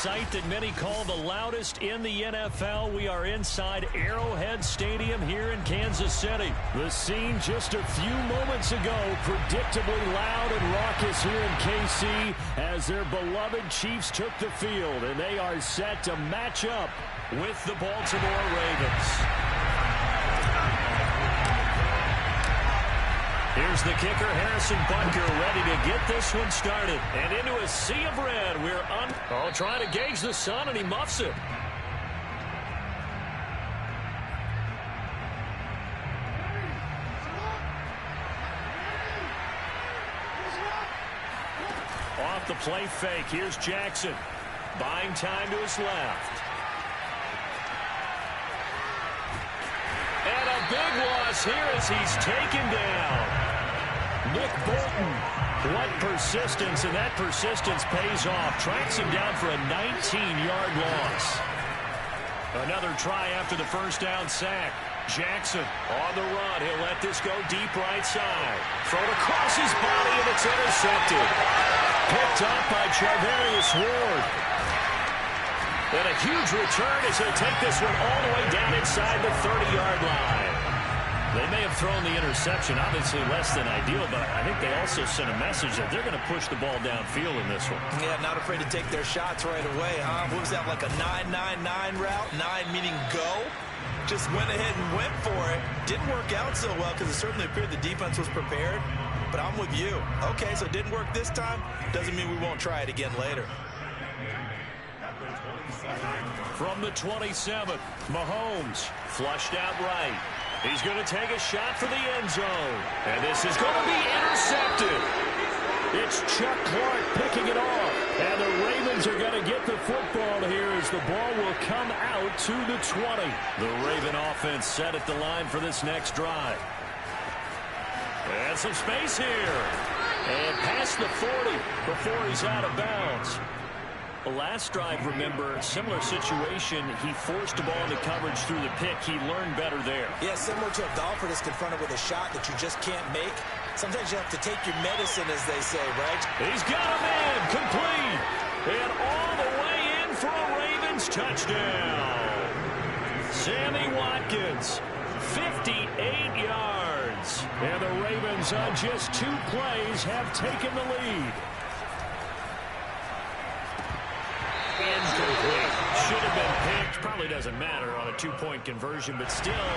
sight that many call the loudest in the NFL. We are inside Arrowhead Stadium here in Kansas City. The scene just a few moments ago, predictably loud and raucous here in KC as their beloved Chiefs took the field, and they are set to match up with the Baltimore Ravens. Here's the kicker, Harrison Butker, ready to get this one started. And into a sea of red. We're trying to gauge the sun, and he muffs it. Off the play fake. Here's Jackson. Buying time to his left. And a big loss here as he's taken down. Nick Bolton, what persistence, and that persistence pays off. Tracks him down for a 19-yard loss. Another try after the first down sack. Jackson on the run. He'll let this go deep right side. Thrown across his body, and it's intercepted. Picked up by Charvarius Ward. And a huge return as he'll take this one all the way down inside the 30-yard line. They may have thrown the interception, obviously less than ideal, but I think they also sent a message that they're going to push the ball downfield in this one. Yeah, not afraid to take their shots right away, huh? What was that, like a 9-9-9 route? 9 meaning go? Just went ahead and went for it. Didn't work out so well because it certainly appeared the defense was prepared. But I'm with you. Okay, so it didn't work this time. Doesn't mean we won't try it again later. From the 27, Mahomes flushed out right. He's going to take a shot for the end zone. And this is going to be intercepted. It's Chuck Clark picking it off. And the Ravens are going to get the football here as the ball will come out to the 20. The Raven offense set at the line for this next drive. And some space here. And past the 40 before he's out of bounds. The last drive, remember, similar situation. He forced the ball into coverage through the pick. He learned better there. Yeah, similar to a golfer that's confronted with a shot that you just can't make. Sometimes you have to take your medicine, as they say, right? He's got a man complete. And all the way in for a Ravens touchdown. Sammy Watkins, 58 yards. And the Ravens on just 2 plays have taken the lead. Incomplete. Should have been picked. Probably doesn't matter on a 2-point conversion, but still,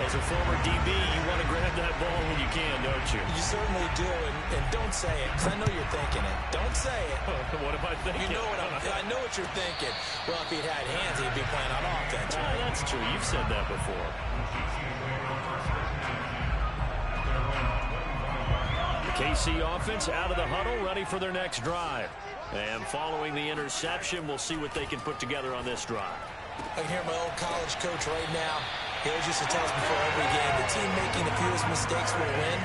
as a former DB, you want to grab that ball when you can, don't you? You certainly do, and don't say it, because I know you're thinking it. Don't say it. What am I thinking? You know what I know what you're thinking. Well, if he'd had hands, he'd be playing on offense. Right? That's true. You've said that before. The KC offense out of the huddle, ready for their next drive. And following the interception, we'll see what they can put together on this drive. I can hear my old college coach right now. He always used to tell us before every game, the team making the fewest mistakes will win.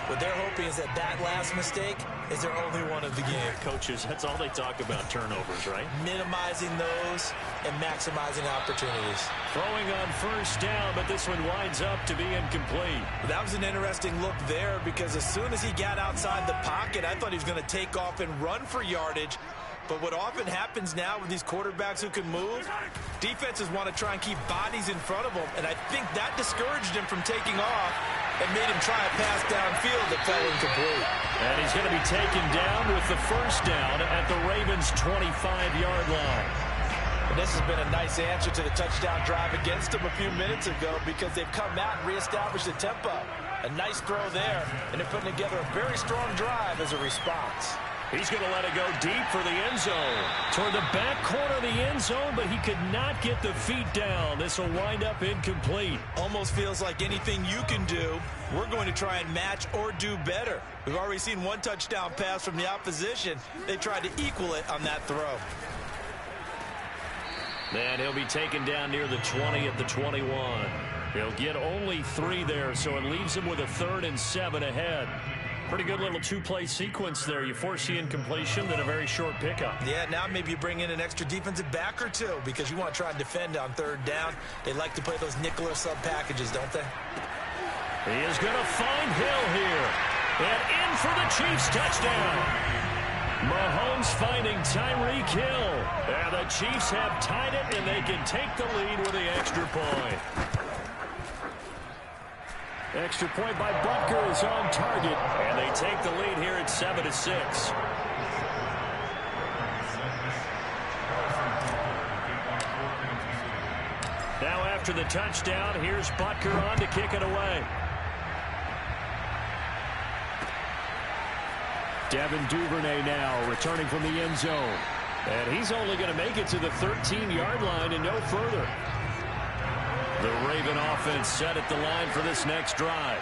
What they're hoping is that last mistake is their only one of the game. Coaches, that's all they talk about, turnovers, right? Minimizing those and maximizing opportunities. Throwing on first down, but this one winds up to be incomplete. That was an interesting look there because as soon as he got outside the pocket, I thought he was going to take off and run for yardage. But what often happens now with these quarterbacks who can move, defenses want to try and keep bodies in front of them, and I think that discouraged him from taking off and made him try a pass downfield that fell incomplete. And he's going to be taken down with the first down at the Ravens' 25-yard line. And this has been a nice answer to the touchdown drive against them a few minutes ago because they've come out and reestablished the tempo. A nice throw there, and they're putting together a very strong drive as a response. He's going to let it go deep for the end zone. Toward the back corner of the end zone, but he could not get the feet down. This will wind up incomplete. Almost feels like anything you can do, we're going to try and match or do better. We've already seen one touchdown pass from the opposition. They tried to equal it on that throw. And he'll be taken down near the 20 at the 21. He'll get only 3 there, so it leaves him with a 3rd and 7 ahead. Pretty good little 2-play sequence there. You force the incompletion, then a very short pickup. Yeah, now maybe you bring in an extra defensive back or 2 because you want to try and defend on 3rd down. They like to play those nickel or sub packages, don't they? He is going to find Hill here. And in for the Chiefs touchdown. Mahomes finding Tyreek Hill. And the Chiefs have tied it, and they can take the lead with the extra point. Extra point by Butker is on target, and they take the lead here at 7-6. Now after the touchdown, here's Butker on to kick it away. Devin Duvernay now returning from the end zone. And he's only going to make it to the 13-yard line and no further. The Raven offense set at the line for this next drive.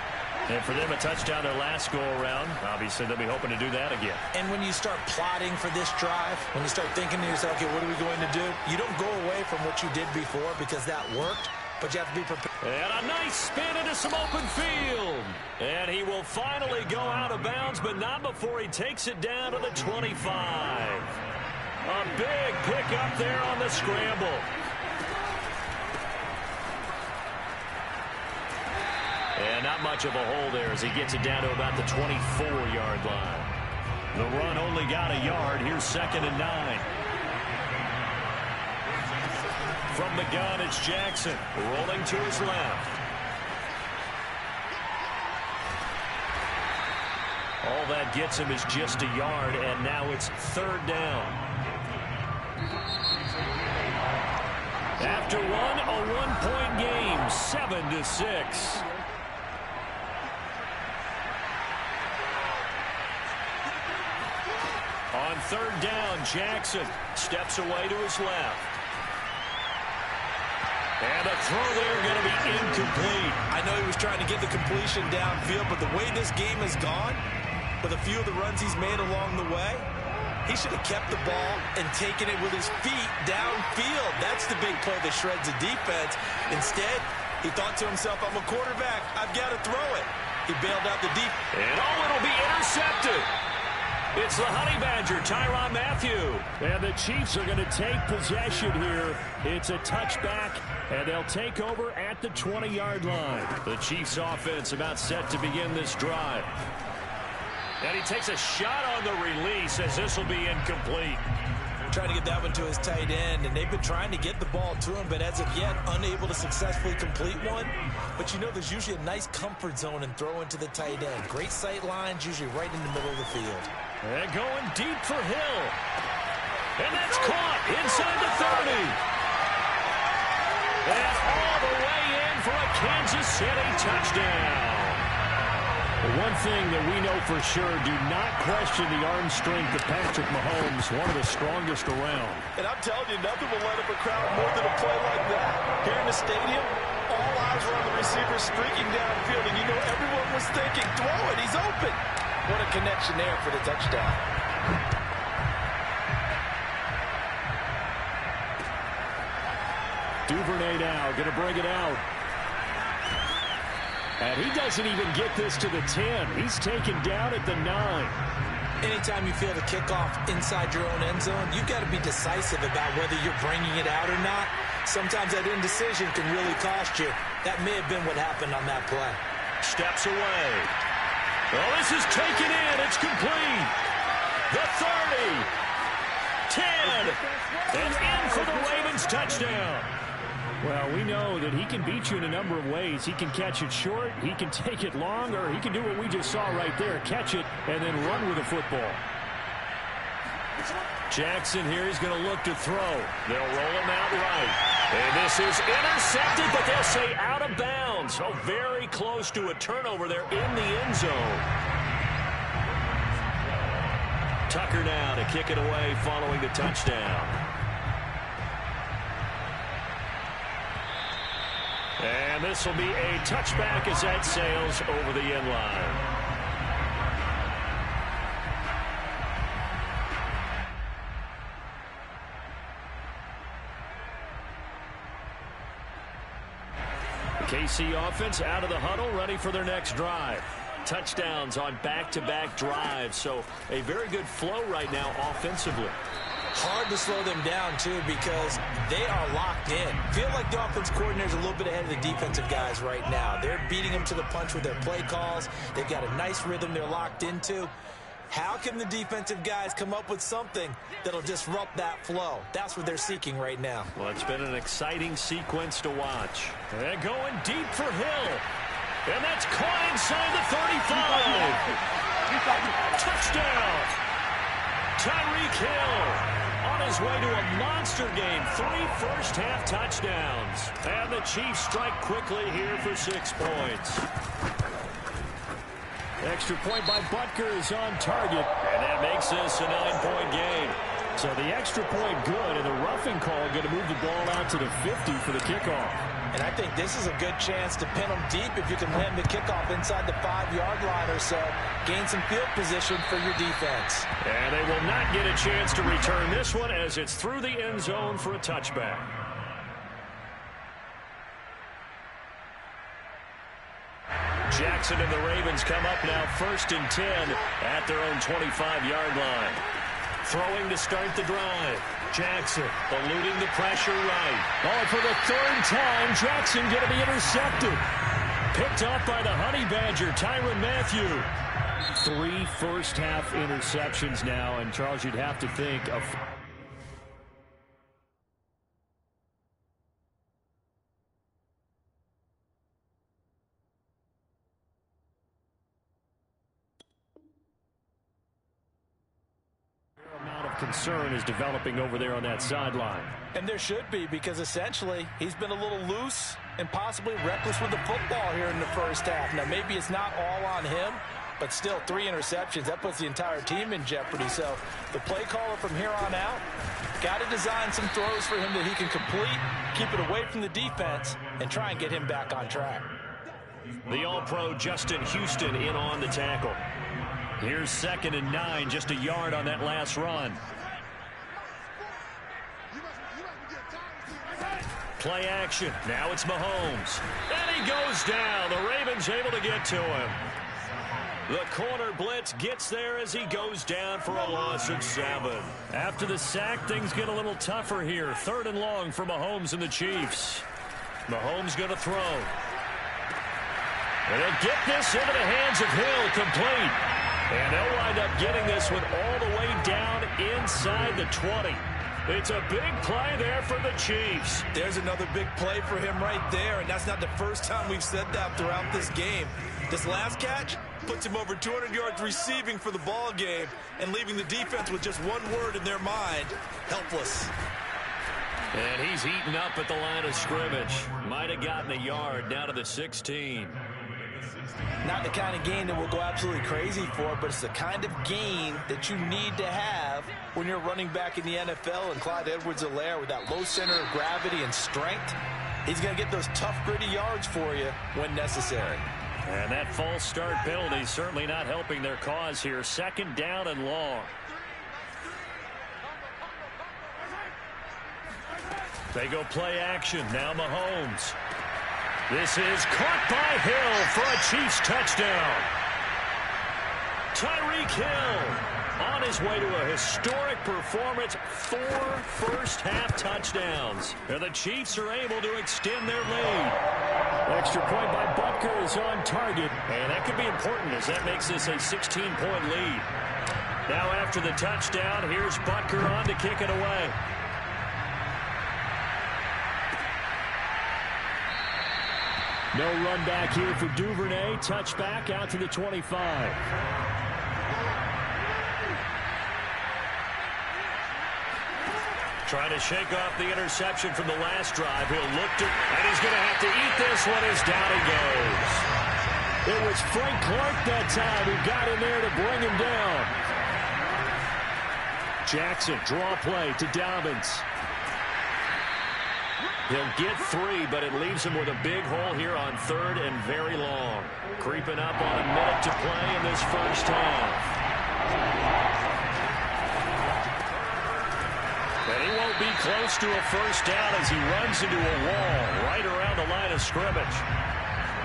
And for them, a touchdown their last go-around. Obviously, they'll be hoping to do that again. And when you start plotting for this drive, when you start thinking to yourself, okay, what are we going to do? You don't go away from what you did before because that worked, but you have to be prepared. And a nice spin into some open field. And he will finally go out of bounds, but not before he takes it down to the 25. A big pick up there on the scramble. And not much of a hole there as he gets it down to about the 24-yard line. The run only got a yard. Here's 2nd and 9. From the gun, it's Jackson rolling to his left. All that gets him is just a yard, and now it's 3rd down. After one, a one-point game, 7-6. On 3rd down, Jackson steps away to his left. And a throw there going to be incomplete. I know he was trying to get the completion downfield, but the way this game has gone, with a few of the runs he's made along the way, he should have kept the ball and taken it with his feet downfield. That's the big play that shreds the defense. Instead, he thought to himself, I'm a quarterback. I've got to throw it. He bailed out the deep. And it'll be intercepted. It's the Honey Badger, Tyrann Mathieu. And the Chiefs are going to take possession here. It's a touchback, and they'll take over at the 20-yard line. The Chiefs offense about set to begin this drive. And he takes a shot on the release as this will be incomplete. Trying to get that one to his tight end, and they've been trying to get the ball to him, but as of yet, unable to successfully complete one. But you know there's usually a nice comfort zone and throw into the tight end. Great sight lines, usually right in the middle of the field. And going deep for Hill. And that's caught inside the 30. And all the way in for a Kansas City touchdown. One thing that we know for sure, do not question the arm strength of Patrick Mahomes, one of the strongest around. And I'm telling you, nothing will light up a crowd more than a play like that. Here in the stadium, all eyes were on the receiver streaking downfield, and you know everyone was thinking, throw it, he's open. What a connection there for the touchdown. Duvernay now going to bring it out. And he doesn't even get this to the 10. He's taken down at the 9. Anytime you feel the kickoff inside your own end zone, you've got to be decisive about whether you're bringing it out or not. Sometimes that indecision can really cost you. That may have been what happened on that play. Steps away. Oh, this is taken in. It's complete. The 30. 10. And in for the Ravens touchdown. Well, we know that he can beat you in a number of ways. He can catch it short, he can take it long, or he can do what we just saw right there, catch it and then run with the football. Jackson here is going to look to throw. They'll roll him out right. And this is intercepted, but they'll say out of bounds. So very close to a turnover there in the end zone. Tucker now to kick it away following the touchdown. And this will be a touchback as that sails over the end line. The KC offense out of the huddle, ready for their next drive. Touchdowns on back-to-back drives, so a very good flow right now offensively. Hard to slow them down, too, because they are locked in. Feel like the offense coordinator's a little bit ahead of the defensive guys right now. They're beating them to the punch with their play calls. They've got a nice rhythm they're locked into. How can the defensive guys come up with something that'll disrupt that flow? That's what they're seeking right now. Well, it's been an exciting sequence to watch. And going deep for Hill. And that's caught inside the 35. Touchdown. Tyreek Hill on his way to a monster game. 3 first-half touchdowns. And the Chiefs strike quickly here for 6 points. Extra point by Butker is on target, and that makes this a 9-point game. So the extra point good, and the roughing call going to move the ball out to the 50 for the kickoff. And I think this is a good chance to pin them deep if you can land the kickoff inside the 5-yard line or so. Gain some field position for your defense. And they will not get a chance to return this one as it's through the end zone for a touchback. Jackson and the Ravens come up now 1st and 10 at their own 25-yard line. Throwing to start the drive. Jackson eluding the pressure right. Oh, for the 3rd time, Jackson going to be intercepted. Picked up by the Honey Badger, Tyrann Mathieu. 3 first-half interceptions now, and Charles, you'd have to think of... concern is developing over there on that sideline. And there should be, because essentially he's been a little loose and possibly reckless with the football here in the first half. Now maybe it's not all on him, but still 3 interceptions. That puts the entire team in jeopardy. So the play caller from here on out got to design some throws for him that he can complete, keep it away from the defense, and try and get him back on track. The All-Pro Justin Houston in on the tackle. Here's 2nd and 9, just a yard on that last run. Play action. Now it's Mahomes. And he goes down. The Ravens able to get to him. The corner blitz gets there as he goes down for a loss of 7. After the sack, things get a little tougher here. 3rd and long for Mahomes and the Chiefs. Mahomes going to throw. And they'll get this into the hands of Hill, complete. And they'll wind up getting this one all the way down inside the 20. It's a big play there for the Chiefs. There's another big play for him right there, and that's not the first time we've said that throughout this game. This last catch puts him over 200 yards receiving for the ball game and leaving the defense with just one word in their mind: helpless. And he's heating up at the line of scrimmage. Might have gotten a yard down to the 16. Not the kind of gain that we'll go absolutely crazy for, but it's the kind of gain that you need to have when you're running back in the NFL. And Clyde Edwards-Helaire, with that low center of gravity and strength, he's going to get those tough, gritty yards for you when necessary. And that false start penalty certainly not helping their cause here. 2nd down and long. They go play action. Now Mahomes. This is caught by Hill for a Chiefs touchdown. Tyreek Hill on his way to a historic performance. 4 first-half touchdowns. And the Chiefs are able to extend their lead. Extra point by Butker is on target. And that could be important as that makes this a 16-point lead. Now after the touchdown, here's Butker on to kick it away. No run back here for Duvernay. Touchback out to the 25. Trying to shake off the interception from the last drive. He'll look to, and he's going to have to eat this one as down he goes. It was Frank Clark that time who got in there to bring him down. Jackson, draw play to Dobbins. He'll get 3, but it leaves him with a big hole here on 3rd and very long. Creeping up on a minute to play in this first half. And he won't be close to a first down as he runs into a wall right around the line of scrimmage.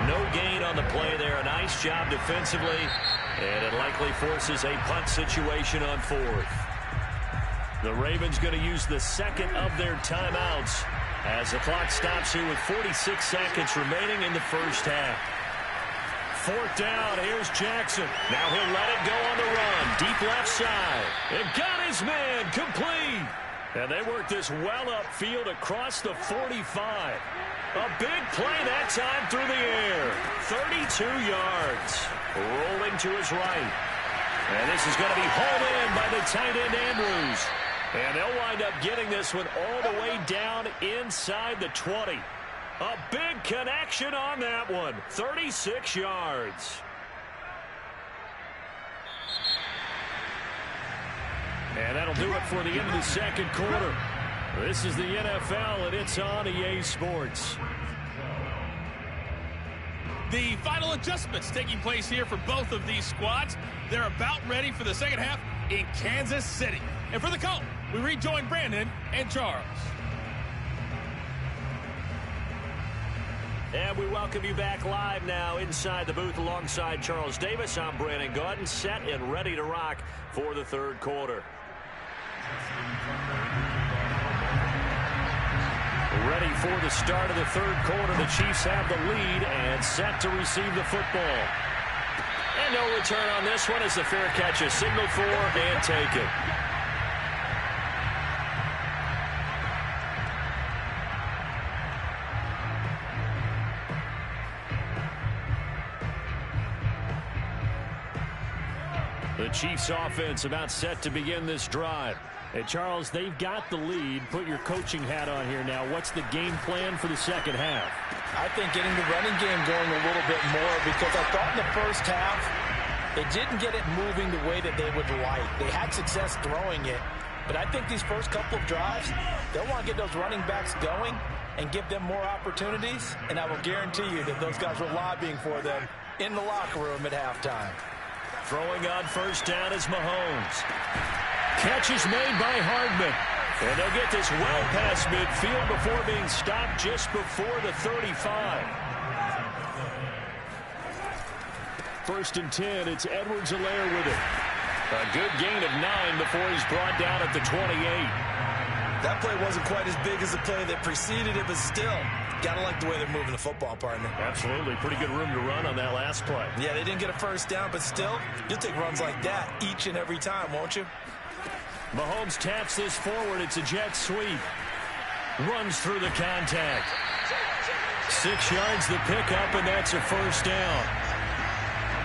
No gain on the play there. A nice job defensively, and it likely forces a punt situation on 4th. The Ravens going to use the 2nd of their timeouts as the clock stops here with 46 seconds remaining in the first half. 4th down. Here's Jackson. Now he'll let it go on the run. Deep left side. And got his man complete. And they work this well upfield across the 45. A big play that time through the air. 32 yards. Rolling to his right. And this is going to be hauled in by the tight end Andrews. And they'll wind up getting this one all the way down inside the 20. A big connection on that one. 36 yards. And that'll do it for the end of the second quarter. This is the NFL, and it's on EA Sports. The final adjustments taking place here for both of these squads. They're about ready for the second half in Kansas City. And for the call, we rejoin Brandon and Charles. And we welcome you back live now inside the booth alongside Charles Davis. I'm Brandon Gaudin, set and ready to rock for the third quarter. Ready for the start of the third quarter. The Chiefs have the lead and set to receive the football. And no return on this one as the fair catch is signaled for and taken. The Chiefs offense about set to begin this drive. And Charles, they've got the lead. Put your coaching hat on here now. What's the game plan for the second half? I think getting the running game going a little bit more, because I thought in the first half they didn't get it moving the way that they would like. They had success throwing it, but I think these first couple of drives, they'll want to get those running backs going and give them more opportunities, and I will guarantee you that those guys were lobbying for them in the locker room at halftime. Throwing on first down is Mahomes. Catch is made by Hardman. And they'll get this well past midfield before being stopped just before the 35. First and 10, it's Edwards-Helaire with it. A good gain of 9 before he's brought down at the 28. That play wasn't quite as big as the play that preceded it, but still, gotta like the way they're moving the football, partner. Absolutely. Pretty good room to run on that last play. Yeah, they didn't get a first down, but still, you'll take runs like that each and every time, won't you? Mahomes taps this forward. It's a jet sweep. Runs through the contact. 6 yards the pickup, and that's a first down.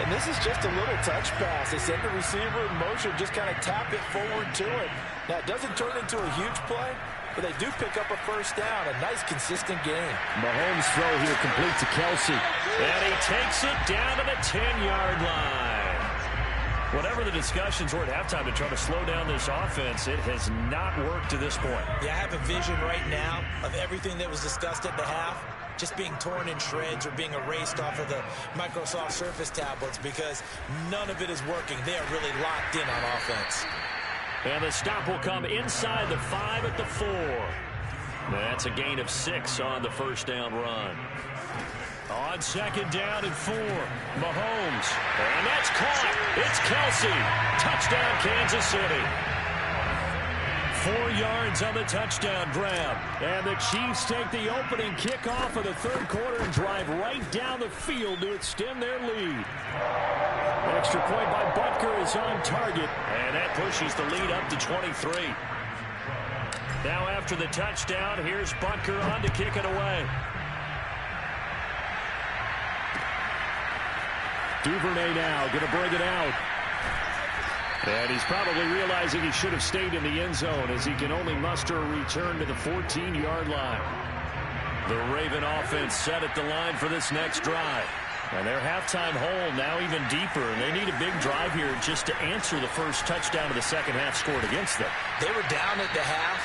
And this is just a little touch pass. They send the receiver in motion, just kind of tap it forward to him. Now, it doesn't turn into a huge play, but they do pick up a first down. A nice, consistent game. Mahomes' throw here complete to Kelsey. And he takes it down to the 10-yard line. Whatever the discussions were at halftime to try to slow down this offense, it has not worked to this point. Yeah, I have a vision right now of everything that was discussed at the half just being torn in shreds or being erased off of the Microsoft Surface tablets, because none of it is working. They are really locked in on offense. And the stop will come inside the 5 at the 4. That's a gain of 6 on the first down run. On second down and 4, Mahomes. And that's caught. It's Kelsey. Touchdown, Kansas City. 4 yards on the touchdown grab. And the Chiefs take the opening kickoff of the third quarter and drive right down the field to extend their lead. Extra point by Butker is on target. And that pushes the lead up to 23. Now after the touchdown, here's Butker on to kick it away. Duvernay now going to bring it out. And he's probably realizing he should have stayed in the end zone as he can only muster a return to the 14-yard line. The Raven offense set at the line for this next drive. And their halftime hole now even deeper, and they need a big drive here just to answer the first touchdown of the second half scored against them. They were down at the half.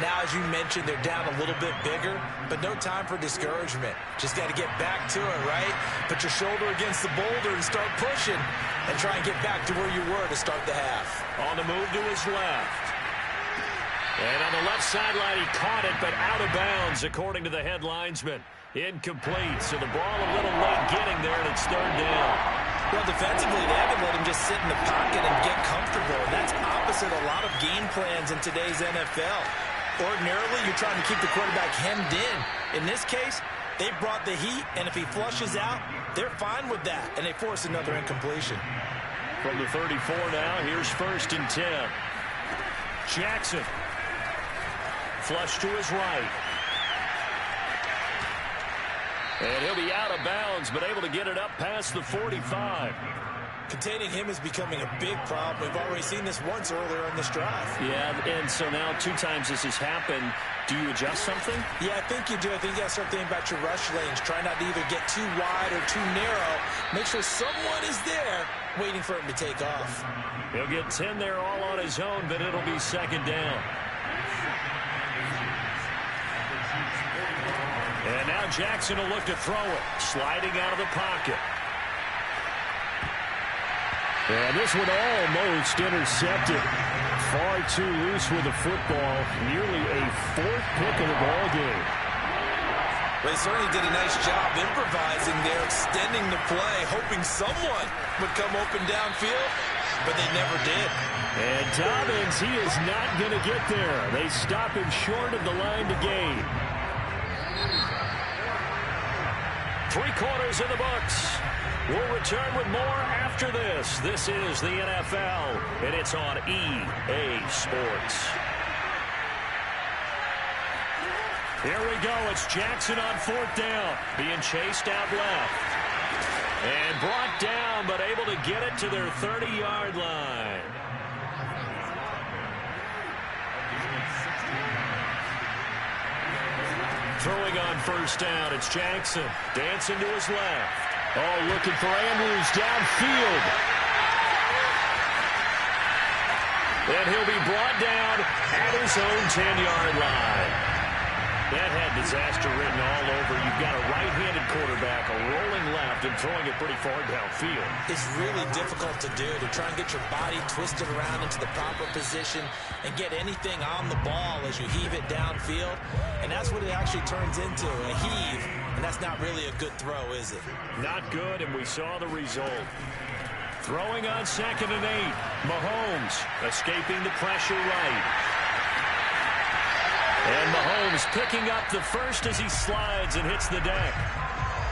Now, as you mentioned, they're down a little bit bigger, but no time for discouragement. Just got to get back to it, right? Put your shoulder against the boulder and start pushing and try and get back to where you were to start the half. On the move to his left. And on the left sideline, he caught it, but out of bounds, according to the head linesman. Incomplete, so the ball a little late getting there, and it's third down. Well, defensively, they haven't let him just sit in the pocket and get comfortable. And that's opposite a lot of game plans in today's NFL. Ordinarily, you're trying to keep the quarterback hemmed in. In this case, they brought the heat, and if he flushes out, they're fine with that, and they force another incompletion. From the 34 now, here's 1st and 10. Jackson. Flush to his right. And he'll be out of bounds, but able to get it up past the 45. Containing him is becoming a big problem. We've already seen this once earlier in this drive. Yeah, and so now 2 times this has happened. Do you adjust something? Yeah, I think you do. I think you got to start thinking about your rush lanes. Try not to either get too wide or too narrow. Make sure someone is there waiting for him to take off. He'll get 10 there all on his own, but it'll be 2nd down. And now Jackson will look to throw it. Sliding out of the pocket. And this one almost intercepted. Far too loose with the football. Nearly a 4th pick of the ball game. They certainly did a nice job improvising there, extending the play, hoping someone would come open downfield, but they never did. And Dobbins, he is not going to get there. They stop him short of the line to gain. 3 quarters in the books. We'll return with more after this. This is the NFL, and it's on EA Sports. Here we go. It's Jackson on 4th down, being chased out left. And brought down, but able to get it to their 30-yard line. Throwing on 1st down, it's Jackson. Dancing to his left. Oh, looking for Andrews downfield. And he'll be brought down at his own 10-yard line. That had disaster written all over. You've got a right-handed quarterback, a rolling left, and throwing it pretty far downfield. It's really difficult to do, to try and get your body twisted around into the proper position and get anything on the ball as you heave it downfield. And that's what it actually turns into, a heave. And that's not really a good throw, is it? Not good, and we saw the result. Throwing on 2nd and 8. Mahomes escaping the pressure right. And Mahomes picking up the first as he slides and hits the deck.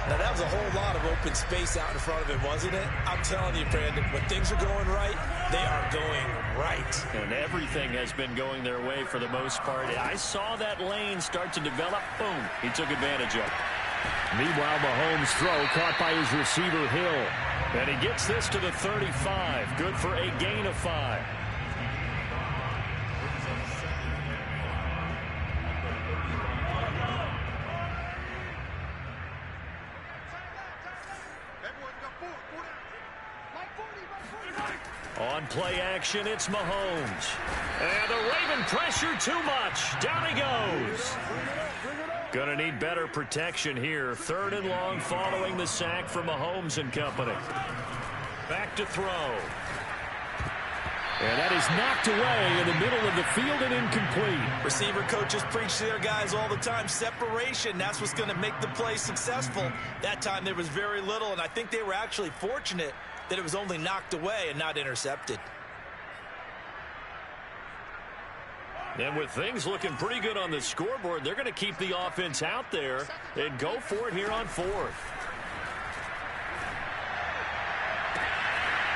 Now, that was a whole lot of open space out in front of him, wasn't it? I'm telling you, Brandon, when things are going right, they are going right. And everything has been going their way for the most part. I saw that lane start to develop. Boom. He took advantage of it. Meanwhile, Mahomes' throw caught by his receiver, Hill. And he gets this to the 35. Good for a gain of 5. On play action, it's Mahomes. And the Raven pressure too much. Down he goes. Gonna need better protection here. 3rd and long following the sack from Mahomes and company. Back to throw. And that is knocked away in the middle of the field and incomplete. Receiver coaches preach to their guys all the time. Separation, that's what's going to make the play successful. That time there was very little, and I think they were actually fortunate that it was only knocked away and not intercepted. And with things looking pretty good on the scoreboard, they're going to keep the offense out there and go for it here on 4th.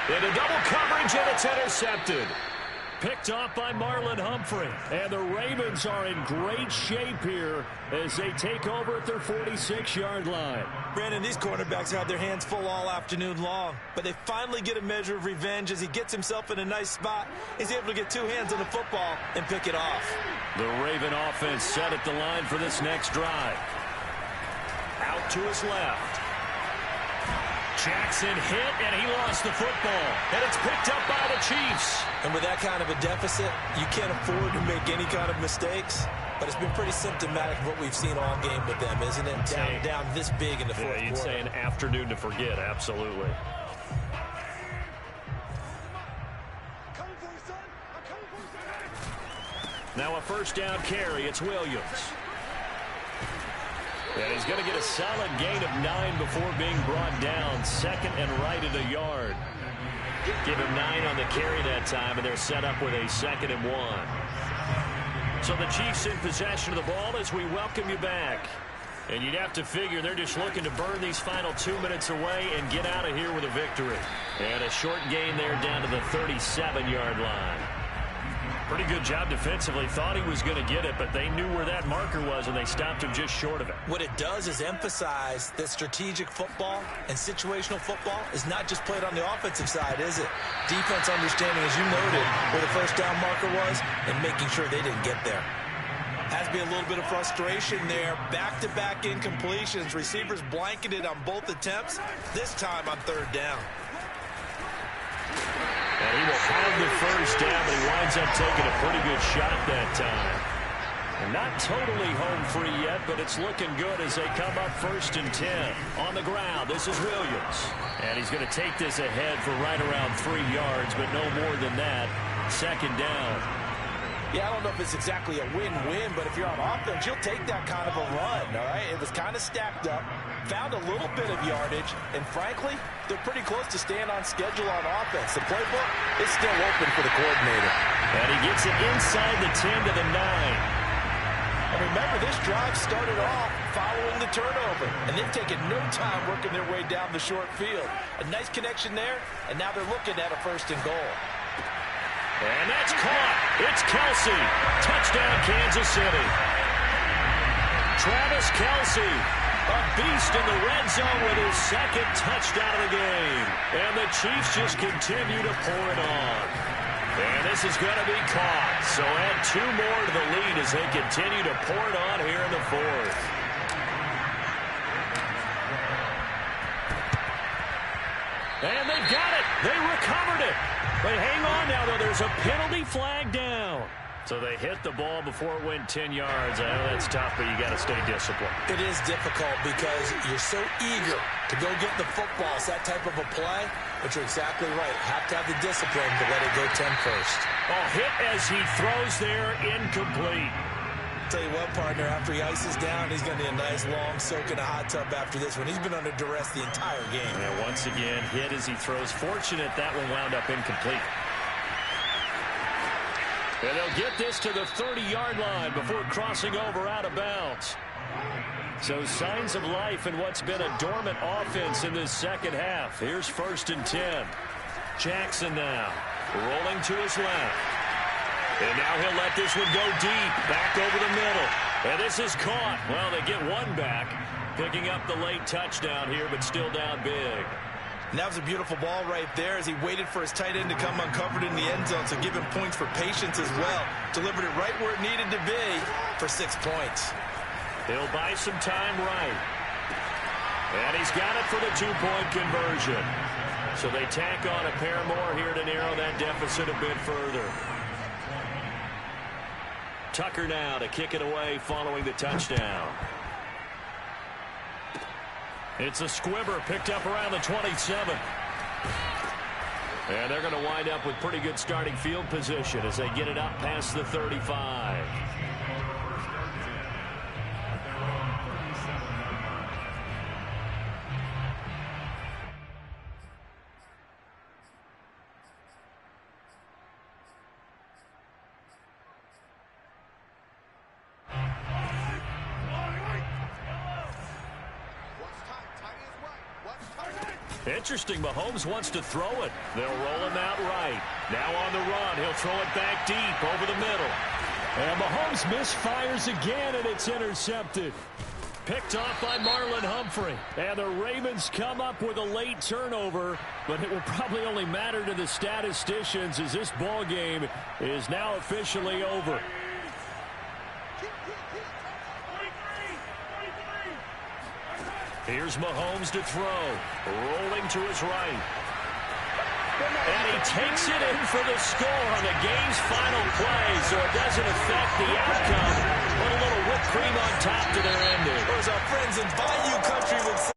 Into double coverage, and it's intercepted. Picked off by Marlon Humphrey. And the Ravens are in great shape here as they take over at their 46-yard line. Brandon, these cornerbacks had their hands full all afternoon long, but they finally get a measure of revenge as he gets himself in a nice spot. He's able to get 2 hands on the football and pick it off. The Raven offense set at the line for this next drive. Out to his left. Jackson hit, and he lost the football. And it's picked up by the Chiefs. And with that kind of a deficit, you can't afford to make any kind of mistakes. But it's been pretty symptomatic of what we've seen all game with them, isn't it? Down this big in the fourth quarter. You'd say an afternoon to forget, absolutely. Now a 1st down carry. It's Williams. And he's going to get a solid gain of 9 before being brought down. 2nd and right at a yard. Give him 9 on the carry that time, and they're set up with a 2nd and 1. So the Chiefs in possession of the ball as we welcome you back. And you'd have to figure they're just looking to burn these final 2 minutes away and get out of here with a victory. And a short gain there down to the 37-yard line. Pretty good job defensively. Thought he was going to get it, but they knew where that marker was, and they stopped him just short of it. What it does is emphasize that strategic football and situational football is not just played on the offensive side, is it? Defense understanding, as you noted, where the first down marker was and making sure they didn't get there. Has to be a little bit of frustration there. Back-to-back incompletions. Receivers blanketed on both attempts, this time on third down. And he will have the first down, but he winds up taking a pretty good shot that time. And not totally home free yet, but it's looking good as they come up 1st and 10. On the ground, this is Williams. And he's going to take this ahead for right around 3 yards, but no more than that. 2nd down. Yeah, I don't know if it's exactly a win-win, but if you're on offense, you'll take that kind of a run, all right? It was kind of stacked up, found a little bit of yardage, and frankly, they're pretty close to staying on schedule on offense. The playbook is still open for the coordinator. And he gets it inside the 10 to the 9. And remember, this drive started off following the turnover, and they've taken no time working their way down the short field. A nice connection there, and now they're looking at a 1st and goal. And that's caught. It's Kelsey. Touchdown, Kansas City. Travis Kelsey, a beast in the red zone with his 2nd touchdown of the game. And the Chiefs just continue to pour it on. And this is going to be caught. So add 2 more to the lead as they continue to pour it on here in the 4th. And they've got it. They recovered it. But hang on now, though. There's a penalty flag down. So they hit the ball before it went 10 yards. I know that's tough, but you got to stay disciplined. It is difficult because you're so eager to go get the football. It's that type of a play, but you're exactly right. Have to have the discipline to let it go 10 first. Oh, hit as he throws there, incomplete. Tell you what, partner, after he ices down, he's going to need a nice long soak in a hot tub after this one. He's been under duress the entire game. And once again, hit as he throws. Fortunate that one wound up incomplete. And they'll get this to the 30-yard line before crossing over out of bounds. So signs of life in what's been a dormant offense in this 2nd half. Here's 1st and 10. Jackson now rolling to his left. And now he'll let this one go deep, back over the middle. And this is caught. Well, they get one back, picking up the late touchdown here, but still down big. And that was a beautiful ball right there as he waited for his tight end to come uncovered in the end zone, so give him points for patience as well. Delivered it right where it needed to be for 6 points. He'll buy some time right. And he's got it for the 2-point conversion. So they tack on a pair more here to narrow that deficit a bit further. Tucker now to kick it away following the touchdown. It's a squibber picked up around the 27. And they're going to wind up with pretty good starting field position as they get it up past the 35. Interesting, Mahomes wants to throw it. They'll roll him out right. Now on the run, he'll throw it back deep over the middle. And Mahomes misfires again, and it's intercepted. Picked off by Marlon Humphrey. And the Ravens come up with a late turnover, but it will probably only matter to the statisticians as this ball game is now officially over. Here's Mahomes to throw. Rolling to his right. And he takes it in for the score on the game's final play, so it doesn't affect the outcome. Put a little whipped cream on top to their ending. Or as our friends in Bayou Country would say.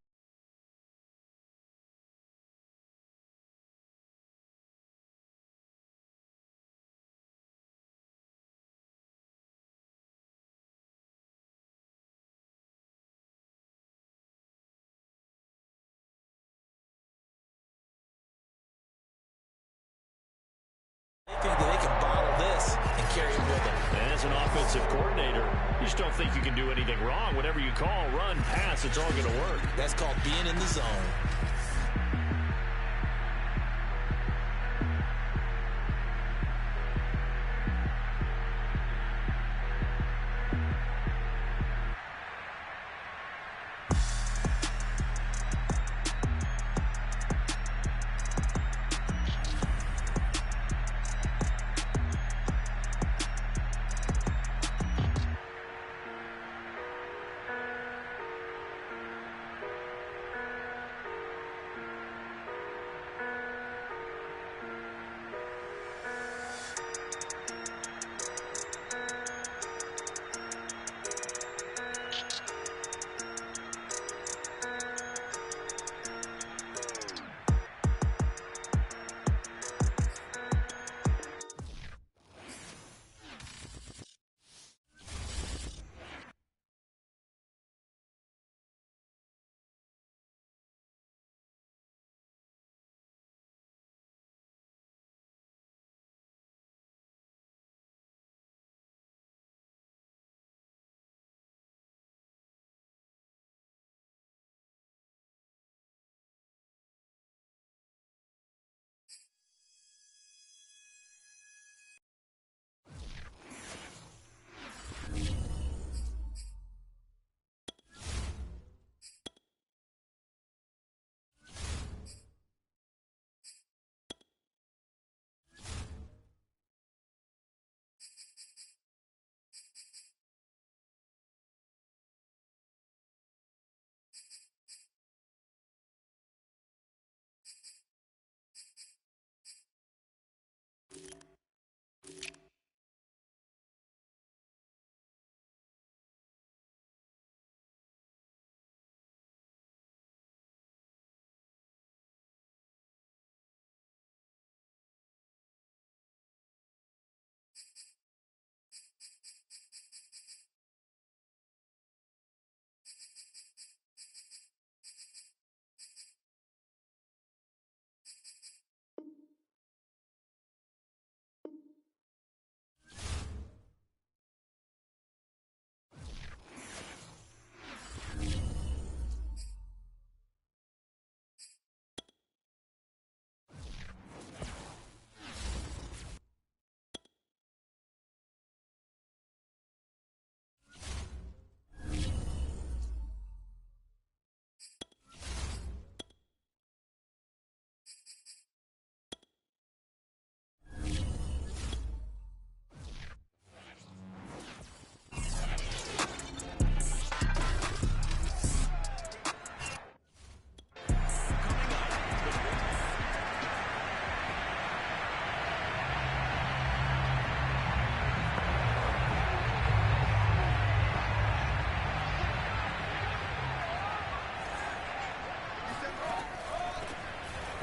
They think that they can bottle this and carry it with them. And as an offensive coordinator, you just don't think you can do anything wrong. Whatever you call, run, pass, it's all going to work. That's called being in the zone.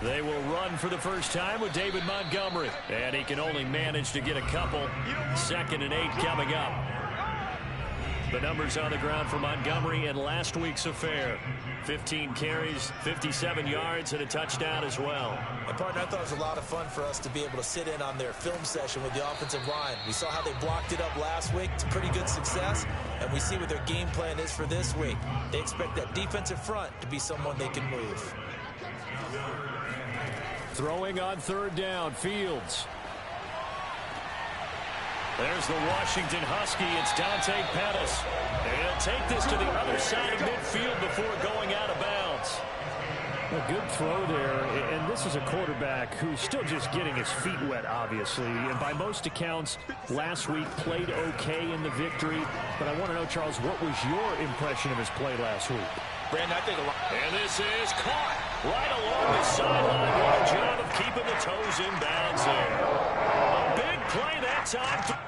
They will run for the first time with David Montgomery. And he can only manage to get a couple. 2nd and 8 coming up. The numbers on the ground for Montgomery in last week's affair. 15 carries, 57 yards, and a touchdown as well. And, partner, I thought it was a lot of fun for us to be able to sit in on their film session with the offensive line. We saw how they blocked it up last week. It's pretty good success. And we see what their game plan is for this week. They expect that defensive front to be someone they can move. Throwing on 3rd down, Fields. There's the Washington Husky. It's Dante Pettis. And he'll take this to the other side of midfield before going out of bounds. A good throw there, and this is a quarterback who's still just getting his feet wet, obviously. And by most accounts, last week played okay in the victory. But I want to know, Charles, what was your impression of his play last week? Brandon, I think a lot. And this is caught right along the sideline. What a job of keeping the toes in bounds there. A big play that time.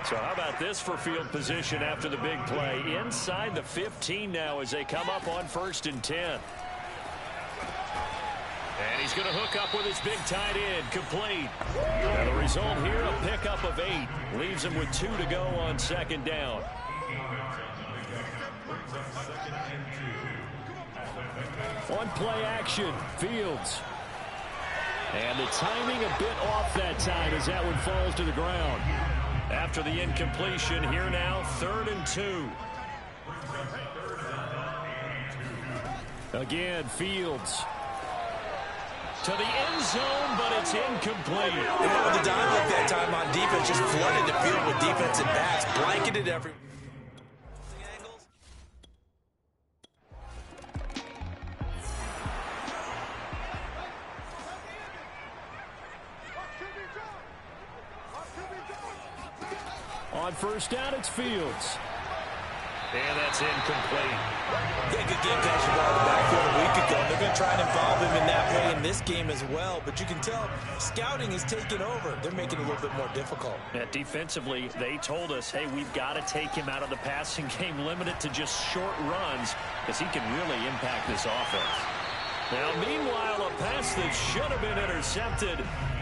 So how about this for field position after the big play? Inside the 15 now as they come up on 1st and 10. And he's going to hook up with his big tight end, complete. And the result here, a pickup of 8. Leaves him with 2 to go on 2nd down. On play action, Fields. And the timing a bit off that time as that one falls to the ground. After the incompletion, here now, 3rd and 2. Again, Fields. To the end zone, but it's incomplete. And with the dime look that time on defense, just flooded the field with defensive backs, blanketed every... On first down, it's Fields. And that's incomplete. Yeah, good game catching ball in the backfield a week ago. They're going to try and involve him in that way in this game as well. But you can tell scouting is taking over. They're making it a little bit more difficult. Yeah, defensively, they told us, hey, we've got to take him out of the passing game, limited to just short runs, because he can really impact this offense. Now, meanwhile, a pass that should have been intercepted,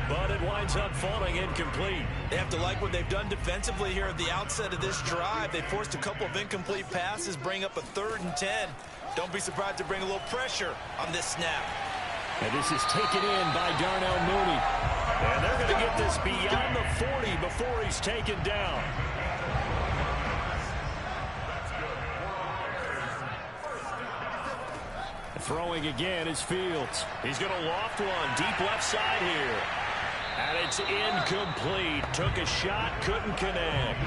but it winds up falling incomplete. They have to like what they've done defensively here at the outset of this drive. They forced a couple of incomplete passes, bring up a 3rd and 10. Don't be surprised to bring a little pressure on this snap. And this is taken in by Darnell Mooney. And they're going to get this beyond the 40 before he's taken down. Throwing again is Fields. He's going to loft one deep left side here. And it's incomplete. Took a shot, couldn't connect.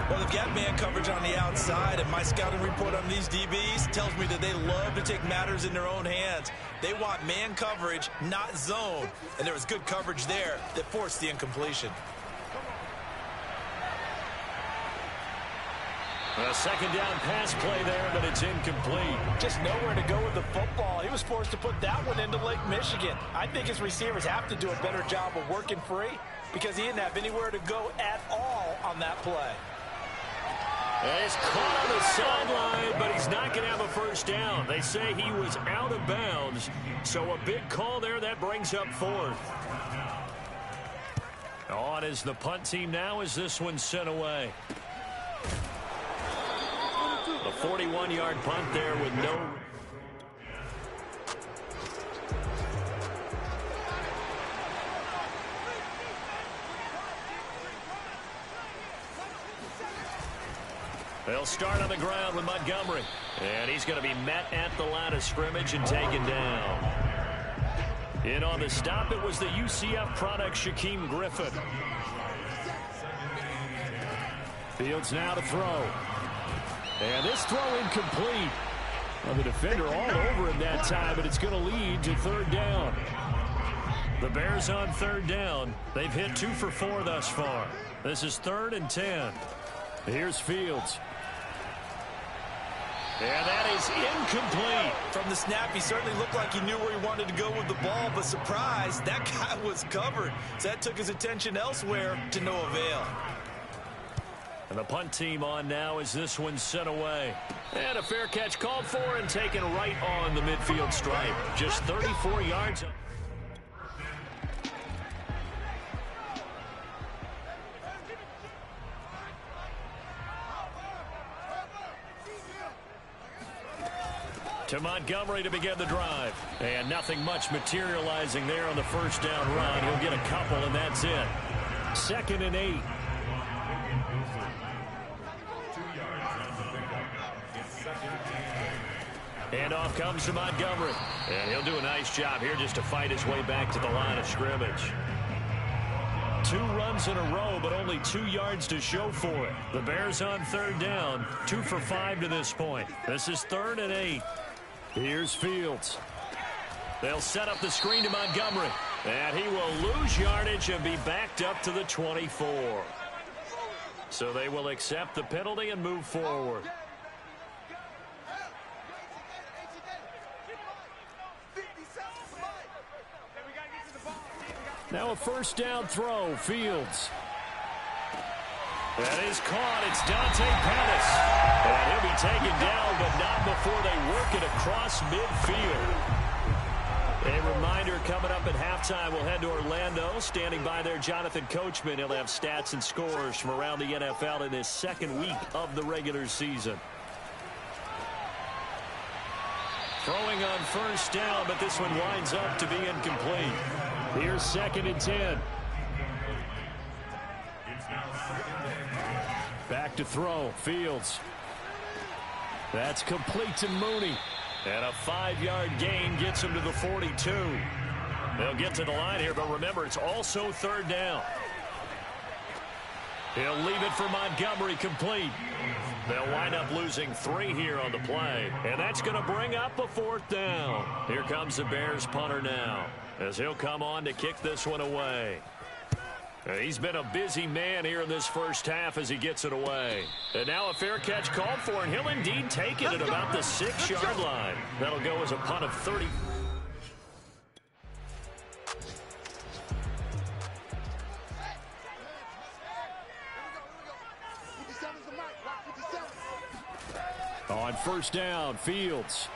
Well, they've got man coverage on the outside, and my scouting report on these DBs tells me that they love to take matters in their own hands. They want man coverage, not zone. And there was good coverage there that forced the incompletion. A 2nd down pass play there, but it's incomplete. Just nowhere to go with the football. He was forced to put that one into Lake Michigan. I think his receivers have to do a better job of working free because he didn't have anywhere to go at all on that play. And he's caught on the sideline, but he's not going to have a first down. They say he was out of bounds, so a big call there that brings up 4th. On is the punt team now as this one's sent away. A 41-yard punt there with no... They'll start on the ground with Montgomery. And he's going to be met at the line of scrimmage and taken down. In on the stop, it was the UCF product, Shaquem Griffin. Fields now to throw. And this throw incomplete. Well, the defender all over him that time, but it's going to lead to 3rd down. The Bears on 3rd down. They've hit 2 for 4 thus far. This is 3rd and 10. Here's Fields. And that is incomplete. From the snap, he certainly looked like he knew where he wanted to go with the ball, but surprise, that guy was covered. So that took his attention elsewhere to no avail. And the punt team on now as this one's sent away. And a fair catch called for and taken right on the midfield stripe. Just 34 yards. To Montgomery to begin the drive. And nothing much materializing there on the first down run. He'll get a couple, and that's it. 2nd and 8. And off comes to Montgomery. And he'll do a nice job here just to fight his way back to the line of scrimmage. 2 runs in a row, but only 2 yards to show for it. The Bears on 3rd down, 2 for 5 to this point. This is 3rd and 8. Here's Fields. They'll set up the screen to Montgomery. And he will lose yardage and be backed up to the 24. So they will accept the penalty and move forward. Now a first down throw. Fields. That is caught. It's Dante Pettis. And he'll be taken down, but not before they work it across midfield. A reminder coming up at halftime, we'll head to Orlando. Standing by there, Jonathan Coachman. He'll have stats and scores from around the NFL in his 2nd week of the regular season. Throwing on first down, but this one winds up to be incomplete. Here's 2nd and 10. Back to throw. Fields. That's complete to Mooney. And a 5-yard gain gets him to the 42. They'll get to the line here, but remember, it's also 3rd down. He'll leave it for Montgomery complete. They'll wind up losing 3 here on the play, and that's going to bring up a 4th down. Here comes the Bears punter now, as he'll come on to kick this one away. He's been a busy man here in this first half as he gets it away. And now a fair catch called for, and he'll indeed take it at about the 6-yard line. That'll go as a punt of 30. On first down, Fields.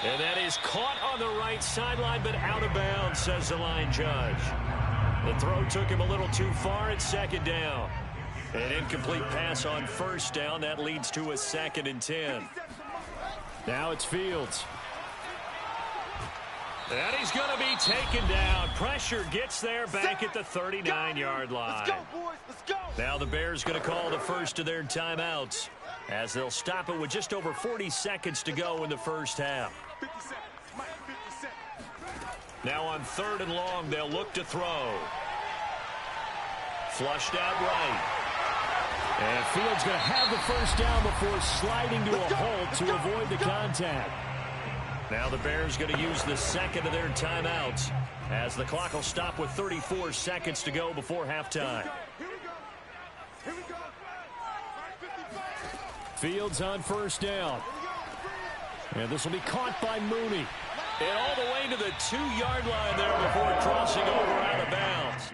And that is caught on the right sideline, but out of bounds, says the line judge. The throw took him a little too far at 2nd down. An incomplete pass on first down. That leads to a 2nd and 10. Now it's Fields. And he's going to be taken down. Pressure gets there back at the 39-yard line. Let's go, boys. Let's go. Now the Bears going to call the first of their timeouts, as they'll stop it with just over 40 seconds to go in the first half. 50 seconds. Mike, 50 seconds. Now on 3rd and long, they'll look to throw. Flushed out right. And Fields going to have the first down before sliding to a halt to avoid the contact. Now the Bears going to use the 2nd of their timeouts, as the clock will stop with 34 seconds to go before halftime. Here we go. Fields on first down. And this will be caught by Mooney. And all the way to the 2-yard line there before crossing over out of bounds.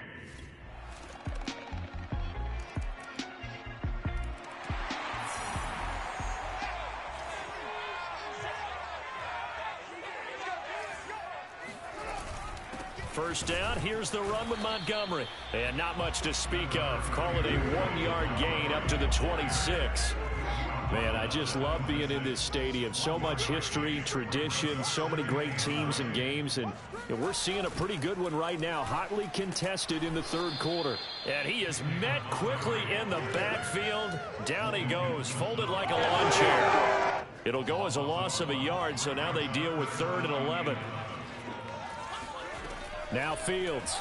First down, here's the run with Montgomery. And not much to speak of. Call it a 1-yard gain up to the 26. Man, I just love being in this stadium. So much history, tradition, so many great teams and games. And we're seeing a pretty good one right now. Hotly contested in the 3rd quarter. And he is met quickly in the backfield. Down he goes, folded like a lawn chair. It'll go as a loss of a yard, so now they deal with 3rd and 11. Now Fields.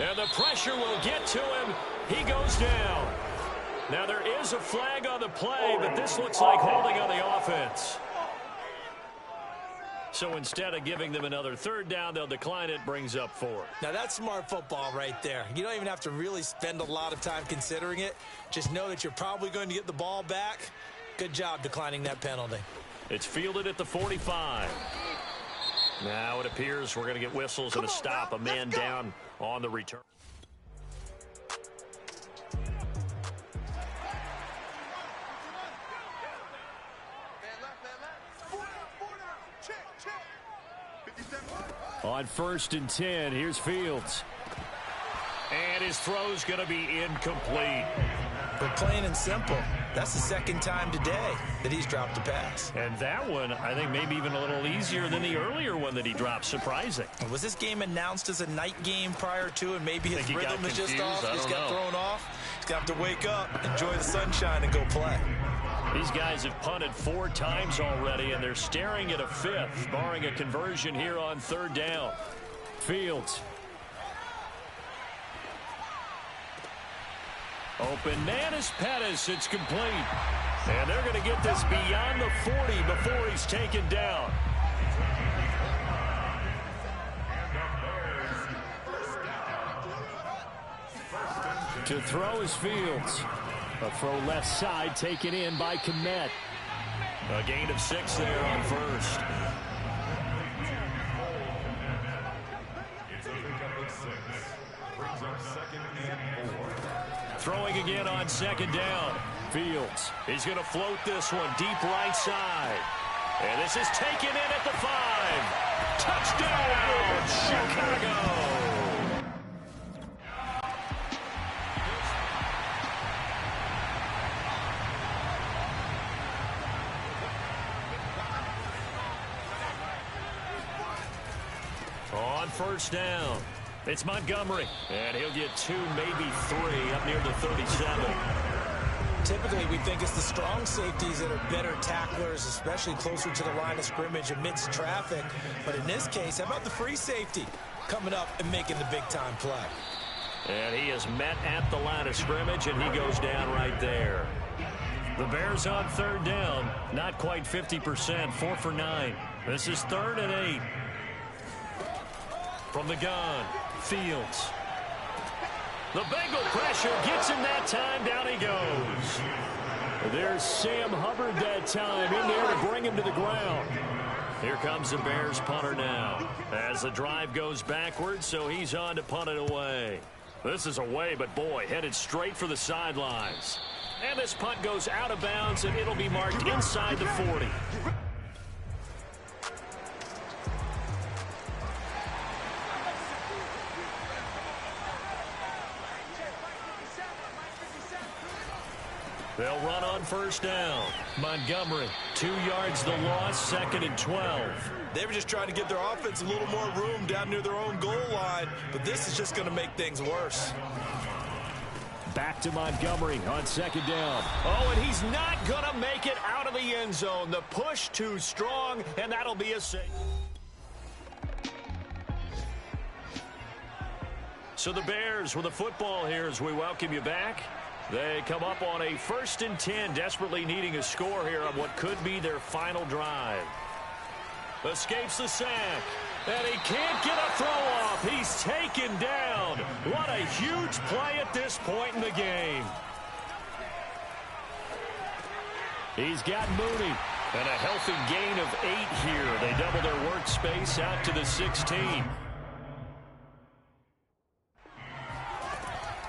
And the pressure will get to him. He goes down. Now there is a flag on the play, but this looks like holding on the offense. So instead of giving them another 3rd down, they'll decline it, brings up 4. Now that's smart football right there. You don't even have to really spend a lot of time considering it. Just know that you're probably going to get the ball back. Good job declining that penalty. It's fielded at the 45. Now it appears we're going to get whistles and a stop. A man down on the return. On 1st and 10, here's Fields. And his throw's going to be incomplete. But plain and simple, that's the 2nd time today that he's dropped a pass. And that one, I think, maybe even a little easier than the earlier one that he dropped. Surprising. Was this game announced as a night game prior to, and maybe his rhythm is just off? He's got thrown off. He's got to wake up, enjoy the sunshine, and go play. These guys have punted 4 times already, and they're staring at a 5th, barring a conversion here on 3rd down. Fields. Open man is Pettis. It's complete. And they're going to get this beyond the 40 before he's taken down. To throw is Fields. A throw left side taken in by Kmet. A gain of 6 there on first. Throwing again on 2nd down. Fields. He's going to float this one deep right side. And this is taken in at the 5. Touchdown, Chicago. On first down, it's Montgomery. And he'll get 2, maybe 3 up near the 37. Typically, we think it's the strong safeties that are better tacklers, especially closer to the line of scrimmage amidst traffic. But in this case, how about the free safety coming up and making the big-time play? And he is met at the line of scrimmage, and he goes down right there. The Bears on third down, not quite 50%, 4 for 9. This is 3rd and 8. From the gun, Fields. The Bengal pressure gets him that time. Down he goes. There's Sam Hubbard that time in there to bring him to the ground. Here comes the Bears punter now. As the drive goes backwards, so he's on to punt it away. This is away, but boy, headed straight for the sidelines. And this punt goes out of bounds, and it'll be marked inside the 40. They'll run on first down. Montgomery, 2 yards the loss, 2nd and 12. They were just trying to give their offense a little more room down near their own goal line, but this is just going to make things worse. Back to Montgomery on 2nd down. Oh, and he's not going to make it out of the end zone. The push too strong, and that'll be a save. So the Bears with the football here as we welcome you back. They come up on a 1st and 10, desperately needing a score here on what could be their final drive. Escapes the sack, and he can't get a throw off. He's taken down. What a huge play at this point in the game. He's got Mooney, and a healthy gain of 8 here. They double their workspace out to the 16.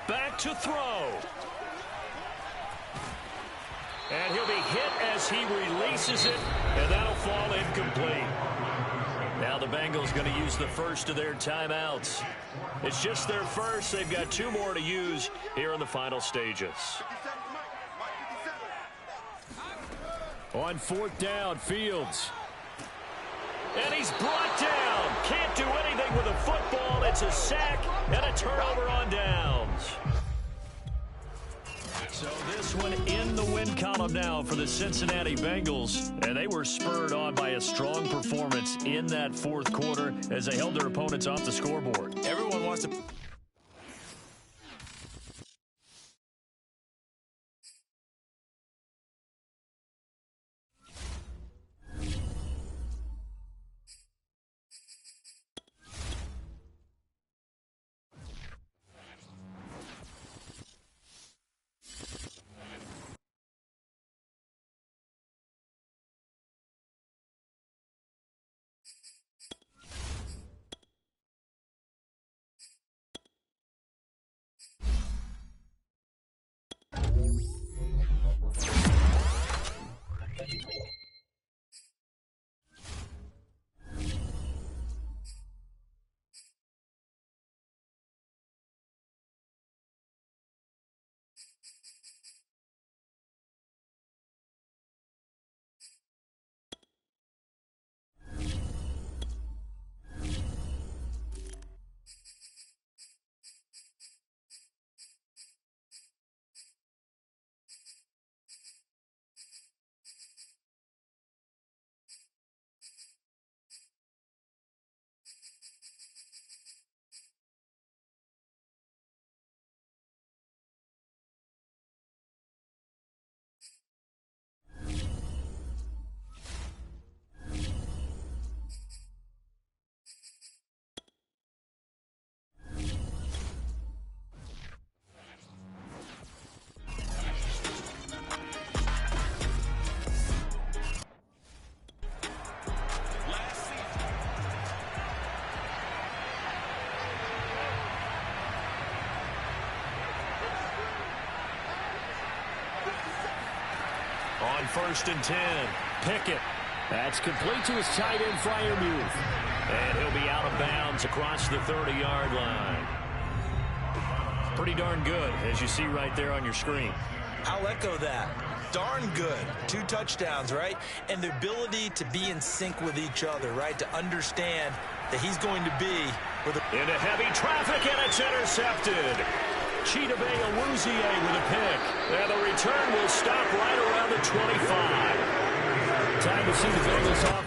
Back to throw. And he'll be hit as he releases it, and that'll fall incomplete. Now the Bengals going to use the first of their timeouts. It's just their first. They've got 2 more to use here in the final stages. On 4th down, Fields. And he's brought down. Can't do anything with a football. It's a sack and a turnover on downs. So this one in the win column now for the Cincinnati Bengals. And they were spurred on by a strong performance in that 4th quarter as they held their opponents off the scoreboard. Everyone wants to... On 1st and 10, Pickett. That's complete to his tight end, Freiermuth. And he'll be out of bounds across the 30-yard line. Pretty darn good, as you see right there on your screen. I'll echo that. Darn good. 2 touchdowns, right? And the ability to be in sync with each other, right? To understand that he's going to be with into heavy traffic, and it's intercepted. Cheetah Bay Awuzie with a pick. And the return will stop right around the 25. Time to see the Bengals off.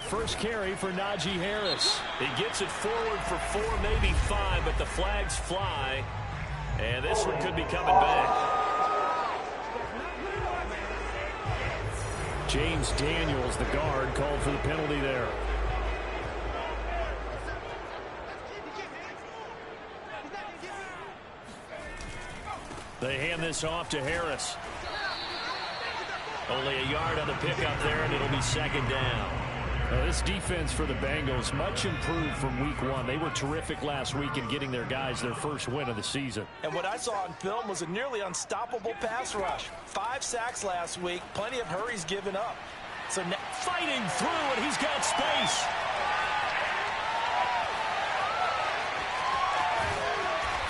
First carry for Najee Harris. He gets it forward for 4, maybe 5, but the flags fly. And this one could be coming back. James Daniels, the guard, called for the penalty there. They hand this off to Harris. Only a yard on the pickup there, and it'll be second down. This defense for the Bengals, much improved from week 1. They were terrific last week in getting their guys their first win of the season. And what I saw on film was a nearly unstoppable pass rush. 5 sacks last week, plenty of hurries given up. So now fighting through, and he's got space.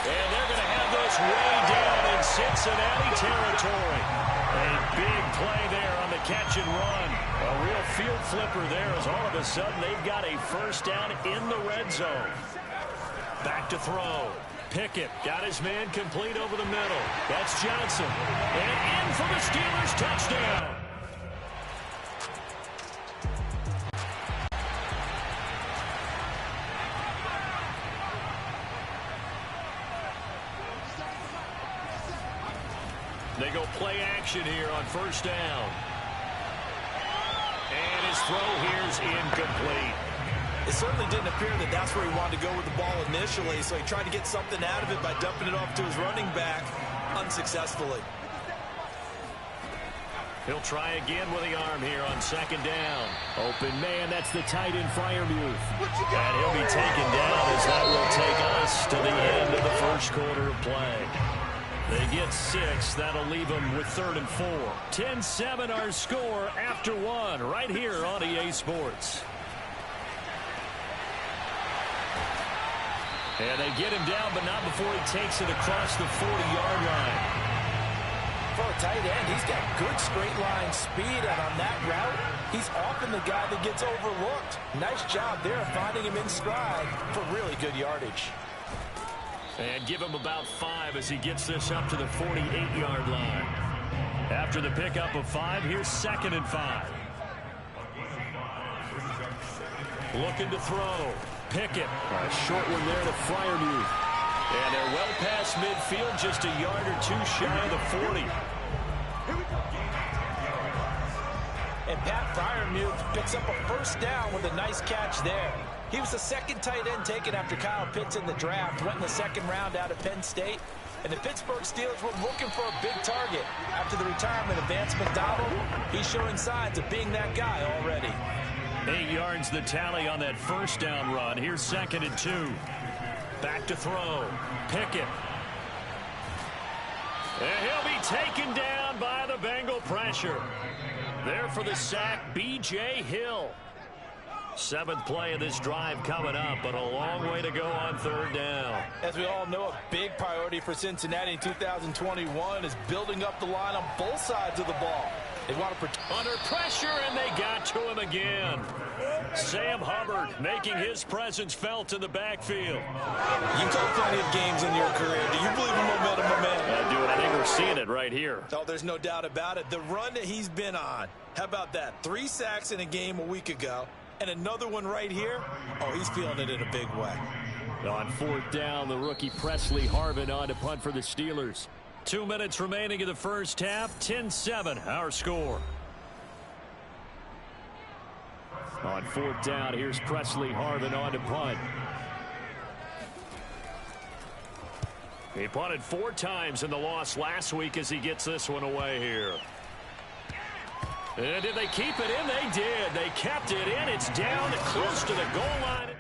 And they're going to have this way down in Cincinnati territory. A big play there on the catch and run. A real field flipper there as all of a sudden they've got a first down in the red zone. Back to throw. Pickett got his man complete over the middle. That's Johnson. And in for the Steelers touchdown. They go play action here on first down. And his throw here's incomplete. It certainly didn't appear that that's where he wanted to go with the ball initially, so he tried to get something out of it by dumping it off to his running back unsuccessfully. He'll try again with the arm here on second down. Open man, that's the tight end Freiermuth. And he'll be taken down as that will take us to the end of the first quarter of play. They get 6. That'll leave them with 3rd and 4. 10-7 our score after 1 right here on EA Sports. And they get him down, but not before he takes it across the 40-yard line. For a tight end, he's got good straight line speed, and on that route, he's often the guy that gets overlooked. Nice job there finding him in stride for really good yardage. And give him about 5 as he gets this up to the 48-yard line. After the pickup of 5, here's 2nd and 5. Looking to throw. Pickett. A short one there to Freiermuth. And they're well past midfield, just a yard or 2 shy of the 40. And Pat Freiermuth picks up a first down with a nice catch there. He was the 2nd tight end taken after Kyle Pitts in the draft. Went in the 2nd round out of Penn State. And the Pittsburgh Steelers were looking for a big target. After the retirement of Vance McDonald, he's showing signs of being that guy already. 8 yards the tally on that first down run. Here's 2nd and 2. Back to throw. Pickett. And he'll be taken down by the Bengal pressure. There for the sack, B.J. Hill. 7th play of this drive coming up, but a long way to go on 3rd down. As we all know, a big priority for Cincinnati in 2021 is building up the line on both sides of the ball. They want to protect. Under pressure, and they got to him again. Sam Hubbard making his presence felt in the backfield. You call plenty of games in your career. Do you believe in momentum, my man? I do, and I think we're seeing it right here. Oh, there's no doubt about it. The run that he's been on, how about that? 3 sacks in a game a week ago, and another one right here. Oh, he's feeling it in a big way. On 4th down, the rookie Presley Harvin on to punt for the Steelers. 2 minutes remaining in the first half. 10-7 our score. On 4th down, here's Presley Harvin on to punt. He punted 4 times in the loss last week as he gets this one away here. And did they keep it in? They did. They kept it in. It's down close to the goal line.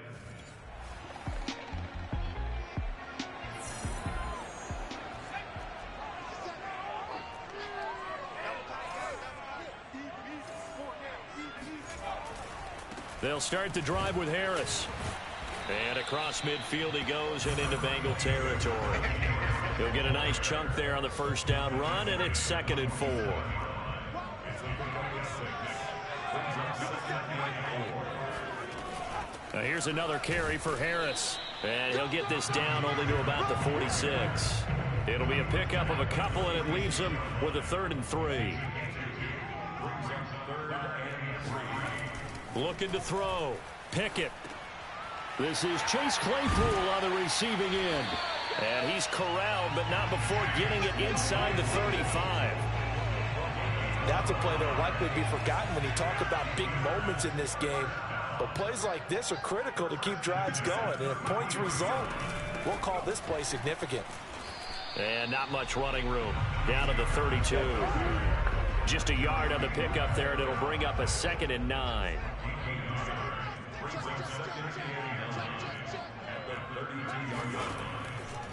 They'll start the drive with Harris. And across midfield he goes and into Bengal territory. He'll get a nice chunk there on the first down run, and it's 2nd and 4. Now here's another carry for Harris. And he'll get this down only to about the 46. It'll be a pickup of a couple, and it leaves him with a 3rd and 3. Looking to throw. Pickett. This is Chase Claypool on the receiving end. And he's corralled, but not before getting it inside the 35. That's a play that will likely be forgotten when you talk about big moments in this game. But plays like this are critical to keep drives going. And if points result, we'll call this play significant. And not much running room. Down to the 32. Just a yard on the pickup there, and it'll bring up a 2nd and 9.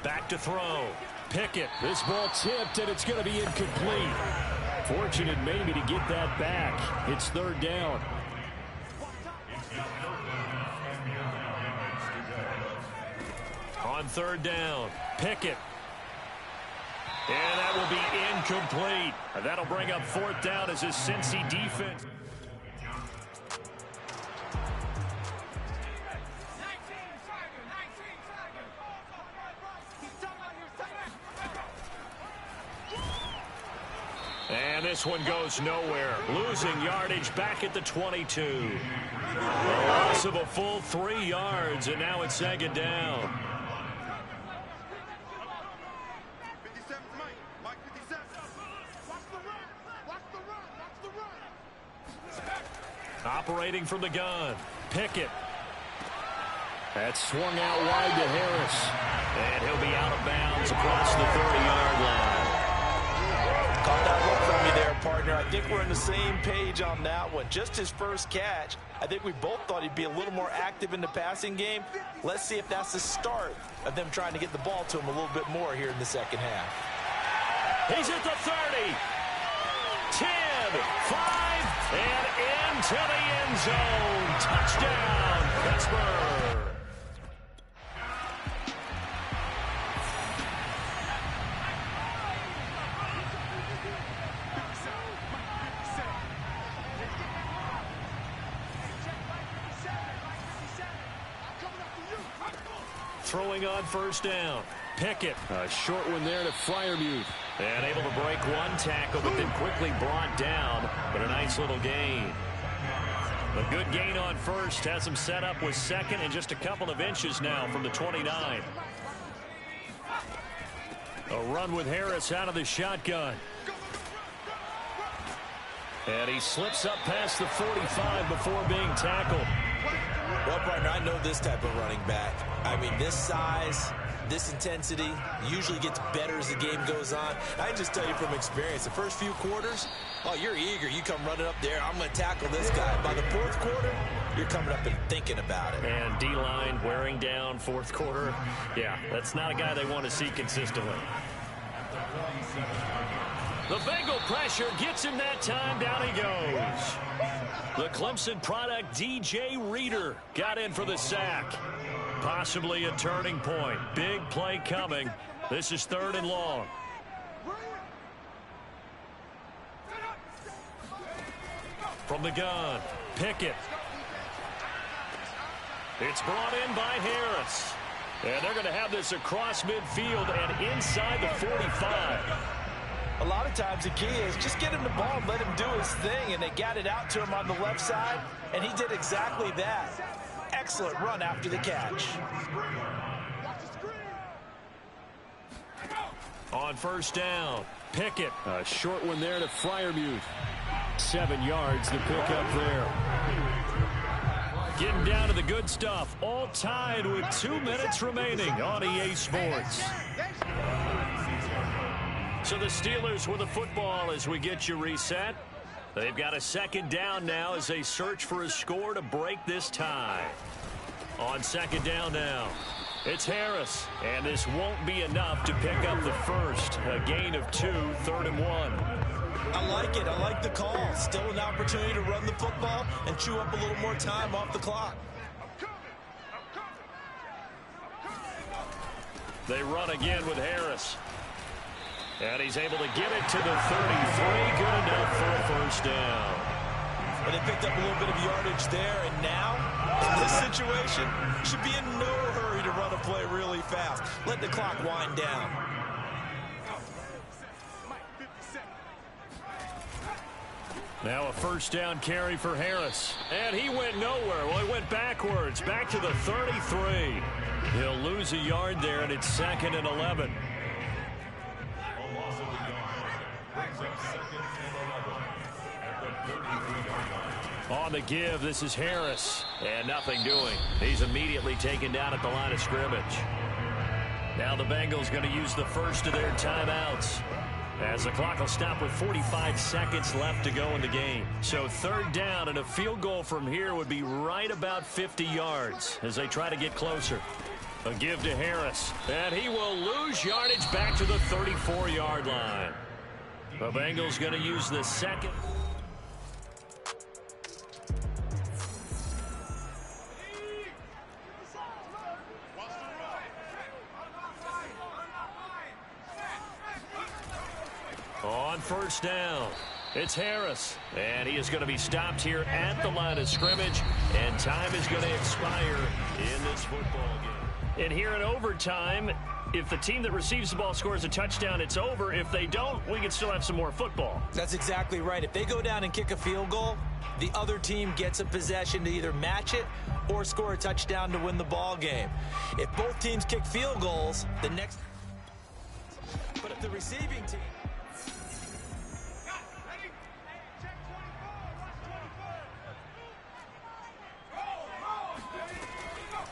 Back to throw. Pickett. This ball tipped, and it's going to be incomplete. Fortunate maybe to get that back. It's 3rd down. On 3rd down, Pickett. And that will be incomplete. And that'll bring up 4th down as his Cincy defense. And this one goes nowhere. Losing yardage back at the 22. A loss of a full 3 yards, and now it's 2nd down. 57, Mike 57. Watch the run. Watch the run. Watch the run. Operating from the gun. Pickett. That's swung out wide to Harris. And he'll be out of bounds across the 30-yard line. Caught that look from me there, partner. I think we're on the same page on that one. Just his first catch. I think we both thought he'd be a little more active in the passing game. Let's see if that's the start of them trying to get the ball to him a little bit more here in the second half. He's at the 30. 10, 5, and into the end zone. Touchdown, Pittsburgh. Throwing on 1st down. Pickett. A short one there to Freiermuth. And able to break one tackle, but then quickly brought down. But a nice little gain. A good gain on 1st. Has him set up with 2nd and just a couple of inches now from the 29. A run with Harris out of the shotgun. And he slips up past the 45 before being tackled. Well, partner, I know this type of running back. I mean, this size, this intensity usually gets better as the game goes on. I can just tell you from experience, the first few quarters, oh, you're eager. You come running up there, I'm going to tackle this guy. By the 4th quarter, you're coming up and thinking about it. And D-line wearing down 4th quarter. Yeah, that's not a guy they want to see consistently. The Bengal pressure gets him that time. Down he goes. The Clemson product, DJ Reader, got in for the sack. Possibly a turning point. Big play coming. This is 3rd and long. From the gun, Pickett. It's brought in by Harris. And they're going to have this across midfield and inside the 45. A lot of times the key is just get him the ball and let him do his thing, and they got it out to him on the left side, and he did exactly that. Excellent run after the catch. On 1st down, Pickett. A short one there to Freiermuth. 7 yards to pick up there. Getting down to the good stuff. All tied with 2 minutes remaining on EA Sports. So the Steelers with the football as we get you reset. They've got a 2nd down now as they search for a score to break this tie. On 2nd down now, it's Harris. And this won't be enough to pick up the first. A gain of 2, 3rd and 1. I like it. I like the call. Still an opportunity to run the football and chew up a little more time off the clock. They run again with Harris. And he's able to get it to the 33. Good enough for a first down. But they picked up a little bit of yardage there. And now, in this situation, should be in no hurry to run a play really fast. Let the clock wind down. Now a first down carry for Harris. And he went nowhere. Well, he went backwards. Back to the 33. He'll lose a yard there, and it's 2nd and 11. On the give, this is Harris. And nothing doing. He's immediately taken down at the line of scrimmage. Now the Bengals going to use the first of their timeouts, as the clock will stop with 45 seconds left to go in the game. So 3rd down, and a field goal from here would be right about 50 yards as they try to get closer. A give to Harris, and he will lose yardage back to the 34-yard line. The Bengals going to use the second. On first down, it's Harris, and he is going to be stopped here at the line of scrimmage, and time is going to expire in this football game. And here in overtime, if the team that receives the ball scores a touchdown, it's over. If they don't, we can still have some more football. That's exactly right. If they go down and kick a field goal, the other team gets a possession to either match it or score a touchdown to win the ball game. If both teams kick field goals, the next... But if the receiving team...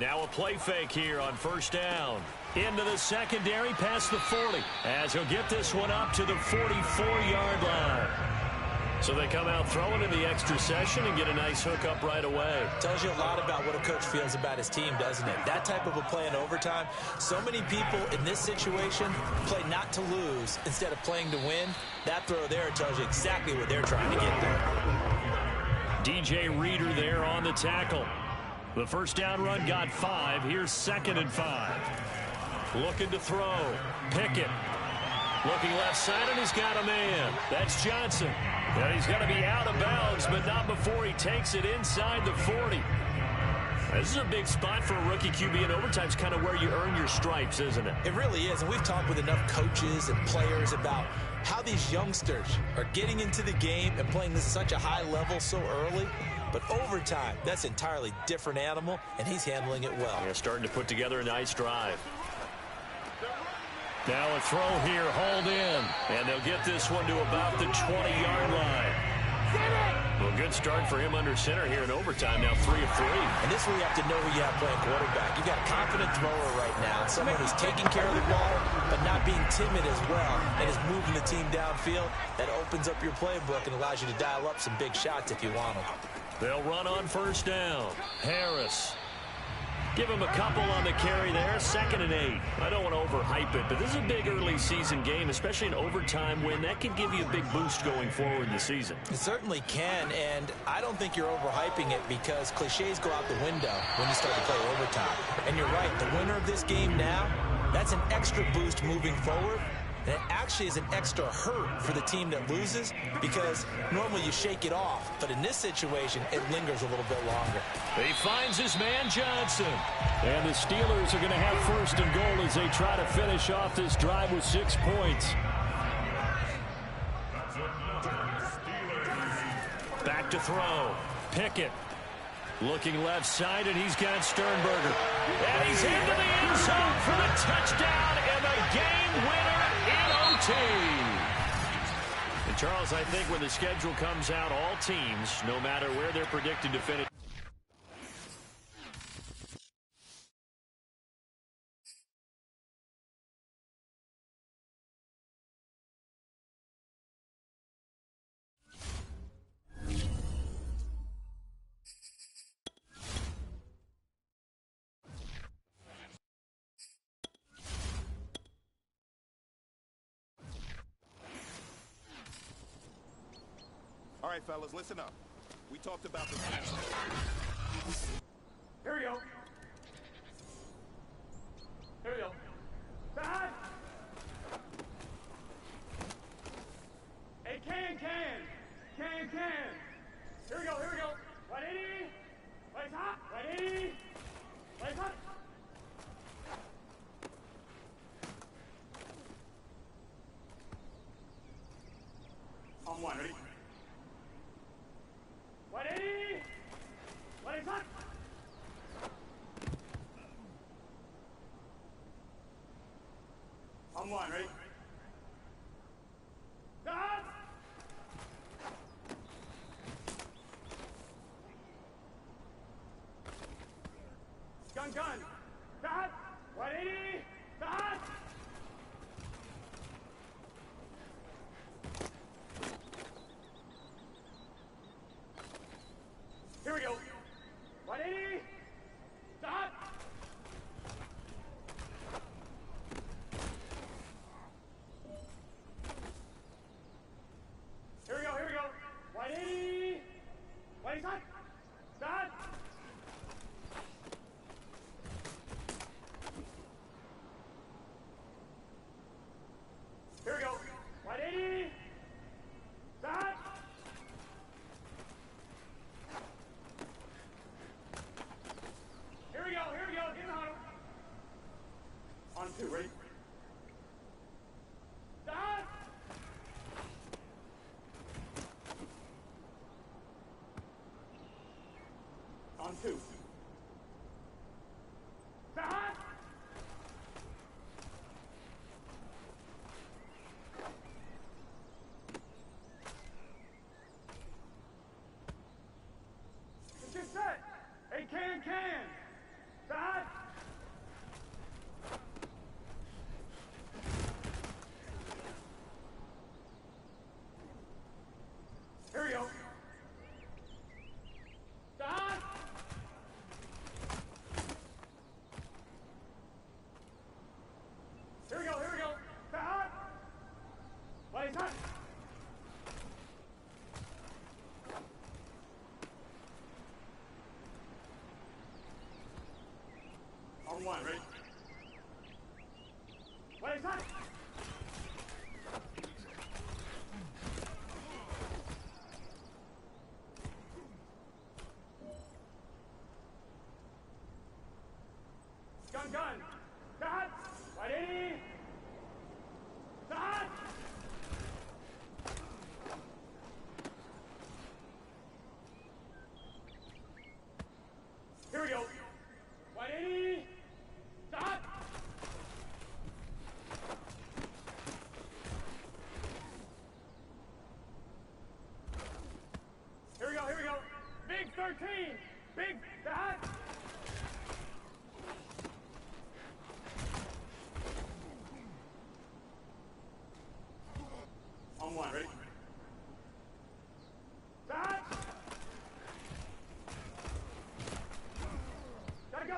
Now a play fake here on first down. Into the secondary, past the 40, as he'll get this one up to the 44-yard line. So they come out throwing in the extra session and get a nice hook up right away. Tells you a lot about what a coach feels about his team, doesn't it? That type of a play in overtime, so many people in this situation play not to lose instead of playing to win. That throw there tells you exactly what they're trying to get there. DJ Reader there on the tackle. The first down run got 5. Here's 2nd and 5. Looking to throw. Pickett. Looking left side, and he's got a man. That's Johnson. And he's going to be out of bounds, but not before he takes it inside the 40. This is a big spot for a rookie QB, and overtime's kind of where you earn your stripes, isn't it? It really is, and we've talked with enough coaches and players about how these youngsters are getting into the game and playing this such a high level so early. But overtime, that's an entirely different animal, and he's handling it well. Yeah, starting to put together a nice drive. Now a throw here, hauled in, and they'll get this one to about the 20-yard line. Well, good start for him under center here in overtime, now 3 of 3. And this is where you have to know who you have playing quarterback. You've got a confident thrower right now, someone who's taking care of the ball, but not being timid as well, and is moving the team downfield. That opens up your playbook and allows you to dial up some big shots if you want them. They'll run on first down. Harris. Give him a couple on the carry there. 2nd and 8. I don't want to overhype it, but this is a big early season game, especially an overtime win. That can give you a big boost going forward in the season. It certainly can, and I don't think you're overhyping it because cliches go out the window when you start to play overtime. And you're right, the winner of this game now, that's an extra boost moving forward. And it actually is an extra hurt for the team that loses because normally you shake it off. But in this situation, it lingers a little bit longer. He finds his man Johnson. And the Steelers are going to have first and goal as they try to finish off this drive with 6 points. Back to throw. Pickett. Looking left side, and he's got Sternberger. And he's into the end zone for the touchdown and the game winner in OT. And Charles, I think when the schedule comes out, all teams, no matter where they're predicted to finish, right, fellas, listen up. We talked about this. Here we go. Here we go. Bad. Hey, can. Here we go. 180. Place hot. 180. Place hot. On one, ready? 180. Place hot. On one, ready? Stop! Gun. Stop! 180! Stop! Here we go. 180! Stop! Here we go. 180! 180! Stop! Stop! Here we go. 180. Stop. Here we go. Get in the huddle. On two, ready? Stop. On two. Stop. Get set. Hey, can. Stop. Here we go. Stop. Here we go. Stop. Place hot. On one, ready? Place hot. Gun. Stop. 180. Stop. Here we go. 180. Stop. Here we go. Big 13. Big stop. On one, ready? Stop. Gotta go.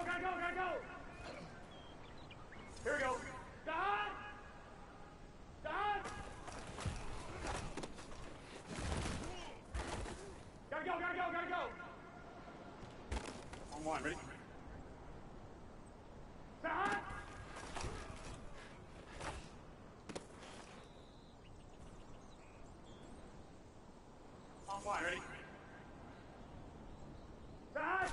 Here we go. Stop. Gotta go. On one, ready? Stop. On one, ready? Stop.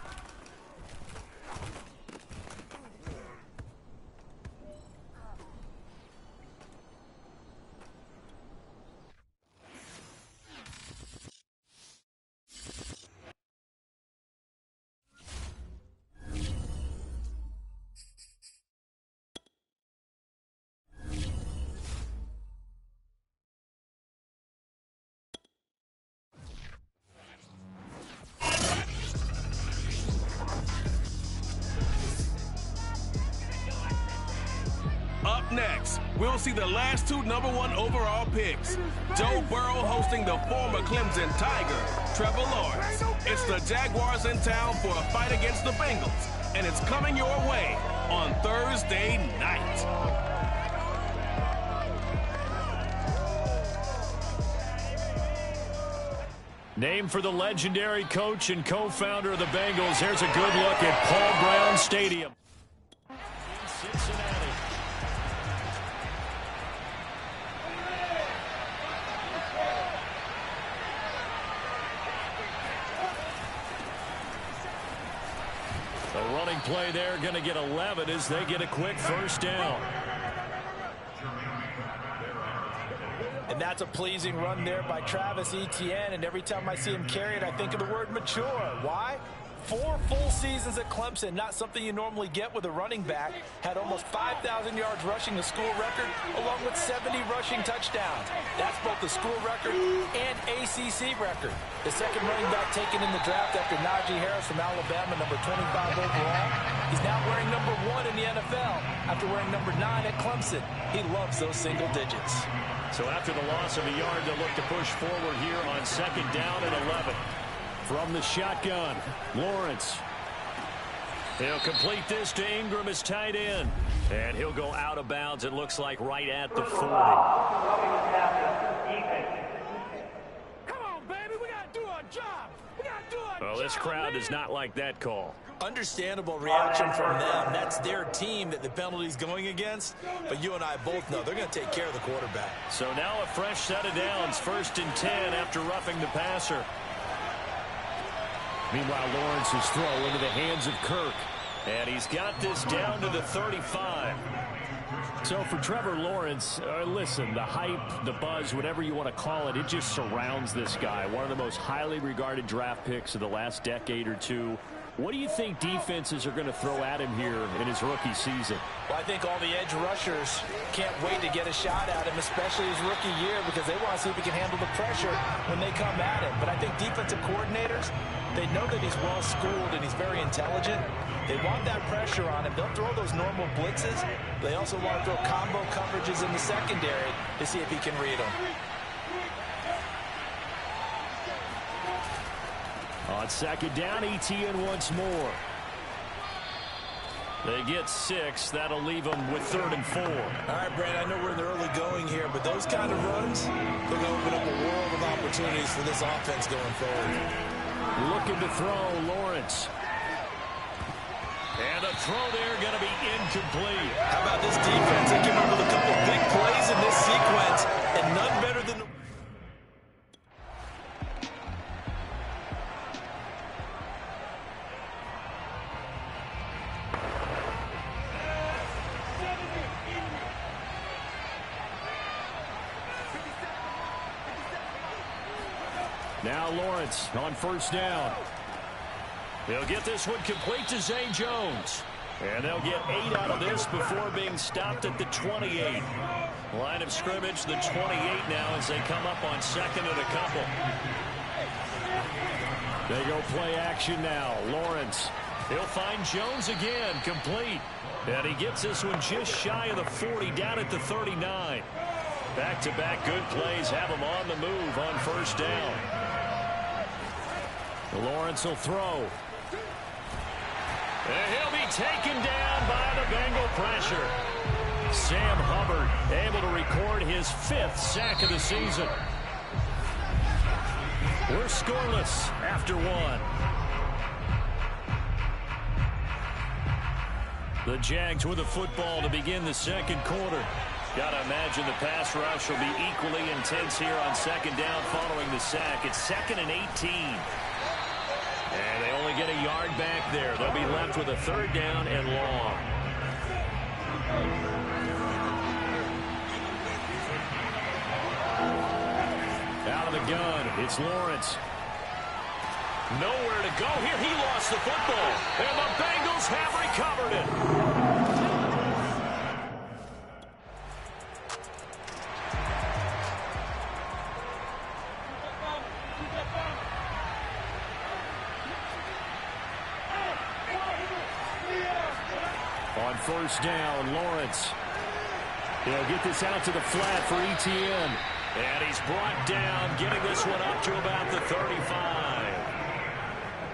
Up next, we'll see the last two #1 overall picks. Joe Burrow hosting the former Clemson Tiger, Trevor Lawrence. It's the Jaguars in town for a fight against the Bengals, and it's coming your way on Thursday night. Named for the legendary coach and co-founder of the Bengals, here's a good look at Paul Brown Stadium. Cincinnati. The running play there going to get 11 as they get a quick first down. And that's a pleasing run there by Travis Etienne, and every time I see him carry it, I think of the word mature. Why? 4 full seasons at Clemson, not something you normally get with a running back. Had almost 5,000 yards rushing, the school record, along with 70 rushing touchdowns. That's both the school record and ACC record. The second running back taken in the draft after Najee Harris from Alabama, number 25 overall. He's now wearing number 1 in the NFL after wearing number 9 at Clemson. He loves those single digits. So after the loss of a yard, they'll look to push forward here on second down and 11. From the shotgun, Lawrence. He'll complete this to Ingram, his tight end. And he'll go out of bounds, it looks like, right at the 40. Come on, baby, we got to do our job. We got to do our job. Well, this crowd does not like that call. Understandable reaction from them. That's their team that the penalty's going against. But you and I both know they're going to take care of the quarterback. So now a fresh set of downs, 1st and 10 after roughing the passer. Meanwhile, Lawrence's throw into the hands of Kirk. And he's got this down to the 35. So for Trevor Lawrence, listen, the hype, the buzz, whatever you want to call it, it just surrounds this guy. One of the most highly regarded draft picks of the last decade or two. What do you think defenses are going to throw at him here in his rookie season? Well, I think all the edge rushers can't wait to get a shot at him, especially his rookie year, because they want to see if he can handle the pressure when they come at him. But I think defensive coordinators, they know that he's well-schooled and he's very intelligent. They want that pressure on him. They'll throw those normal blitzes. They also want to throw combo coverages in the secondary to see if he can read them. On second down, Etienne once more. They get 6. That'll leave them with 3rd and 4. All right, Brandon, I know we're in the early going here, but those kind of runs, they're going to open up a world of opportunities for this offense going forward. Looking to throw, Lawrence. And the throw there going to be incomplete. How about this defense? They came up with a couple of big plays in this sequence, and none better than... Now Lawrence on first down. They'll get this one complete to Zay Jones. And they'll get 8 out of this before being stopped at the 28. Line of scrimmage, the 28 now as they come up on second and a couple. They go play action now. Lawrence. He'll find Jones again, complete. And he gets this one just shy of the 40, down at the 39. Back-to-back good plays have him on the move on first down. Lawrence will throw. And he'll be taken down by the Bengal pressure. Sam Hubbard able to record his 5th sack of the season. We're scoreless after 1. The Jags with the football to begin the second quarter. Got to imagine the pass rush will be equally intense here on second down following the sack. It's 2nd and 18. And they only get a yard back there. They'll be left with a 3rd down and long. Out of the gun, it's Lawrence. Nowhere to go here. He lost the football. And the Bengals have recovered it. On first down, Lawrence. He'll get this out to the flat for Etienne. And he's brought down, getting this one up to about the 35.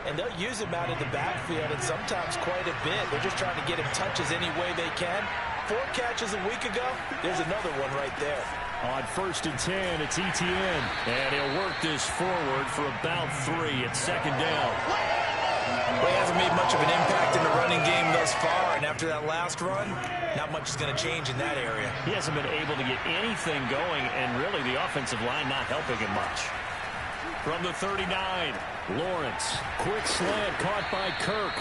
And they'll use him out in the backfield, and sometimes quite a bit. They're just trying to get him touches any way they can. 4 catches a week ago. There's another one right there. On 1st and 10, it's Etienne. And he'll work this forward for about 3 at 2nd down. Well, he hasn't made much of an impact in the running game thus far, and after that last run, not much is going to change in that area. He hasn't been able to get anything going, and really the offensive line not helping him much. From the 39, Lawrence. Quick slant caught by Kirk.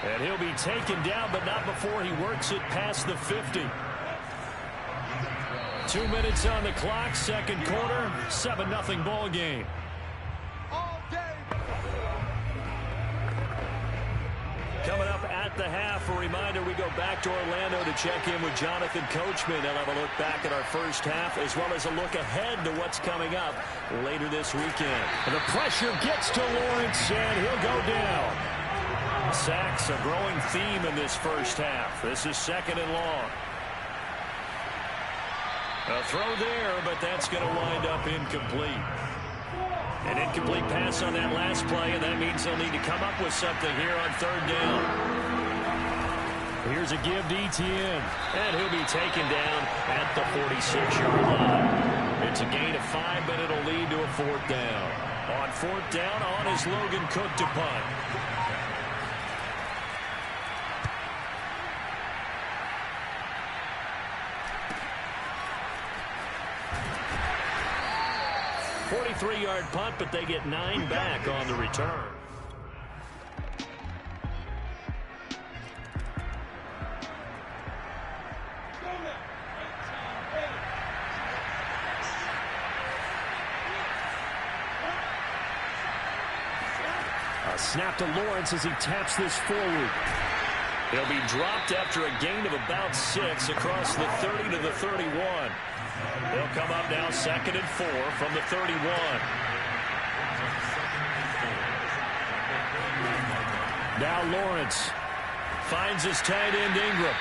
And he'll be taken down, but not before he works it past the 50. 2 minutes on the clock, second quarter, 7-0 ball game. Coming up at the half, a reminder, we go back to Orlando to check in with Jonathan Coachman. He'll have a look back at our first half, as well as a look ahead to what's coming up later this weekend. And the pressure gets to Lawrence, and he'll go down. Sacks, a growing theme in this first half. This is 2nd and long. A throw there, but that's going to wind up incomplete. An incomplete pass on that last play, and that means they'll need to come up with something here on 3rd down. Here's a give to Etienne. And he'll be taken down at the 46-yard line. It's a gain of 5, but it'll lead to a 4th down. On 4th down, on is Logan Cook to punt. A 43-yard punt, but they get 9 back on the return. A snap to Lawrence as he taps this forward. He'll be dropped after a gain of about 6 across the 30 to the 31. They'll come up now 2nd and 4 from the 31. Now Lawrence finds his tight end Ingram.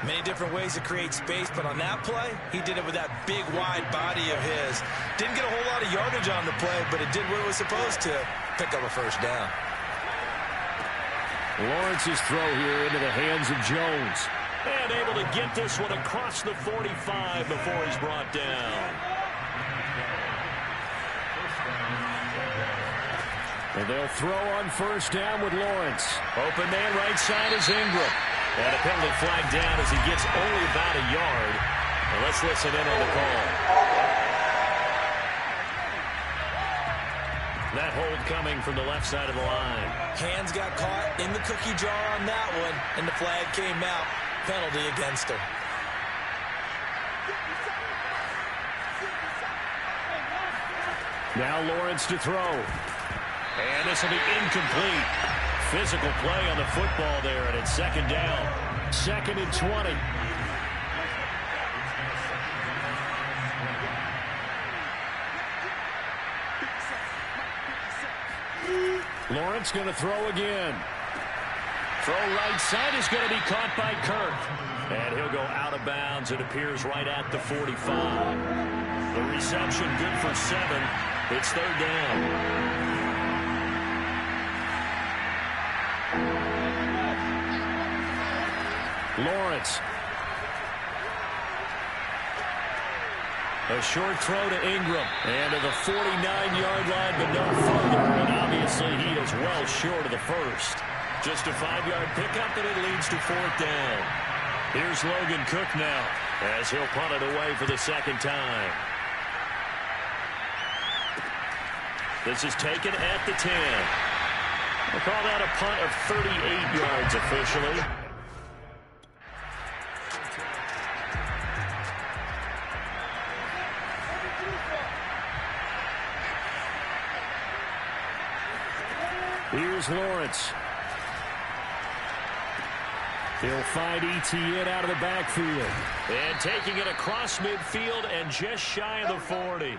Many different ways to create space, but on that play, he did it with that big, wide body of his. Didn't get a whole lot of yardage on the play, but it did what it was supposed to, pick up a 1st down. Lawrence's throw here into the hands of Jones. And able to get this one across the 45 before he's brought down. And they'll throw on 1st down with Lawrence. Open man right side is Ingram. And a penalty flag down as he gets only about a yard. And let's listen in on the call. That hold coming from the left side of the line. Hands got caught in the cookie jar on that one, and the flag came out. Penalty against him. Now Lawrence to throw. And this will be incomplete. Physical play on the football there, and it's 2nd down. 2nd and 20. Lawrence going to throw again. Throw right side is going to be caught by Kirk. And he'll go out of bounds. It appears right at the 45. The reception good for 7. It's 3rd down. Lawrence. A short throw to Ingram. And to the 49-yard line, but no further. And obviously he is well short of the 1st. Just a 5-yard pickup, and it leads to 4th down. Here's Logan Cook now, as he'll punt it away for the 2nd time. This is taken at the 10. We'll call that a punt of 38 yards officially. Here's Lawrence. He'll find Etienne out of the backfield. And taking it across midfield and just shy of the 40.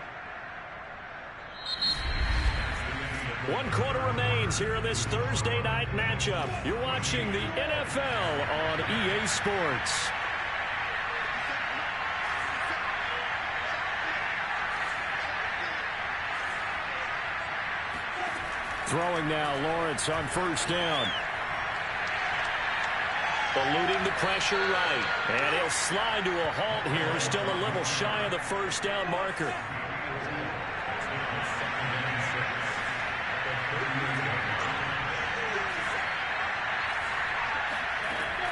1 quarter remains here in this Thursday night matchup. You're watching the NFL on EA Sports. Throwing now, Lawrence on 1st down. Eluding the pressure right. And he'll slide to a halt here. Still a little shy of the first down marker.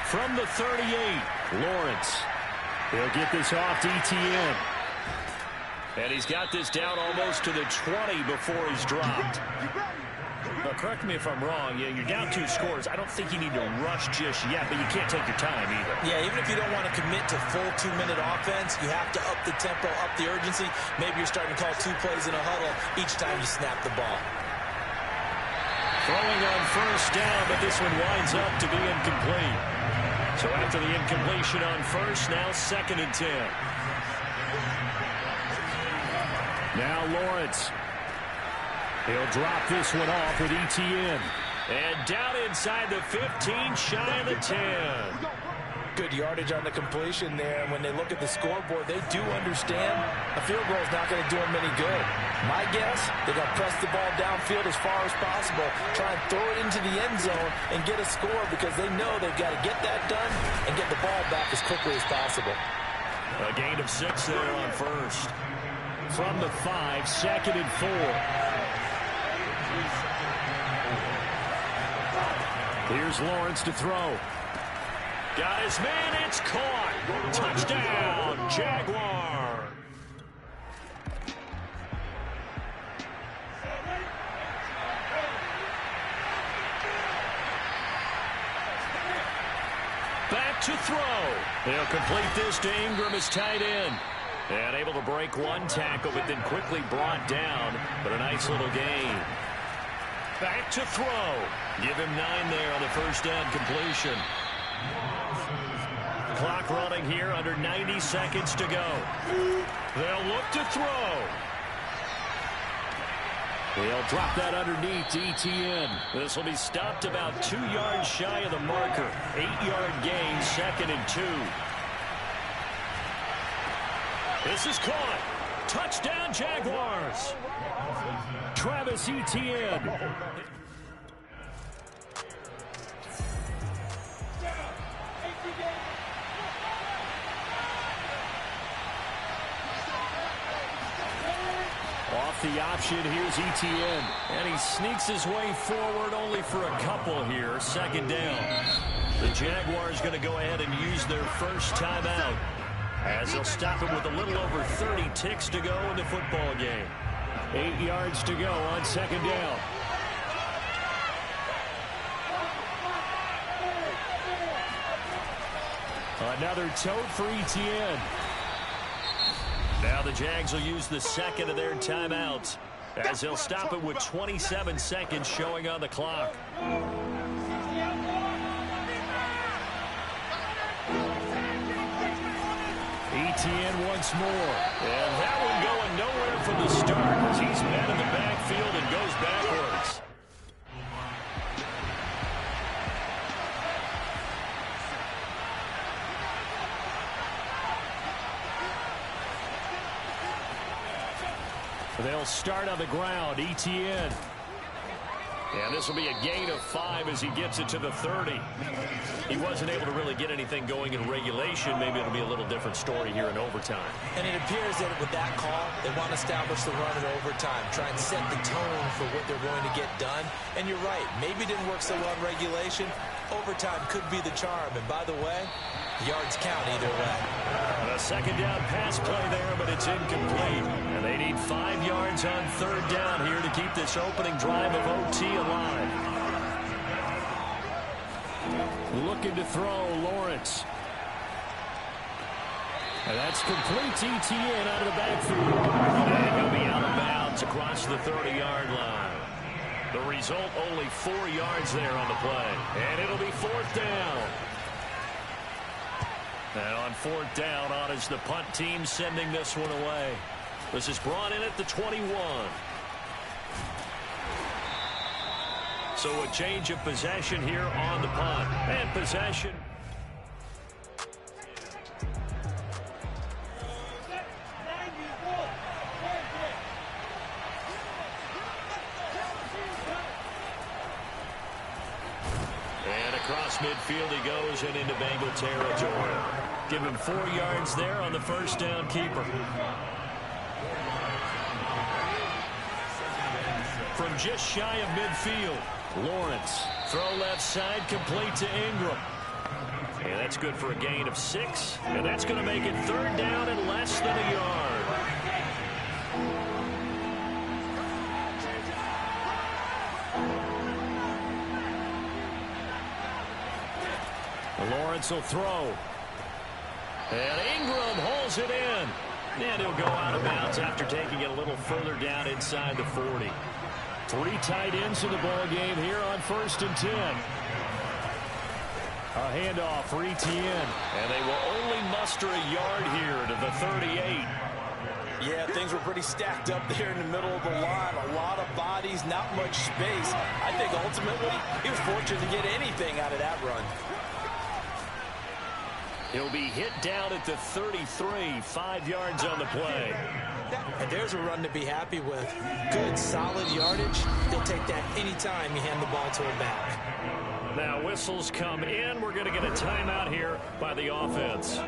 From the 38, Lawrence. He'll get this off to ETN. And he's got this down almost to the 20 before he's dropped. Now, correct me if I'm wrong. Yeah, you're down 2 scores. I don't think you need to rush just yet, but you can't take your time either. Yeah, even if you don't want to commit to full 2-minute offense, you have to up the tempo, up the urgency. Maybe you're starting to call 2 plays in a huddle each time you snap the ball. Throwing on first down, but this one winds up to be incomplete. So after the incompletion on first, now 2nd and 10. Now Lawrence. He'll drop this one off with ETN. And down inside the 15, shy of the 10. Good yardage on the completion there. And when they look at the scoreboard, they do understand a field goal is not going to do them any good. My guess, they're going to press the ball downfield as far as possible, try and throw it into the end zone and get a score because they know they've got to get that done and get the ball back as quickly as possible. A gain of 6 there on first. From the 5, 2nd and 4. Here's Lawrence to throw. Got his man, it's caught. Touchdown, Jaguar. Back to throw. He'll complete this to Ingram as tight end. And able to break one tackle, but then quickly brought down. But a nice little gain. Back to throw. Give him 9 there on the first down completion. Clock running here, under 90 seconds to go. They'll look to throw. He'll drop that underneath to ETN. This will be stopped about 2 yards shy of the marker. 8-yard gain, 2nd and 2. This is caught. Touchdown, Jaguars. Travis Etienne. Off the option, here's Etienne. And he sneaks his way forward only for a couple here. 2nd down. The Jaguars going to go ahead and use their first timeout, as they'll stop him with a little over 30 ticks to go in the football game. 8 yards to go on 2nd down. Another tote for ETN. Now the Jags will use the 2nd of their timeouts, as they'll stop it with 27 seconds showing on the clock. Etienne once more. And that one going nowhere from the start, as he's met in the backfield and goes backwards. They'll start on the ground. Etienne. And this will be a gain of 5 as he gets it to the 30. He wasn't able to really get anything going in regulation. Maybe it'll be a little different story here in overtime. And it appears that with that call, they want to establish the run in overtime, try and set the tone for what they're going to get done. And you're right, maybe it didn't work so well in regulation. Overtime could be the charm. And by the way, yards count either way. A 2nd down pass play there, but it's incomplete. And they need 5 yards on 3rd down here to keep this opening drive of OT alive. Looking to throw, Lawrence. And that's complete to ETN out of the backfield. And he'll be out of bounds across the 30-yard line. The result, only 4 yards there on the play. And it'll be 4th down. And on 4th down, on is the punt team sending this one away. This is brought in at the 21. So a change of possession here on the punt. And possession. Across midfield he goes and into Bengal territory. Give him 4 yards there on the first down keeper. From just shy of midfield, Lawrence. Throw left side, complete to Ingram. And that's good for a gain of 6. And that's going to make it 3rd down and less than a yard. Lawrence will throw. And Ingram hauls it in. And he'll go out of bounds after taking it a little further down inside the 40. 3 tight ends in the ball game here on 1st and 10. A handoff for Etienne. And they will only muster a yard here to the 38. Yeah, things were pretty stacked up there in the middle of the line. A lot of bodies, not much space. I think ultimately he was fortunate to get anything out of that run. He'll be hit down at the 33, 5 yards on the play. And there's a run to be happy with. Good, solid yardage. He'll take that anytime you hand the ball to a back. Now whistles come in. We're going to get a timeout here by the offense.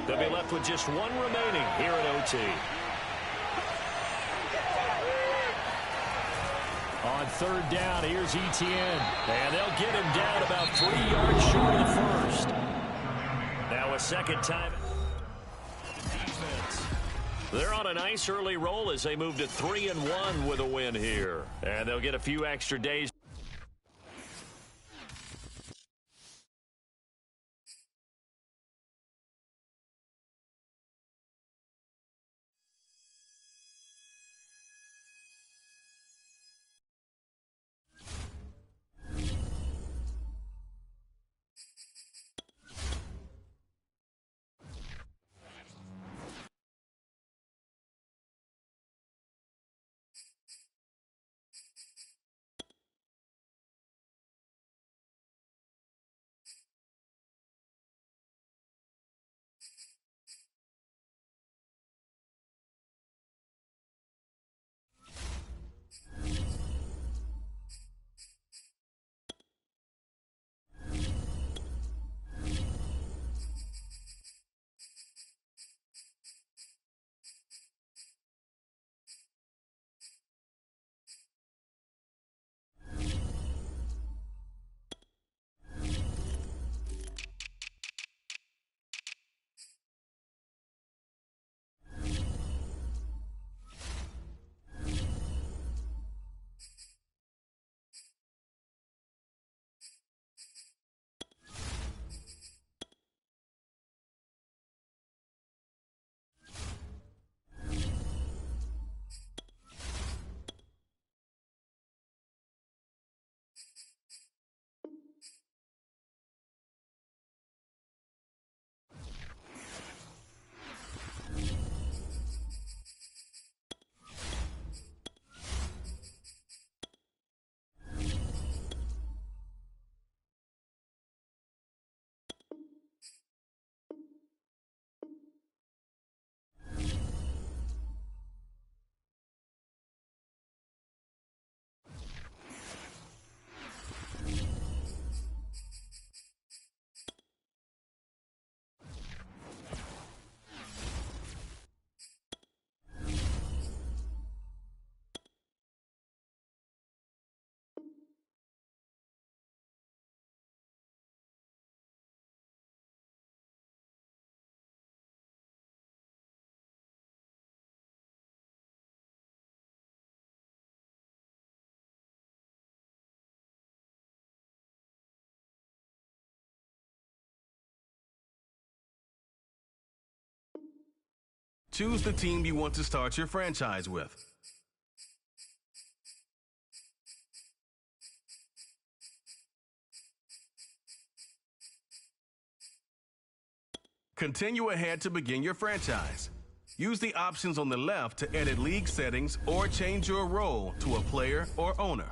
They'll be left with just 1 remaining here at OT. On 3rd down, here's Etienne. And they'll get him down about 3 yards short of the first. Now a second time. Defense. They're on a nice early roll as they move to 3-1 with a win here. And they'll get a few extra days. Choose the team you want to start your franchise with. Continue ahead to begin your franchise. Use the options on the left to edit league settings or change your role to a player or owner.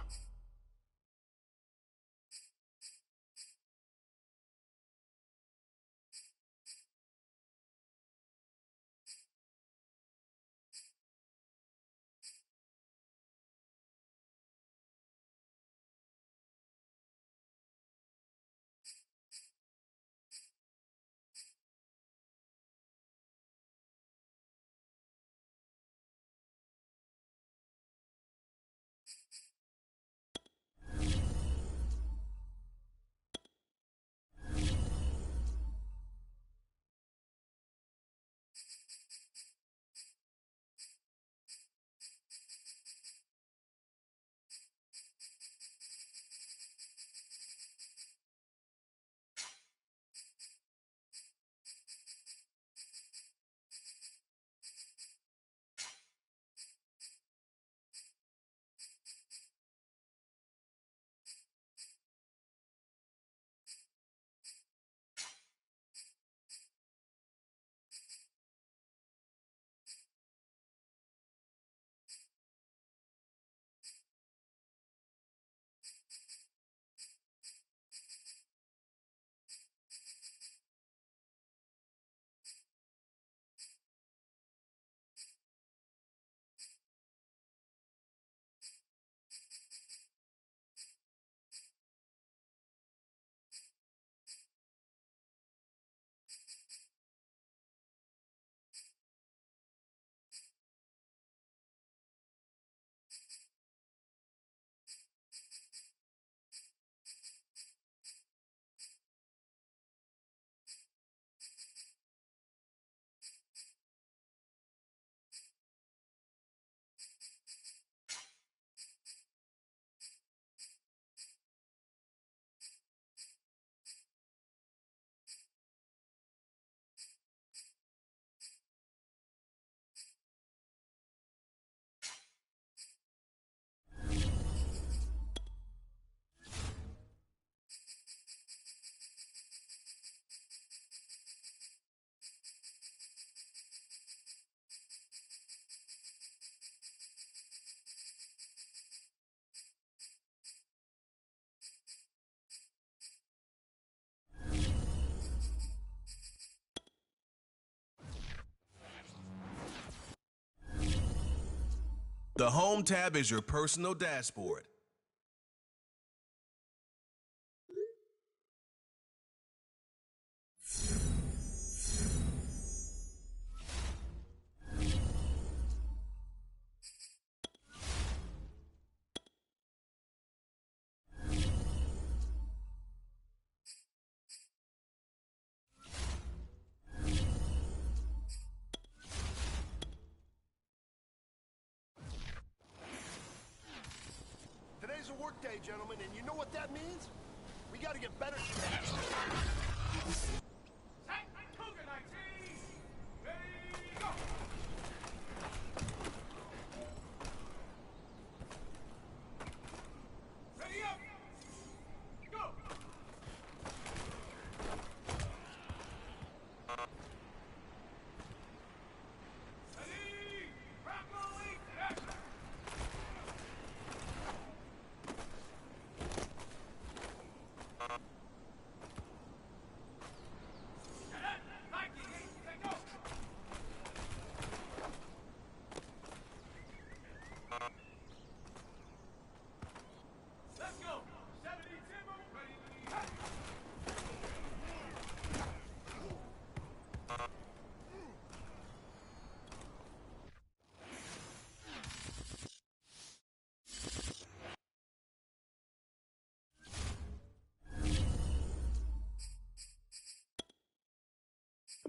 The Home tab is your personal dashboard. Today's a work day, gentlemen, and you know what that means? We got to get better.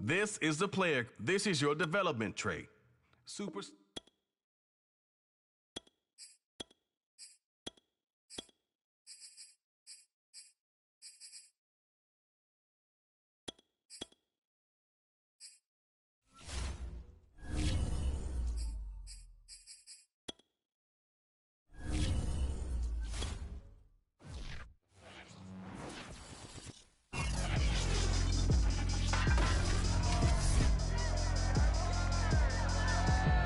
This is the player. This is your development trait. Super.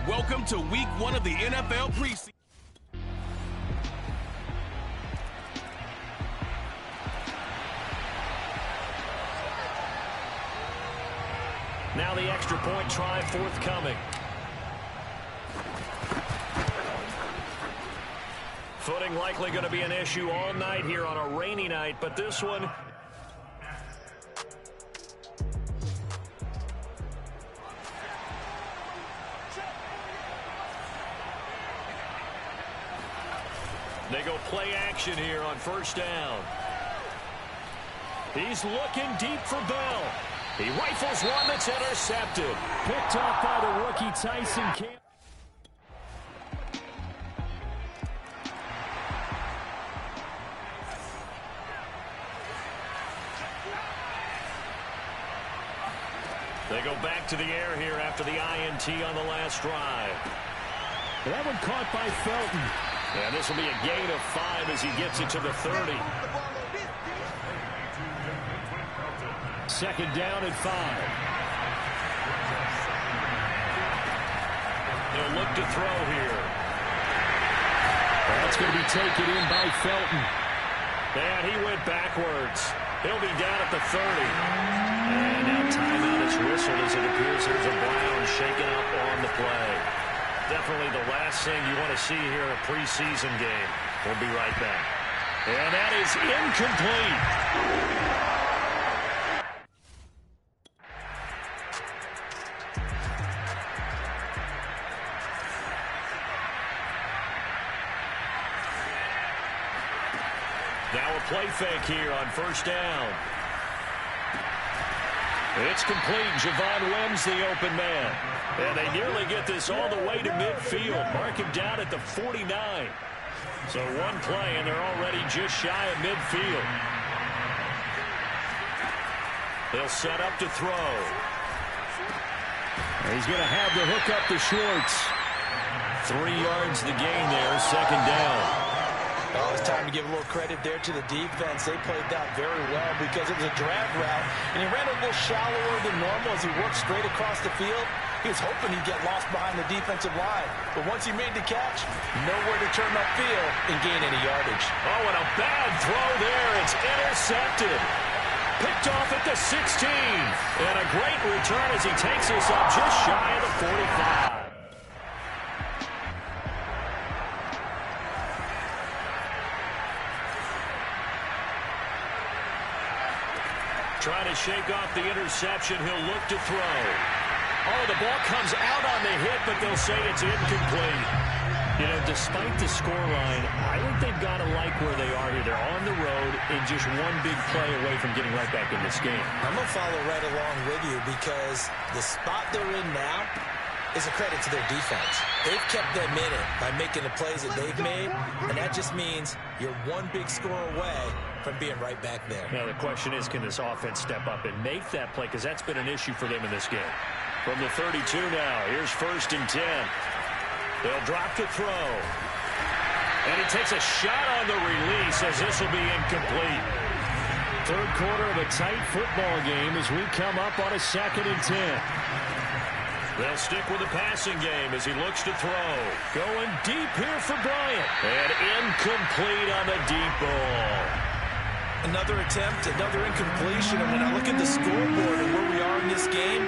Welcome to week 1 of the NFL preseason. Now the extra point try forthcoming. Footing likely going to be an issue all night here on a rainy night, but this one... They go play action here on first down. He's looking deep for Bell. He rifles one that's intercepted. Picked off by the rookie Tyson Campbell. They go back to the air here after the INT on the last drive. That one caught by Felton. And this will be a gain of 5 as he gets it to the 30. Second down and 5. They'll look to throw here. That's going to be taken in by Felton. And he went backwards. He'll be down at the 30. And now timeout is whistled as it appears there's a Brown shaken up on the play. Definitely the last thing you want to see here in a preseason game. We'll be right back. And that is incomplete. Now a play fake here on first down. It's complete. Javon Wims, the open man. And they nearly get this all the way to midfield. Mark him down at the 49. So one play, and they're already just shy of midfield. They'll set up to throw. He's going to have to hook up the shorts. 3 yards the gain there, second down. Oh, it's time to give a little credit there to the defense. They played that very well because it was a drag route, and he ran a little shallower than normal as he worked straight across the field. He was hoping he'd get lost behind the defensive line, but once he made the catch, nowhere to turn upfield and gain any yardage. Oh, and a bad throw there. It's intercepted. Picked off at the 16. And a great return as he takes us up just shy of the 45. Trying to shake off the interception. He'll look to throw. Oh, the ball comes out on the hit, but they'll say it's incomplete. You know, despite the scoreline, I think they've got to like where they are here. They're on the road and just one big play away from getting right back in this game. I'm going to follow right along with you because the spot they're in now is a credit to their defense. They've kept them in it by making the plays that they've made, and that just means you're one big score away from being right back there. Now, the question is, can this offense step up and make that play? Because that's been an issue for them in this game. From the 32 now, here's 1st and 10. They'll drop to throw. And he takes a shot on the release as this will be incomplete. Third quarter of a tight football game as we come up on a 2nd and 10. They'll stick with the passing game as he looks to throw. Going deep here for Bryant. And incomplete on the deep ball. Another attempt, another incompletion. And when I look at the scoreboard and where we are in this game,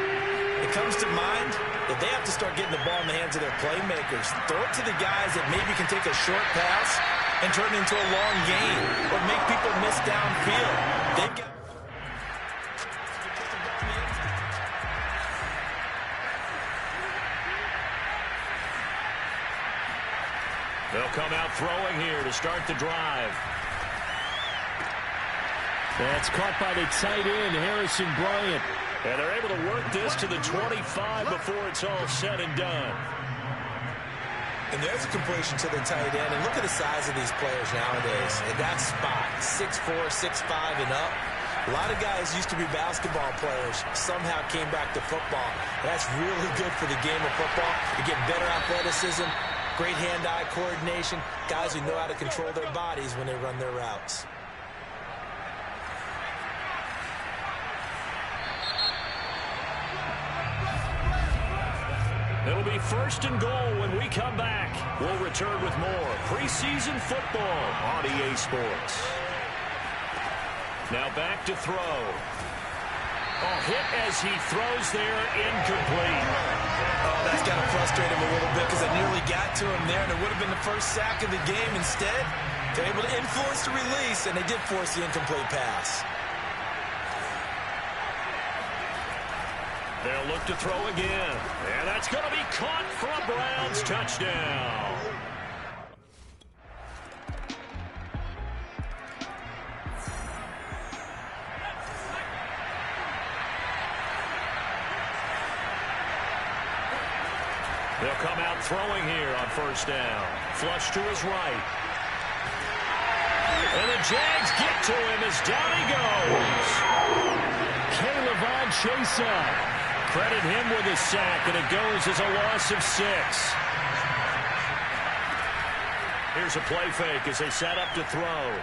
it comes to mind that they have to start getting the ball in the hands of their playmakers. Throw it to the guys that maybe can take a short pass and turn it into a long gain or make people miss downfield. They've got... They'll come out throwing here to start the drive. That's caught by the tight end, Harrison Bryant. And they're able to work this to the 25 before it's all said and done. And there's a completion to the tight end. And look at the size of these players nowadays. At that spot, 6'4", 6'5", and up. A lot of guys used to be basketball players, somehow came back to football. That's really good for the game of football. You get better athleticism, great hand-eye coordination, guys who know how to control their bodies when they run their routes. It'll be 1st and goal when we come back. We'll return with more preseason football on EA Sports. Now back to throw. Oh, hit as he throws there, incomplete. Oh, that's got to frustrate him a little bit because I nearly got to him there, and it would have been the first sack of the game. Instead, they're able to influence the release, and they did force the incomplete pass. They'll look to throw again. And that's going to be caught for a Browns touchdown. They'll come out throwing here on 1st down. Flush to his right. And the Jags get to him as down he goes. Caleb Chase. Credit him with a sack, and it goes as a loss of 6. Here's a play fake as they set up to throw.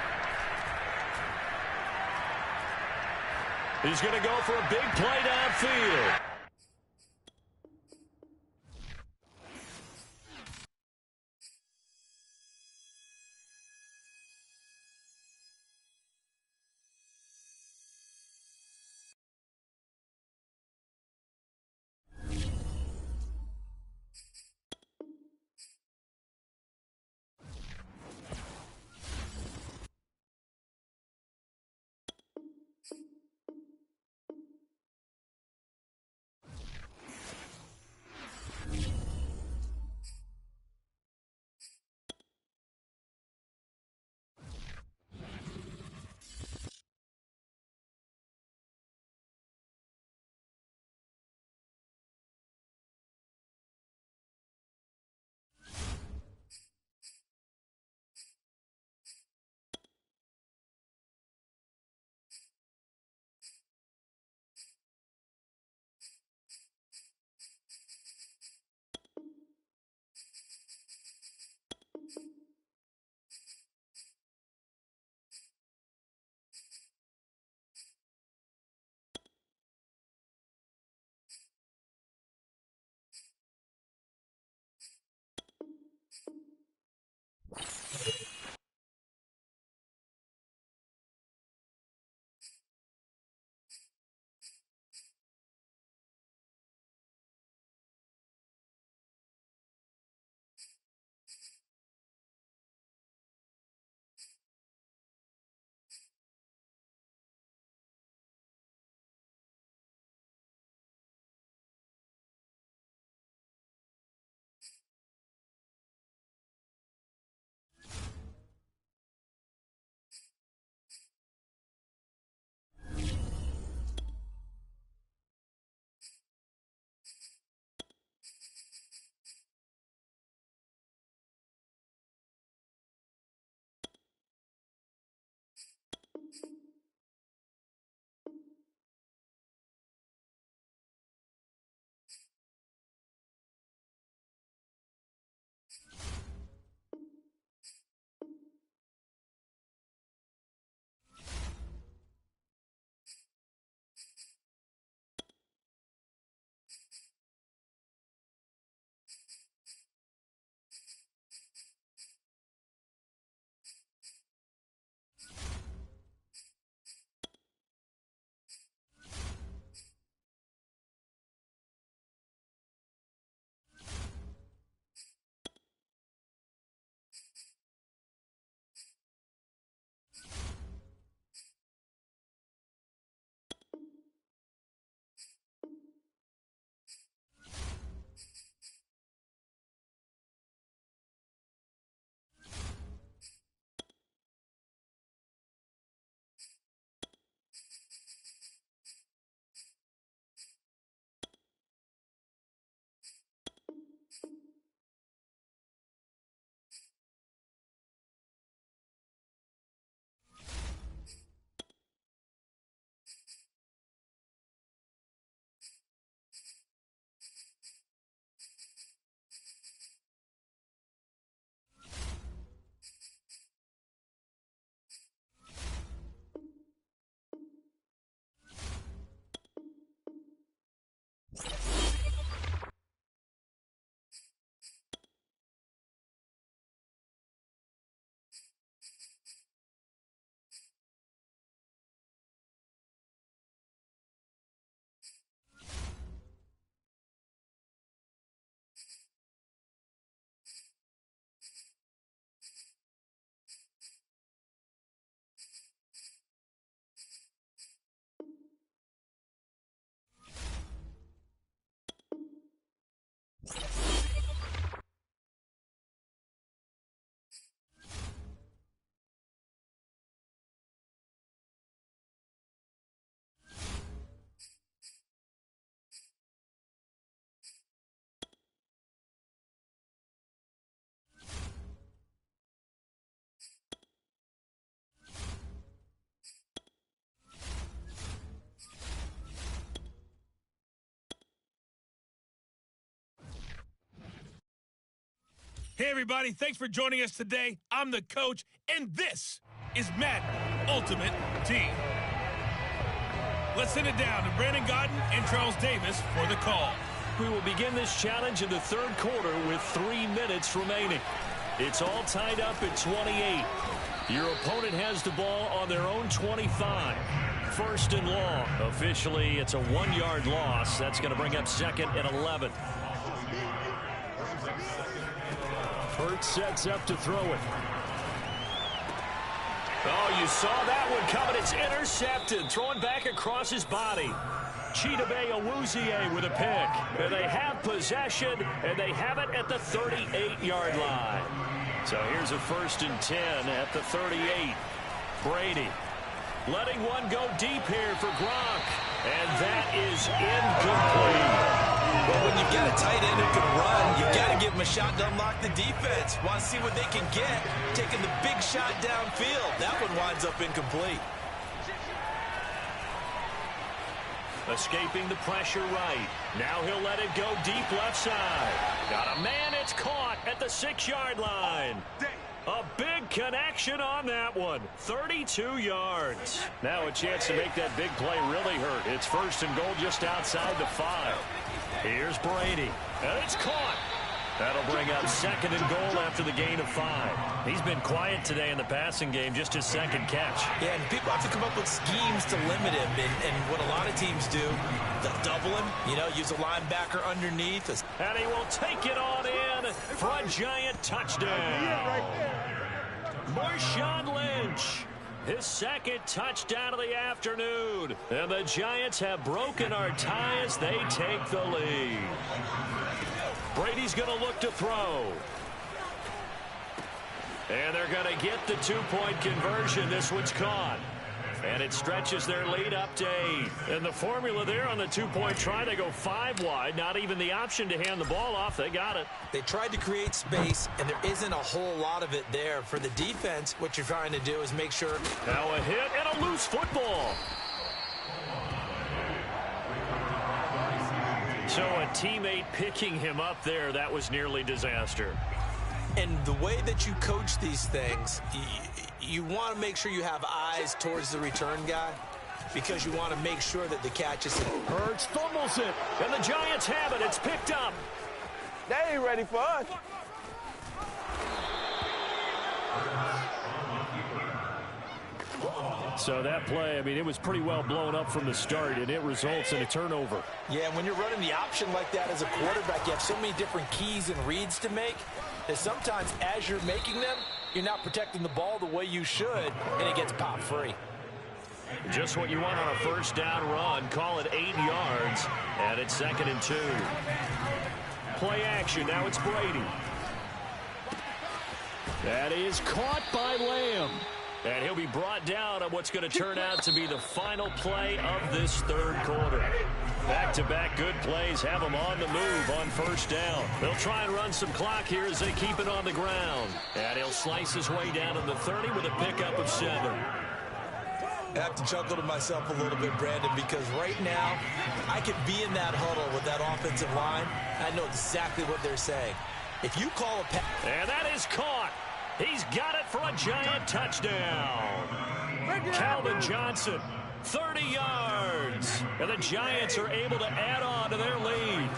He's going to go for a big play downfield. Hey, everybody. Thanks for joining us today. I'm the coach, and this is Madden Ultimate Team. Let's send it down to Brandon Godden and Charles Davis for the call. We will begin this challenge in the third quarter with 3 minutes remaining. It's all tied up at 28. Your opponent has the ball on their own 25. First and long. Officially, it's a 1-yard loss. That's going to bring up second and 11. Hurts sets up to throw it. Oh, you saw that one coming. It's intercepted. Throwing back across his body. Chidobe Awuzie with a pick. And they have possession, and they have it at the 38-yard line. So here's a 1st and 10 at the 38. Brady letting one go deep here for Gronk. And that is incomplete. Well, when you've got a tight end who can run, you've got to give him a shot to unlock the defense. Want to see what they can get, taking the big shot downfield. That one winds up incomplete. Escaping the pressure right. Now he'll let it go deep left side. Got a man, it's caught at the 6-yard line. A big connection on that one. 32 yards. Now a chance to make that big play really hurt. It's 1st and goal just outside the 5. Here's Brady. And it's caught. That'll bring up 2nd and goal after the gain of 5. He's been quiet today in the passing game, just his 2nd catch. Yeah, and people have to come up with schemes to limit him. And what a lot of teams do, they'll double him, use a linebacker underneath. And he will take it on in for a giant touchdown. Marshawn Lynch, his 2nd touchdown of the afternoon. And the Giants have broken our tie as they take the lead. Brady's going to look to throw. And they're going to get the 2-point conversion. This one's caught. And it stretches their lead up to 8. And the formula there on the 2-point try, they go 5 wide. Not even the option to hand the ball off. They got it. They tried to create space, and there isn't a whole lot of it there. For the defense, what you're trying to do is make sure. Now a hit and a loose football. So a teammate picking him up there, that was nearly disaster. And the way that you coach these things, you want to make sure you have eyes towards the return guy because you want to make sure that the catch is. Hurts fumbles it, and the Giants have it. It's picked up. They ain't ready for us. So that play, it was pretty well blown up from the start, and it results in a turnover. Yeah, when you're running the option like that as a quarterback, you have so many different keys and reads to make that sometimes as you're making them, you're not protecting the ball the way you should, and it gets popped free. Just what you want on a 1st down run. Call it 8 yards, and it's 2nd and 2. Play action. Now it's Brady. That is caught by Lamb. And he'll be brought down on what's going to turn out to be the final play of this 3rd quarter. Back-to-back good plays have them on the move on 1st down. They'll try and run some clock here as they keep it on the ground. And he'll slice his way down to the 30 with a pickup of 7. I have to chuckle to myself a little bit, Brandon, because right now I could be in that huddle with that offensive line. I know exactly what they're saying. If you call a pass. And that is caught. He's got it for a giant touchdown. Calvin Johnson, 30 yards. And the Giants are able to add on to their lead.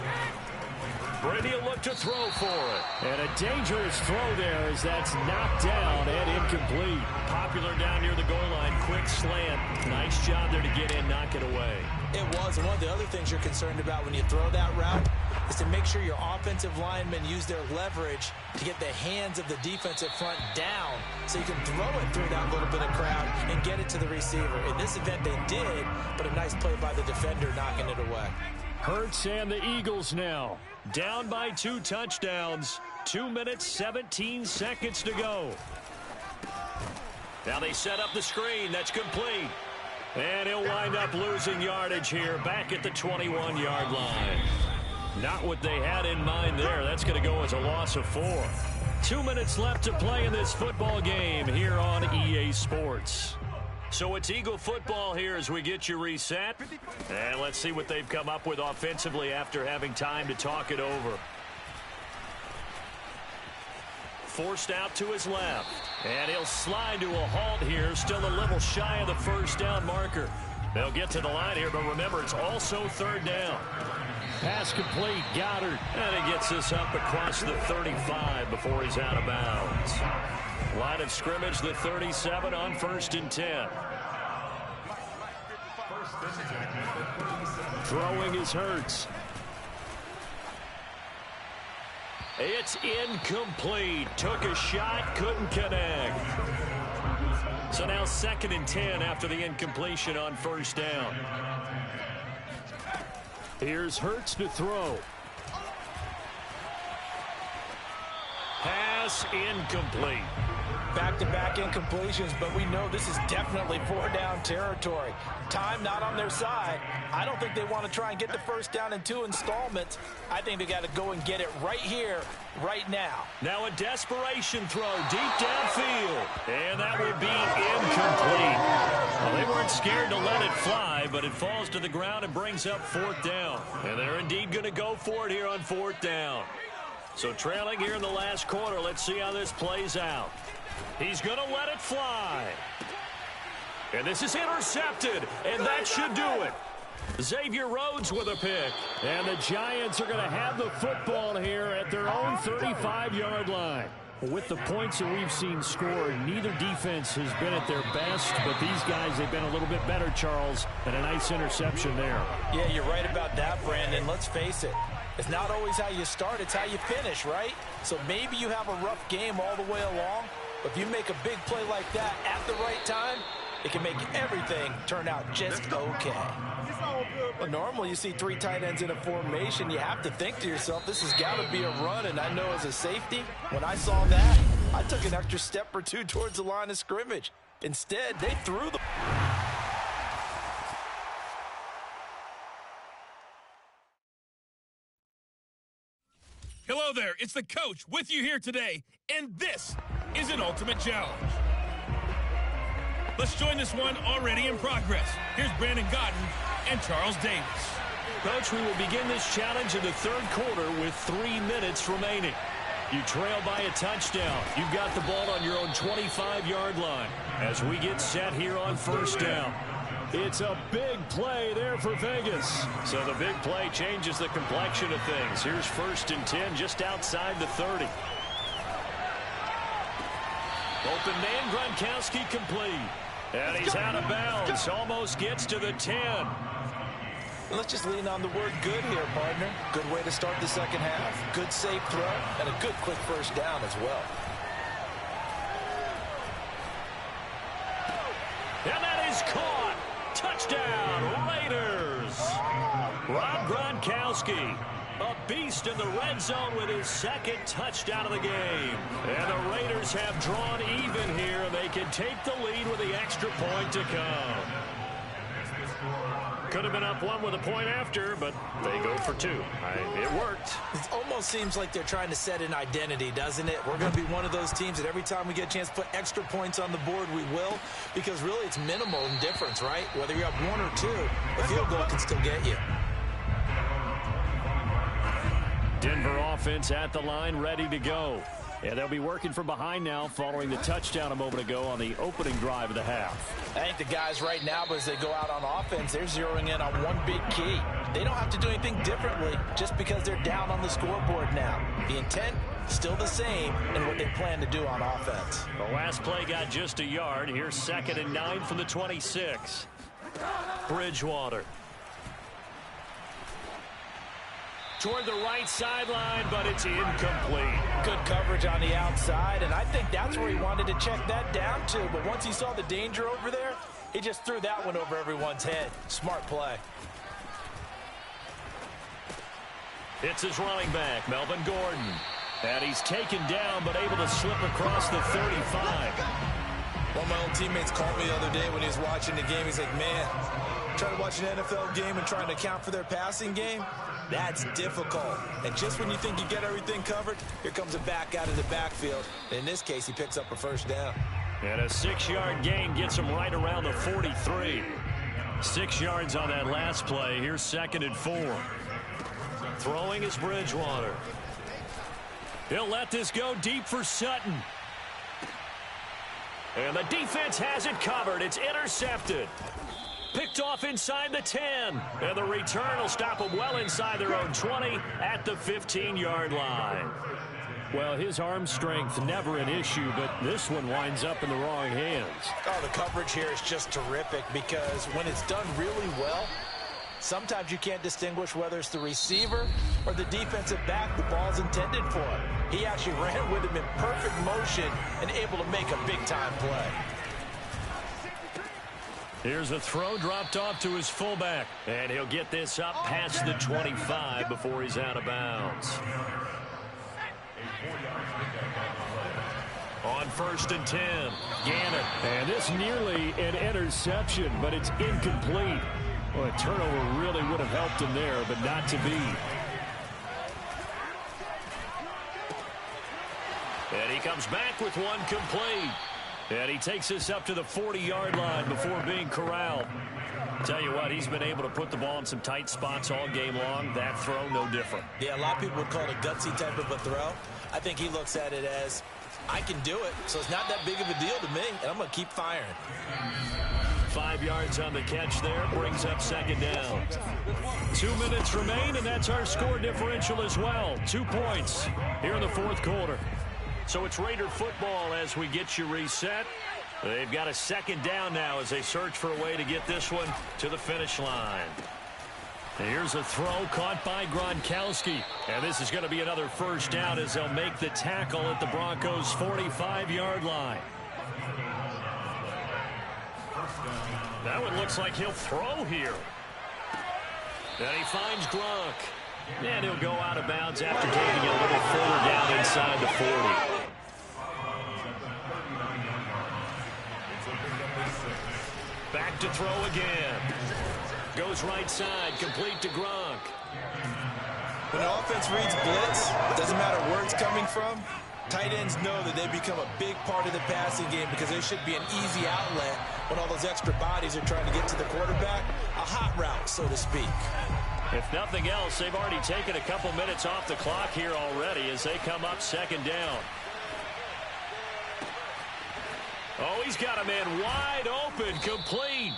Brady will look to throw for it. And a dangerous throw there as that's knocked down and incomplete. Popular down near the goal line. Quick slant. Nice job there to get in, knock it away. It was. And one of the other things you're concerned about when you throw that route is to make sure your offensive linemen use their leverage to get the hands of the defensive front down so you can throw it through that little bit of crowd and get it to the receiver. In this event, they did, but a nice play by the defender knocking it away. Hurts and the Eagles now. Down by 2 touchdowns. 2 minutes, 17 seconds to go. Now they set up the screen. That's complete. And he'll wind up losing yardage here back at the 21-yard line. Not what they had in mind there. That's going to go as a loss of 4. 2 minutes left to play in this football game here on EA Sports. So it's Eagle football here as we get you reset. And let's see what they've come up with offensively after having time to talk it over. forced out to his left. And he'll slide to a halt here, still a little shy of the first down marker. They'll get to the line here, but remember, it's also third down. Pass complete, Goddard. And he gets this up across the 35 before he's out of bounds. Line of scrimmage, the 37 on 1st and 10. Throwing is Hurts. It's incomplete. Took a shot, couldn't connect. So now 2nd and 10 after the incompletion on 1st down. Here's Hurts to throw. Pass incomplete. Back-to-back incompletions, but we know this is definitely 4-down territory. Time not on their side. I don't think they want to try and get the first down in 2 installments. I think they got to go and get it right here, right now. Now a desperation throw deep downfield. And that will be incomplete. Well, they weren't scared to let it fly, but it falls to the ground and brings up 4th down. And they're indeed going to go for it here on 4th down. So trailing here in the last quarter, let's see how this plays out. He's going to let it fly. And this is intercepted, and that should do it. Xavier Rhodes with a pick. And the Giants are going to have the football here at their own 35-yard line. With the points that we've seen scored, neither defense has been at their best, but these guys, they've been a little bit better, Charles, and a nice interception there. Yeah, you're right about that, Brandon. Let's face it. It's not always how you start, it's how you finish, right? So maybe you have a rough game all the way along, but if you make a big play like that at the right time, it can make everything turn out just okay. Well, normally you see 3 tight ends in a formation, you have to think to yourself, this has got to be a run, and I know as a safety, when I saw that, I took an extra step or 2 towards the line of scrimmage. Instead, they threw the... Hello there, it's the coach with you here today, and this is an ultimate challenge. Let's join this one already in progress. Here's Brandon Godden and Charles Davis. Coach, we will begin this challenge in the 3rd quarter with 3 minutes remaining. You trail by a touchdown. You've got the ball on your own 25-yard line as we get set here on 1st down. It's a big play there for Vegas. So the big play changes the complexion of things. Here's 1st and 10 just outside the 30. Open man, Gronkowski complete. And he's out of bounds. Almost gets to the 10. Let's just lean on the word good here, partner. Good way to start the 2nd half. Good safe throw and a good quick first down as well. And that is caught. Touchdown, Raiders. Rob Gronkowski, a beast in the red zone with his 2nd touchdown of the game. And the Raiders have drawn even here. They can take the lead with the extra point to come. Could have been up 1 with a point after, but they go for 2. It worked. It almost seems like they're trying to set an identity, doesn't it? We're going to be one of those teams that every time we get a chance to put extra points on the board, we will, because really it's minimal in difference, right? Whether you have 1 or 2, a field goal can still get you. Denver offense at the line, ready to go. And they'll be working from behind now following the touchdown a moment ago on the opening drive of the half. I think the guys right now, but as they go out on offense, they're zeroing in on one big key. They don't have to do anything differently just because they're down on the scoreboard now. The intent, still the same in what they plan to do on offense. The last play got just a yard. Here's 2nd and 9 from the 26. Bridgewater. Toward the right sideline, but it's incomplete. Good coverage on the outside, and I think that's where he wanted to check that down to. But once he saw the danger over there, he just threw that one over everyone's head. Smart play. It's his running back, Melvin Gordon. And he's taken down, but able to slip across the 35. One of my old teammates called me the other day when he was watching the game. He's like, man, trying to watch an NFL game and trying to account for their passing game, that's difficult. And just when you think you get everything covered, here comes a back out of the backfield. In this case, he picks up a first down. And a 6-yard gain gets him right around the 43. 6 yards on that last play. Here's 2nd and 4. Throwing is Bridgewater. He'll let this go deep for Sutton. And the defense has it covered. It's intercepted. Picked off inside the 10. And the return will stop them well inside their own 20 at the 15-yard line. Well, his arm strength never an issue, but this one winds up in the wrong hands. Oh, the coverage here is just terrific because when it's done really well, sometimes you can't distinguish whether it's the receiver or the defensive back the ball's intended for. He actually ran with him in perfect motion and able to make a big-time play. Here's a throw dropped off to his fullback. And he'll get this up past the 25 before he's out of bounds. On 1st and 10, Gannon. And this nearly an interception, but it's incomplete. Well, a turnover really would have helped him there, but not to be. And he comes back with one complete. And he takes us up to the 40-yard line before being corralled. Tell you what, he's been able to put the ball in some tight spots all game long. That throw, no different. Yeah, a lot of people would call it a gutsy type of a throw. I think he looks at it as, I can do it, so it's not that big of a deal to me, and I'm going to keep firing. 5 yards on the catch there, brings up 2nd down. 2 minutes remain, and that's our score differential as well. 2 points here in the 4th quarter. So it's Raider football as we get you reset. They've got a 2nd down now as they search for a way to get this one to the finish line. Here's a throw caught by Gronkowski. And this is going to be another 1st down as they'll make the tackle at the Broncos' 45-yard line. That one looks like he'll throw here. And he finds Gronk. And he'll go out of bounds after taking it a little further down inside the 40. Back to throw again. Goes right side, complete to Gronk. When the offense reads blitz, doesn't matter where it's coming from, tight ends know that they become a big part of the passing game because they should be an easy outlet when all those extra bodies are trying to get to the quarterback. A hot route, so to speak. If nothing else, they've already taken a couple minutes off the clock here already as they come up 2nd down. Oh, he's got a man wide open, complete.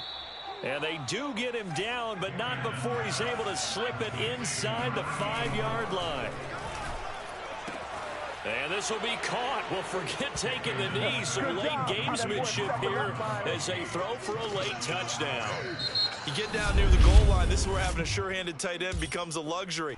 And they do get him down, but not before he's able to slip it inside the 5-yard line. And this will be caught. Well, forget taking the knee. Some late gamesmanship here as they throw for a late touchdown. You get down near the goal line, this is where having a sure-handed tight end becomes a luxury.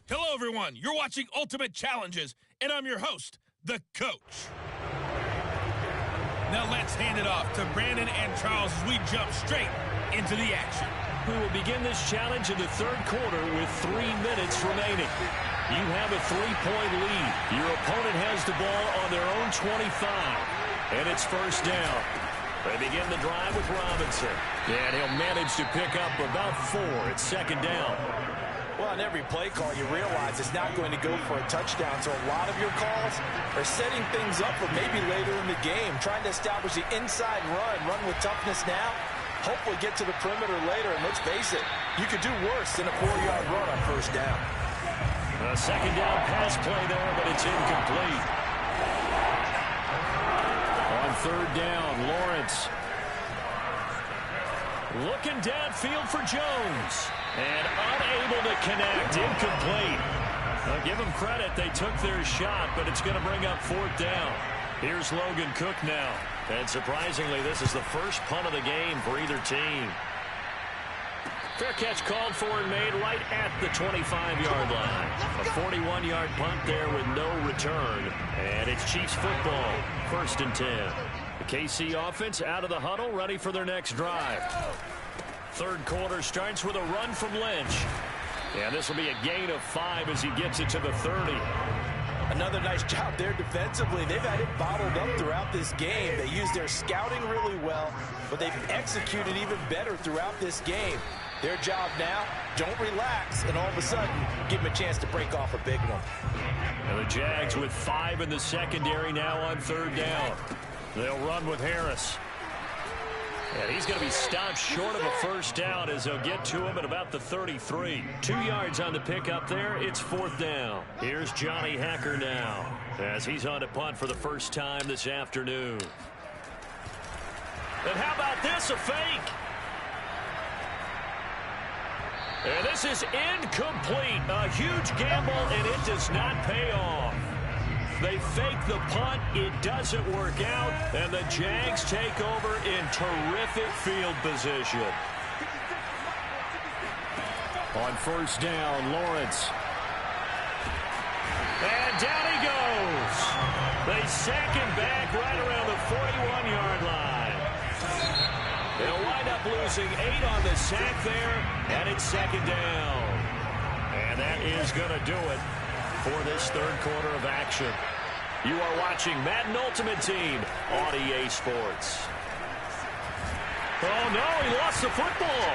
Hello, everyone. You're watching Ultimate Challenges, and I'm your host, the coach. Now let's hand it off to Brandon and Charles as we jump straight into the action. We will begin this challenge in the third quarter with 3 minutes remaining. You have a 3-point lead. Your opponent has the ball on their own 25, and it's first down. They begin the drive with Robinson, and he'll manage to pick up about 4. It's second down. Well, on every play call, you realize it's not going to go for a touchdown, so a lot of your calls are setting things up for maybe later in the game, trying to establish the inside run with toughness now, hopefully get to the perimeter later, and let's face it, you could do worse than a 4-yard run on first down. A second down pass play there, but it's incomplete. On third down, Lawrence looking downfield for Jones. And unable to connect, incomplete. I'll give them credit, they took their shot, but it's going to bring up fourth down. Here's Logan Cook now. And surprisingly, this is the first punt of the game for either team. Fair catch called for and made right at the 25-yard line. A 41-yard punt there with no return. And it's Chiefs football, 1st and 10. The KC offense out of the huddle, ready for their next drive. Third quarter starts with a run from Lynch. And this will be a gain of 5 as he gets it to the 30. Another nice job there defensively. They've had it bottled up throughout this game. They used their scouting really well, but they've executed even better throughout this game. Their job now, don't relax, and all of a sudden, give them a chance to break off a big one. And the Jags with 5 in the secondary now on third down. They'll run with Harris. And he's going to be stopped short of a first down as they'll get to him at about the 33. 2 yards on the pickup there. It's fourth down. Here's Johnny Hecker now as he's on to punt for the first time this afternoon. And how about this, a fake? And this is incomplete. A huge gamble, and it does not pay off. They fake the punt. It doesn't work out, and the Jags take over in terrific field position. On first down, Lawrence. And down he goes. They sack him back right around the 41-yard line. They'll wind up losing 8 on the sack there, and it's second down. And that is going to do it for this third quarter of action. You are watching Madden Ultimate Team on EA Sports. Oh, no, he lost the football.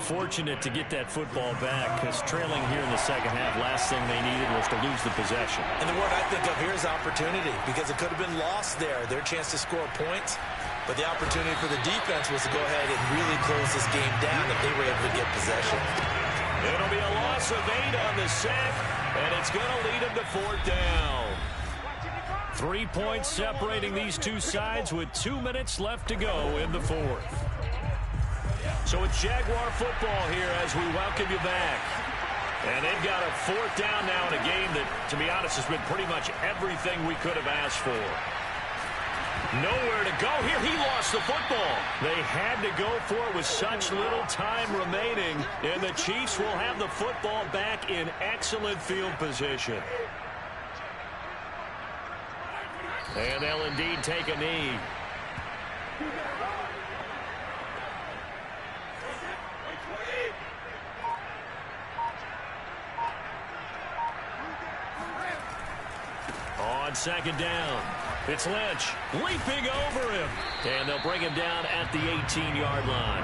Fortunate to get that football back because trailing here in the second half, last thing they needed was to lose the possession. And the word I think of here is opportunity because it could have been lost there, their chance to score points. But the opportunity for the defense was to go ahead and really close this game down if they were able to get possession. It'll be a loss of 8 on the sack, and it's going to lead them to fourth down. 3 points separating these two sides with 2 minutes left to go in the fourth. So it's Jaguar football here as we welcome you back. And they've got a fourth down now in a game that, to be honest, has been pretty much everything we could have asked for. Nowhere to go. Here he lost the football. They had to go for it with such little time remaining, and the Chiefs will have the football back in excellent field position. And they'll indeed take a knee. On second down, it's Lynch leaping over him. And they'll bring him down at the 18-yard line.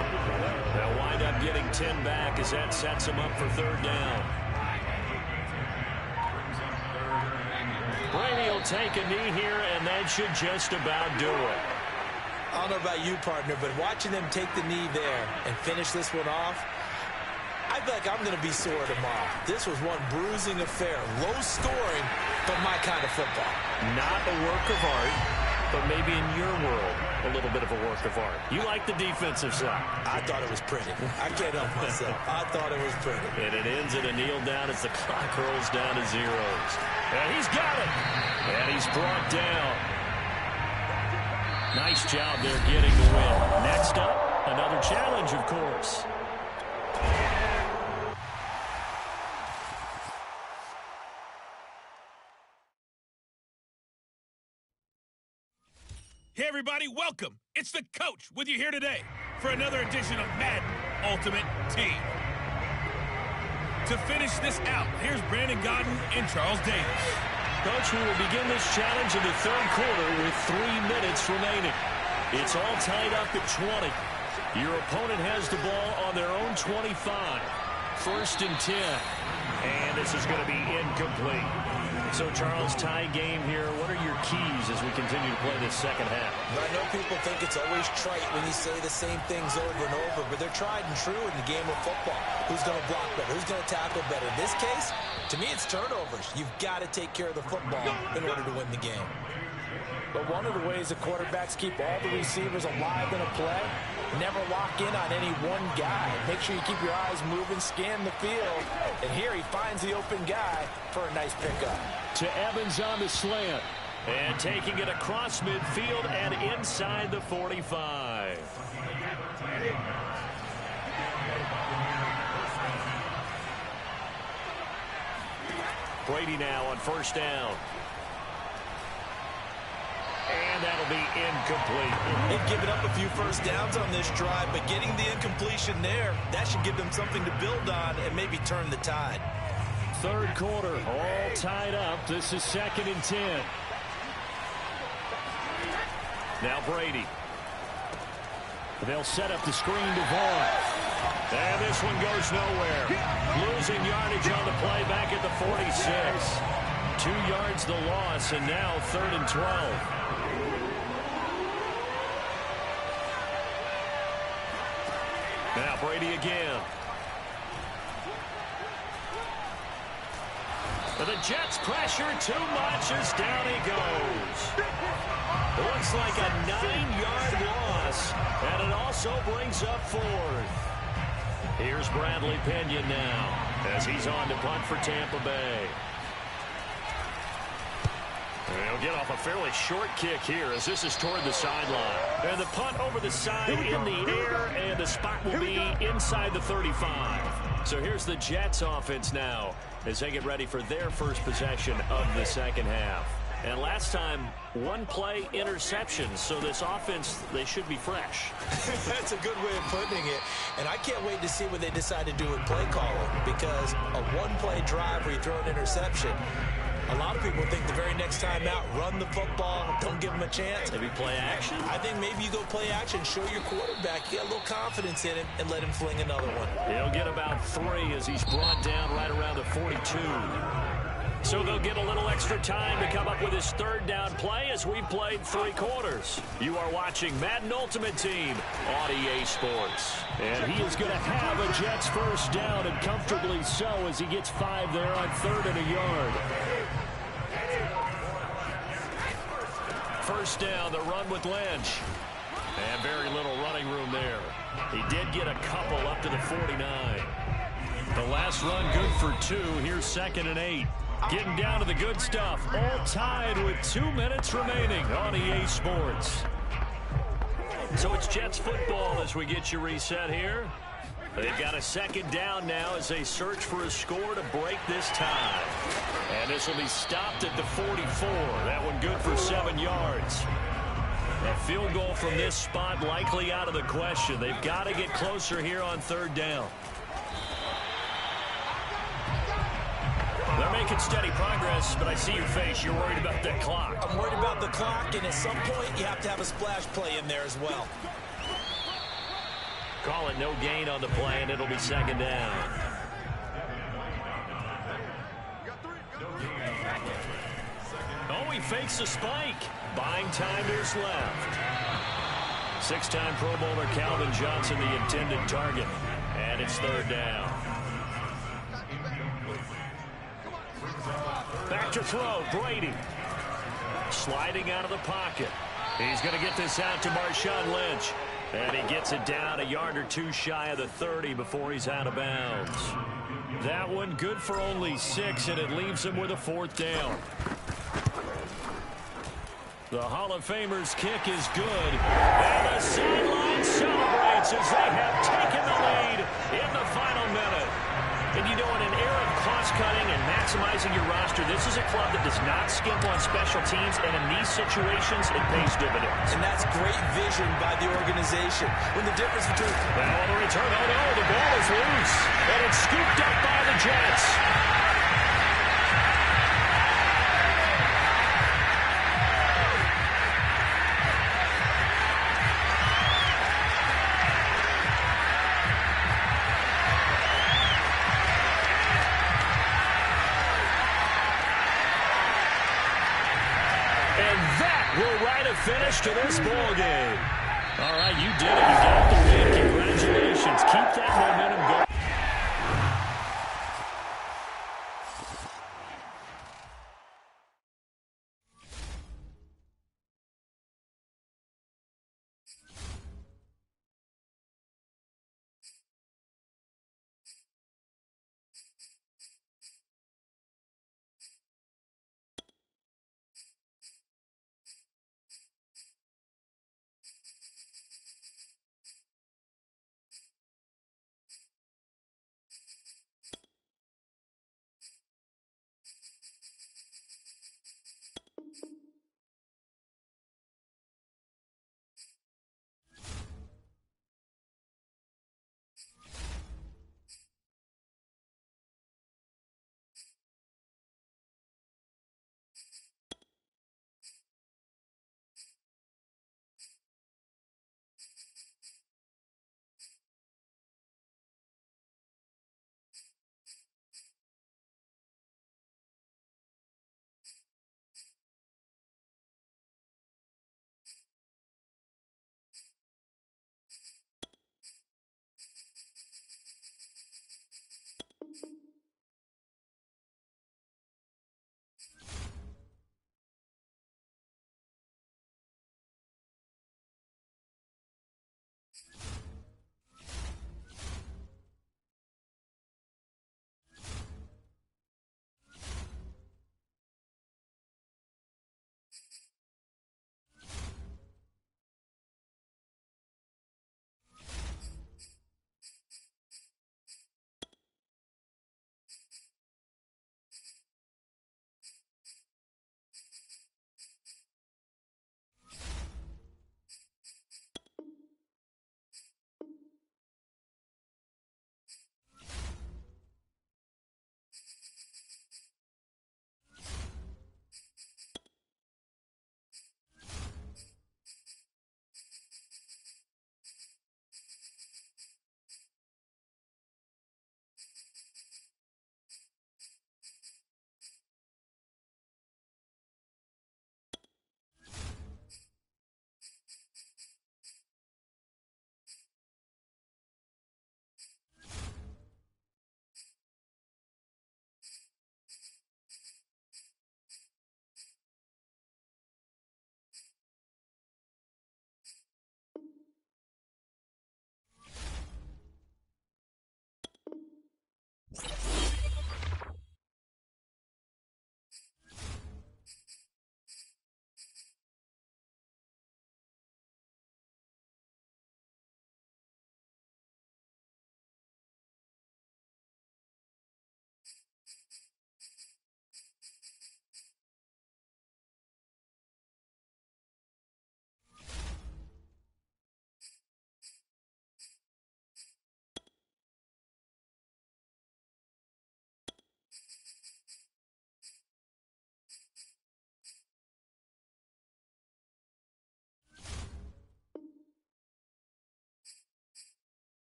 They'll wind up getting 10 back as that sets them up for third down. Brady will take a knee here, and that should just about do it. I don't know about you, partner, but watching them take the knee there and finish this one off, I feel like I'm going to be sore tomorrow. This was one bruising affair. Low scoring, but my kind of football. Not a work of art, but maybe in your world, a little bit of a work of art. You like the defensive side. I thought it was pretty. I can't help myself. I thought it was pretty. And it ends in a kneel down as the clock rolls down to zeros. And he's got it. And he's brought down. Nice job there getting the win. Next up, Another challenge, of course. Hey, everybody, welcome. It's the coach with you here today for another edition of Madden Ultimate Team. To finish this out, here's Brandon Gaudin and Charles Davis. Coach, we will begin this challenge in the third quarter with 3 minutes remaining. It's all tied up at 20. Your opponent has the ball on their own 25. 1st and 10. And this is going to be incomplete. So, Charles, tie game here. What are your keys as we continue to play this second half? I know people think it's always trite when you say the same things over and over, but they're tried and true in the game of football. Who's going to block better? Who's going to tackle better? In this case, to me, it's turnovers. You've got to take care of the football in order to win the game. But one of the ways that quarterbacks keep all the receivers alive in a play, never lock in on any one guy. Make sure you keep your eyes moving, scan the field. And here he finds the open guy for a nice pickup. To Evans on the slant. And taking it across midfield and inside the 45. Brady now on 1st down. And that'll be incomplete. They've given up a few first downs on this drive, but getting the incompletion there, that should give them something to build on and maybe turn the tide. Third quarter, all tied up. This is 2nd and 10. Now Brady. They'll set up the screen to Vaughn. And this one goes nowhere. Losing yardage on the play back at the 46. 2 yards the loss, and now 3rd and 12. Now Brady again. But the Jets pressure too much as down he goes. Looks like a 9-yard loss, and it also brings up 4th. Here's Bradley Pinion now as he's on to punt for Tampa Bay. He'll get off a fairly short kick here as this is toward the sideline. And the punt over the side in the air, and the spot will be inside the 35. So here's the Jets offense now as they get ready for their first possession of the second half. And last time, 1 play interception. So this offense, they should be fresh. That's a good way of putting it. And I can't wait to see what they decide to do with play calling, because a 1-play drive where you throw an interception, a lot of people think the very next time out, run the football, don't give them a chance. Maybe play action? I think maybe you go play action, show your quarterback, get a little confidence in him, and let him fling another one. He'll get about 3 as he's brought down right around the 42. So they'll get a little extra time to come up with his 3rd down play as we've played 3 quarters. You are watching Madden Ultimate Team on EA Sports. And he is going to have a Jets 1st down, and comfortably so, as he gets 5 there on 3rd and a yard. 1st down, the run with Lynch. And very little running room there. He did get a couple up to the 49. The last run good for 2. Here's 2nd and 8. Getting down to the good stuff. All tied with 2 minutes remaining on EA Sports. So it's Jets football as we get you reset here. They've got a 2nd down now as they search for a score to break this tie. And this will be stopped at the 44. That one good for 7 yards. A field goal from this spot likely out of the question. They've got to get closer here on 3rd down. They're making steady progress, but I see your face. You're worried about that clock. I'm worried about the clock, and at some point you have to have a splash play in there as well. Call it no gain on the play, and it'll be 2nd down. Oh, he fakes a spike. Buying time to his left. 6-time Pro Bowler Calvin Johnson, the intended target. And it's 3rd down. Back to throw, Brady. Sliding out of the pocket. He's going to get this out to Marshawn Lynch. And he gets it down a yard or 2 shy of the 30 before he's out of bounds. That one good for only 6, and it leaves him with a 4th down. The Hall of Famer's kick is good. And the sideline celebrates as they have taken the lead in the final minute. And you know, in an era of cost-cutting and maximizing your roster, this is a club that does not skimp on special teams, and in these situations, it pays dividends. And that's great vision by the organization. When the difference between... Now on the return, oh no, the ball is loose. And it's scooped up by the Jets. Will write a finish to this ball game. All right, you did it. You got the win. Congratulations. Keep that momentum going.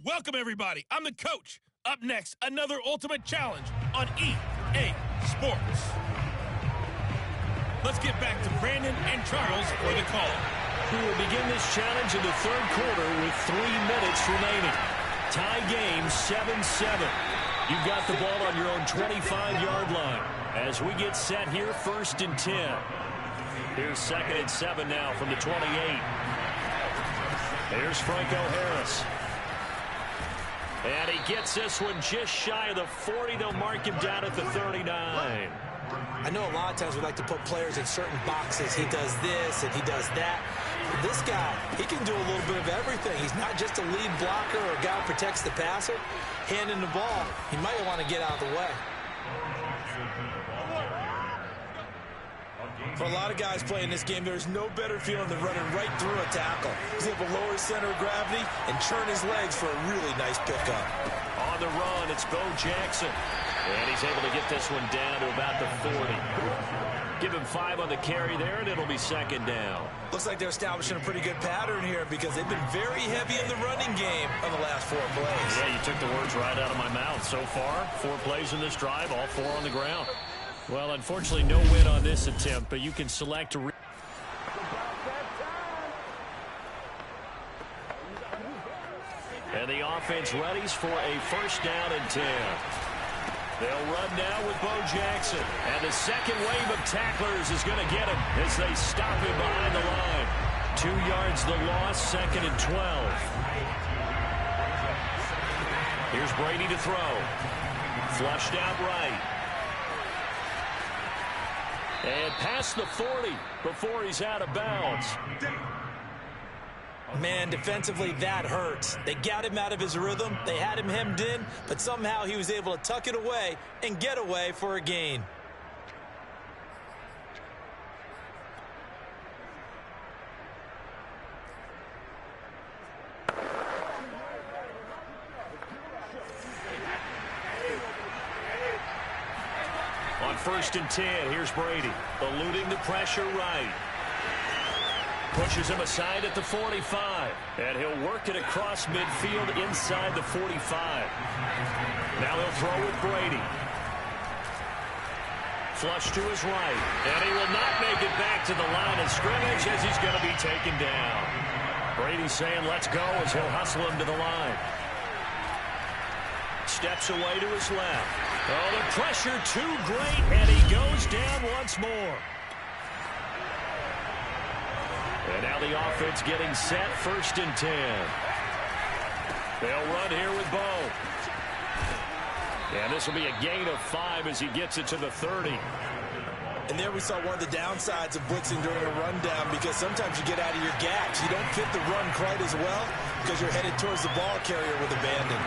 Welcome, everybody. I'm the coach. Up next, another ultimate challenge on EA Sports. Let's get back to Brandon and Charles for the call. We will begin this challenge in the third quarter with 3 minutes remaining. Tie game 7-7. You've got the ball on your own 25-yard line. As we get set here, 1st and 10. Here's 2nd and 7 now from the 28. Here's Franco Harris. And he gets this one just shy of the 40. They'll mark him down at the 39. I know a lot of times we like to put players in certain boxes. He does this and he does that. This guy, he can do a little bit of everything. He's not just a lead blocker or a guy who protects the passer. Handing the ball, he might want to get out of the way. For a lot of guys playing this game, there's no better feeling than running right through a tackle. He's able to lower his center of gravity and churn his legs for a really nice pickup. On the run, it's Bo Jackson. And he's able to get this one down to about the 40. Give him 5 on the carry there, and it'll be 2nd down. Looks like they're establishing a pretty good pattern here because they've been very heavy in the running game on the last 4 plays. Yeah, you took the words right out of my mouth. So far, 4 plays in this drive, all 4 on the ground. Well, unfortunately, no win on this attempt, but you can select a... And the offense readies for a 1st down and 10. They'll run now with Bo Jackson. And the second wave of tacklers is going to get him as they stop him behind the line. 2 yards the loss, 2nd and 12. Here's Brady to throw. Flushed out right. And past the 40 before he's out of bounds. Man, defensively, that hurts. They got him out of his rhythm. They had him hemmed in, but somehow he was able to tuck it away and get away for a gain. On 1st and 10, here's Brady, eluding the pressure right. Pushes him aside at the 45. And he'll work it across midfield inside the 45. Now they'll throw with Brady. Flush to his right. And he will not make it back to the line of scrimmage as he's going to be taken down. Brady saying let's go as he'll hustle him to the line. Steps away to his left. Oh, the pressure too great, and he goes down once more. And now the offense getting set, 1st and 10. They'll run here with Bo. And this will be a gain of 5 as he gets it to the 30. And there we saw one of the downsides of blitzing during a rundown because sometimes you get out of your gaps. You don't fit the run quite as well because you're headed towards the ball carrier with abandon.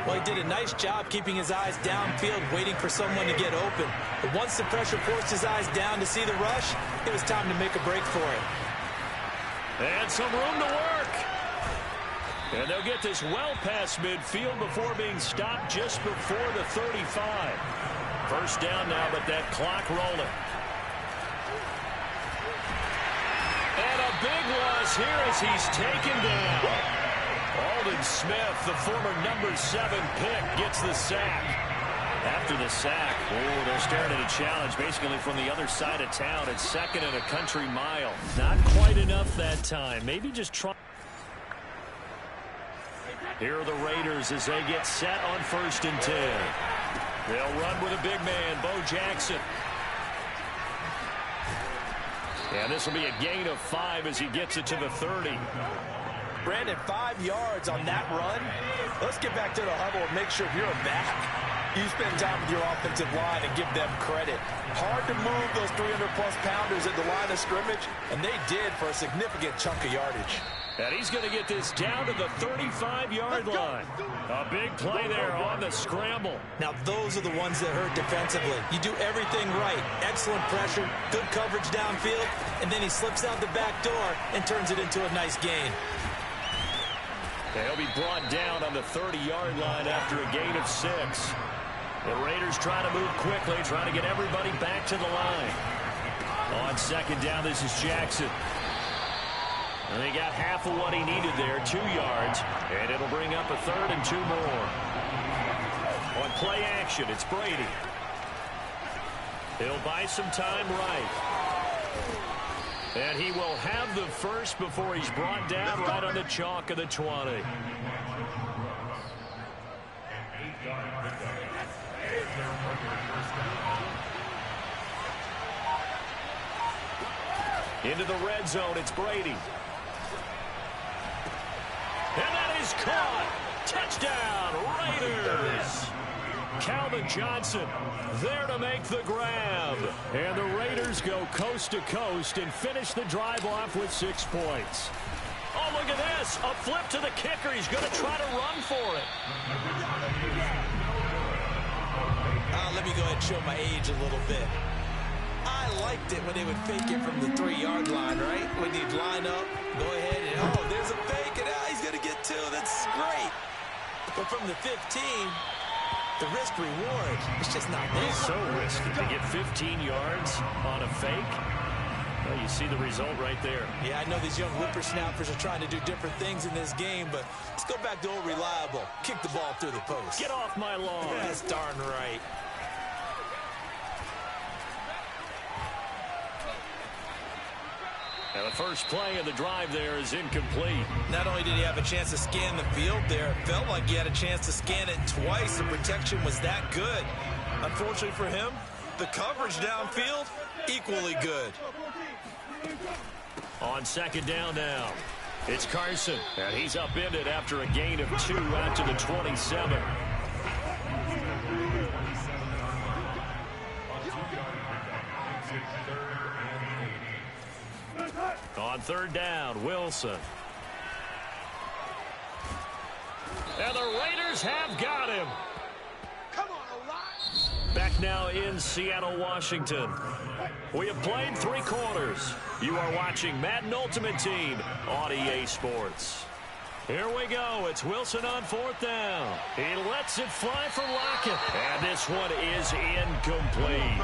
Well, he did a nice job keeping his eyes downfield, waiting for someone to get open. But once the pressure forced his eyes down to see the rush, it was time to make a break for it. And some room to work. And they'll get this well past midfield before being stopped just before the 35. 1st down now, but that clock rolling. And a big loss here as he's taken down. Alden Smith, the former number 7 pick, gets the sack. After the sack, oh, they're staring at a challenge basically from the other side of town. It's 2nd and a country mile. Not quite enough that time. Maybe just try. Here are the Raiders as they get set on 1st and 10. They'll run with a big man, Bo Jackson. And this will be a gain of 5 as he gets it to the 30. Brandon, 5 yards on that run. Let's get back to the huddle and make sure if you're a back, you spend time with your offensive line and give them credit. Hard to move those 300-plus pounders at the line of scrimmage, and they did for a significant chunk of yardage. And he's going to get this down to the 35-yard line. A big play there on the scramble. Now, those are the ones that hurt defensively. You do everything right. Excellent pressure, good coverage downfield, and then he slips out the back door and turns it into a nice gain. He'll be brought down on the 30-yard line after a gain of 6. The Raiders trying to move quickly, trying to get everybody back to the line. On 2nd down, this is Jackson. And he got half of what he needed there, 2 yards, and it'll bring up a 3rd and 2 more. On play action, it's Brady. He'll buy some time right. And he will have the first before he's brought down right on the chalk of the 20. Into the red zone, it's Brady. And that is caught. Touchdown, Raiders. Calvin Johnson there to make the grab. And the Raiders go coast to coast and finish the drive off with 6 points. Oh, look at this. A flip to the kicker. He's going to try to run for it. Let me go ahead and show my age a little bit. I liked it when they would fake it from the 3-yard line, right? When they'd line up, go ahead and, oh, there's a fake, and he's going to get 2. That's great. But from the 15, the risk reward, it's just not there. It's so risky to get 15 yards on a fake. Well, you see the result right there. Yeah, I know these young whippersnappers are trying to do different things in this game, but let's go back to old reliable. Kick the ball through the post. Get off my lawn. That's darn right. Now the first play of the drive there is incomplete. Not only did he have a chance to scan the field there, it felt like he had a chance to scan it twice. The protection was that good. Unfortunately for him, the coverage downfield, equally good. On second down now, it's Carson. And he's upended after a gain of 2 out to the 27. On third down, Wilson. And the Raiders have got him. Come on, Back now in Seattle, Washington. We have played 3 quarters. You are watching Madden Ultimate Team on EA Sports. Here we go. It's Wilson on 4th down. He lets it fly for Lockett. And this one is incomplete.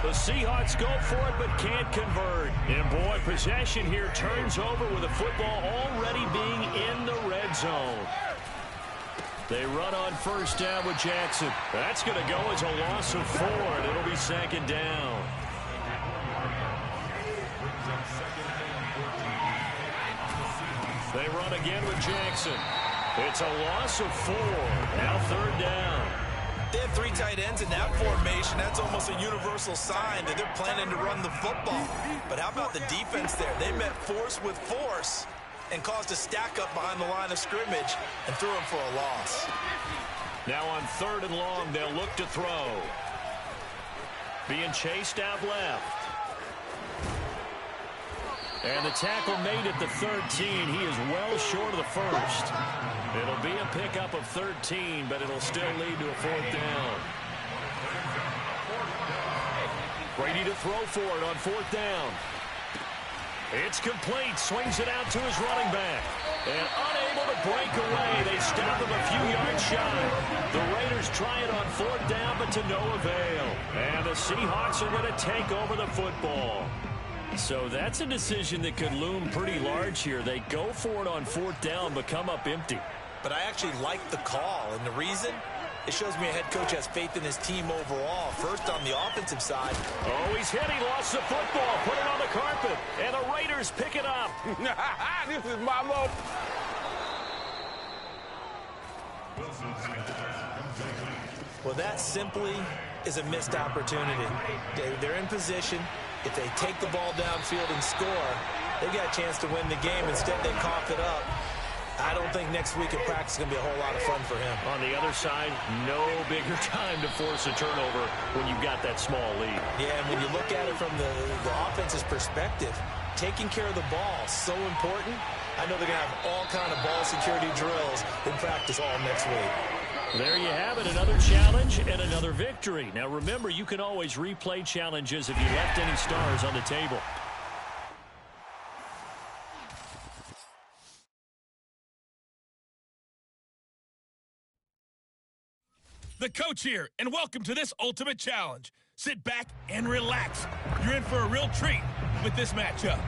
The Seahawks go for it but can't convert. And boy, possession here turns over with the football already being in the red zone. They run on first down with Jackson. That's going to go as a loss of 4, and it'll be second down. They run again with Jackson. It's a loss of 4. Now third down. They have 3 tight ends in that formation. That's almost a universal sign that they're planning to run the football. But how about the defense there? They met force with force and caused a stack up behind the line of scrimmage and threw him for a loss. Now on 3rd and long, they'll look to throw. Being chased out left. And the tackle made at the 13. He is well short of the first. It'll be a pickup of 13, but it'll still lead to a 4th down. Brady to throw for it on 4th down. It's complete. Swings it out to his running back. And unable to break away. They stop him a few yards shy. The Raiders try it on 4th down, but to no avail. And the Seahawks are going to take over the football. So that's a decision that could loom pretty large here. They go for it on 4th down, but come up empty. But I actually like the call, and the reason? It shows me a head coach has faith in his team overall. First on the offensive side. Oh, he's hit. He lost the football. Put it on the carpet. And the Raiders pick it up. This is my move. Well, that simply is a missed opportunity. They're in position. If they take the ball downfield and score, they've got a chance to win the game. Instead, they cough it up. I don't think next week at practice is going to be a whole lot of fun for him. On the other side, no bigger time to force a turnover when you've got that small lead. Yeah, and when you look at it from the offense's perspective, taking care of the ball is so important. I know they're going to have all kind of ball security drills in practice all next week. There you have it, another challenge and another victory. Now remember, you can always replay challenges if you left any stars on the table. The coach here, and welcome to this ultimate challenge. Sit back and relax. You're in for a real treat with this matchup.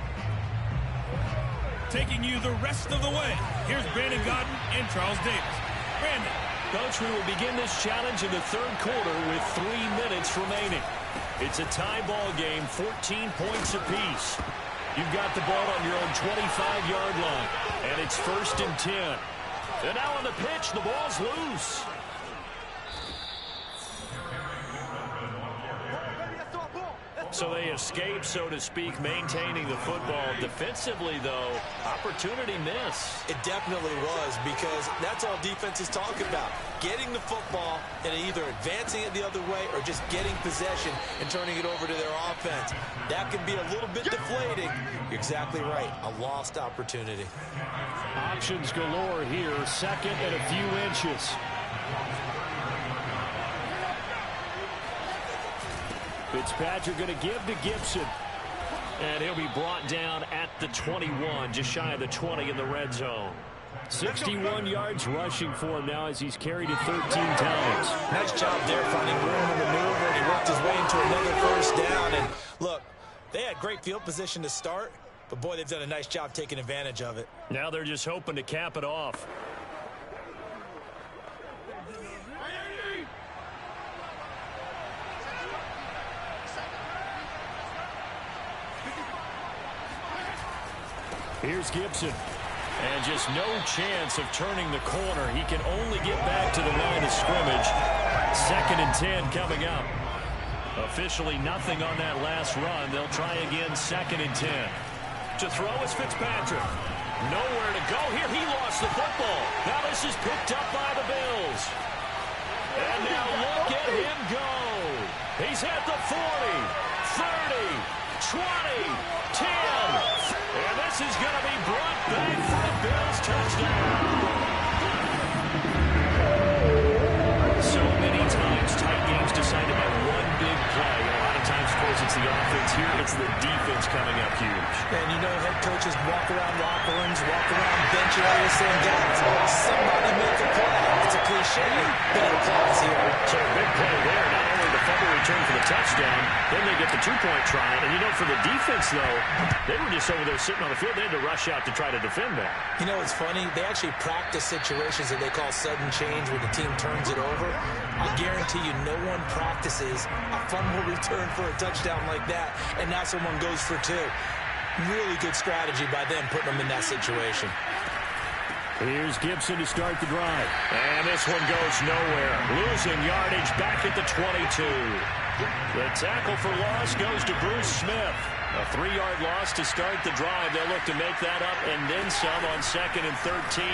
taking you the rest of the way. Here's Brandon Gaudin and Charles Davis. Brandon. Coach, we will begin this challenge in the third quarter with 3 minutes remaining. It's a tie ball game, 14 points apiece. You've got the ball on your own 25-yard line, and it's 1st and 10. And now on the pitch, the ball's loose. So they escape, so to speak, maintaining the football. Defensively, though, opportunity miss. It definitely was, because that's all defenses talk about. Getting the football and either advancing it the other way or just getting possession and turning it over to their offense. That can be a little bit deflating. You're exactly right. A lost opportunity. Options galore here. 2nd and a few inches. Fitzpatrick going to give to Gibson. And he'll be brought down at the 21, just shy of the 20 in the red zone. 61 yards rushing for him now as he's carried it 13 times. Nice job there finding room to maneuver, and he worked his way into another 1st down. And look, they had great field position to start, but boy, they've done a nice job taking advantage of it. Now they're just hoping to cap it off. Here's Gibson. And just no chance of turning the corner. He can only get back to the line of scrimmage. 2nd and 10 coming up. Officially nothing on that last run. They'll try again 2nd and 10. To throw is Fitzpatrick. Nowhere to go here. He lost the football. Now this is picked up by the Bills. And now look at him go. He's at the 40, 30, 20, 10. And this is going to be brought back for a Bills touchdown. So many times tight games decide to have one big play. A lot of times, of course, it's the offense. Here it's the defense coming up huge. And you know, head coaches walk around locker rooms, walk around bench areas saying, guys, somebody make a play. It's a cliche, but it applies here. So a big play there. Not only the fumble return for the touchdown, then they get the 2-point try. And you know, for the defense, though, they were just over there sitting on the field. They had to rush out to try to defend that. You know, it's funny. They actually practice situations that they call sudden change when the team turns it over. I guarantee you no one practices a fumble return for a touchdown like that, and now someone goes for 2. Really good strategy by them putting them in that situation. Here's Gibson to start the drive. And this one goes nowhere. Losing yardage back at the 22. The tackle for loss goes to Bruce Smith. A 3-yard loss to start the drive. They'll look to make that up and then some on 2nd and 13.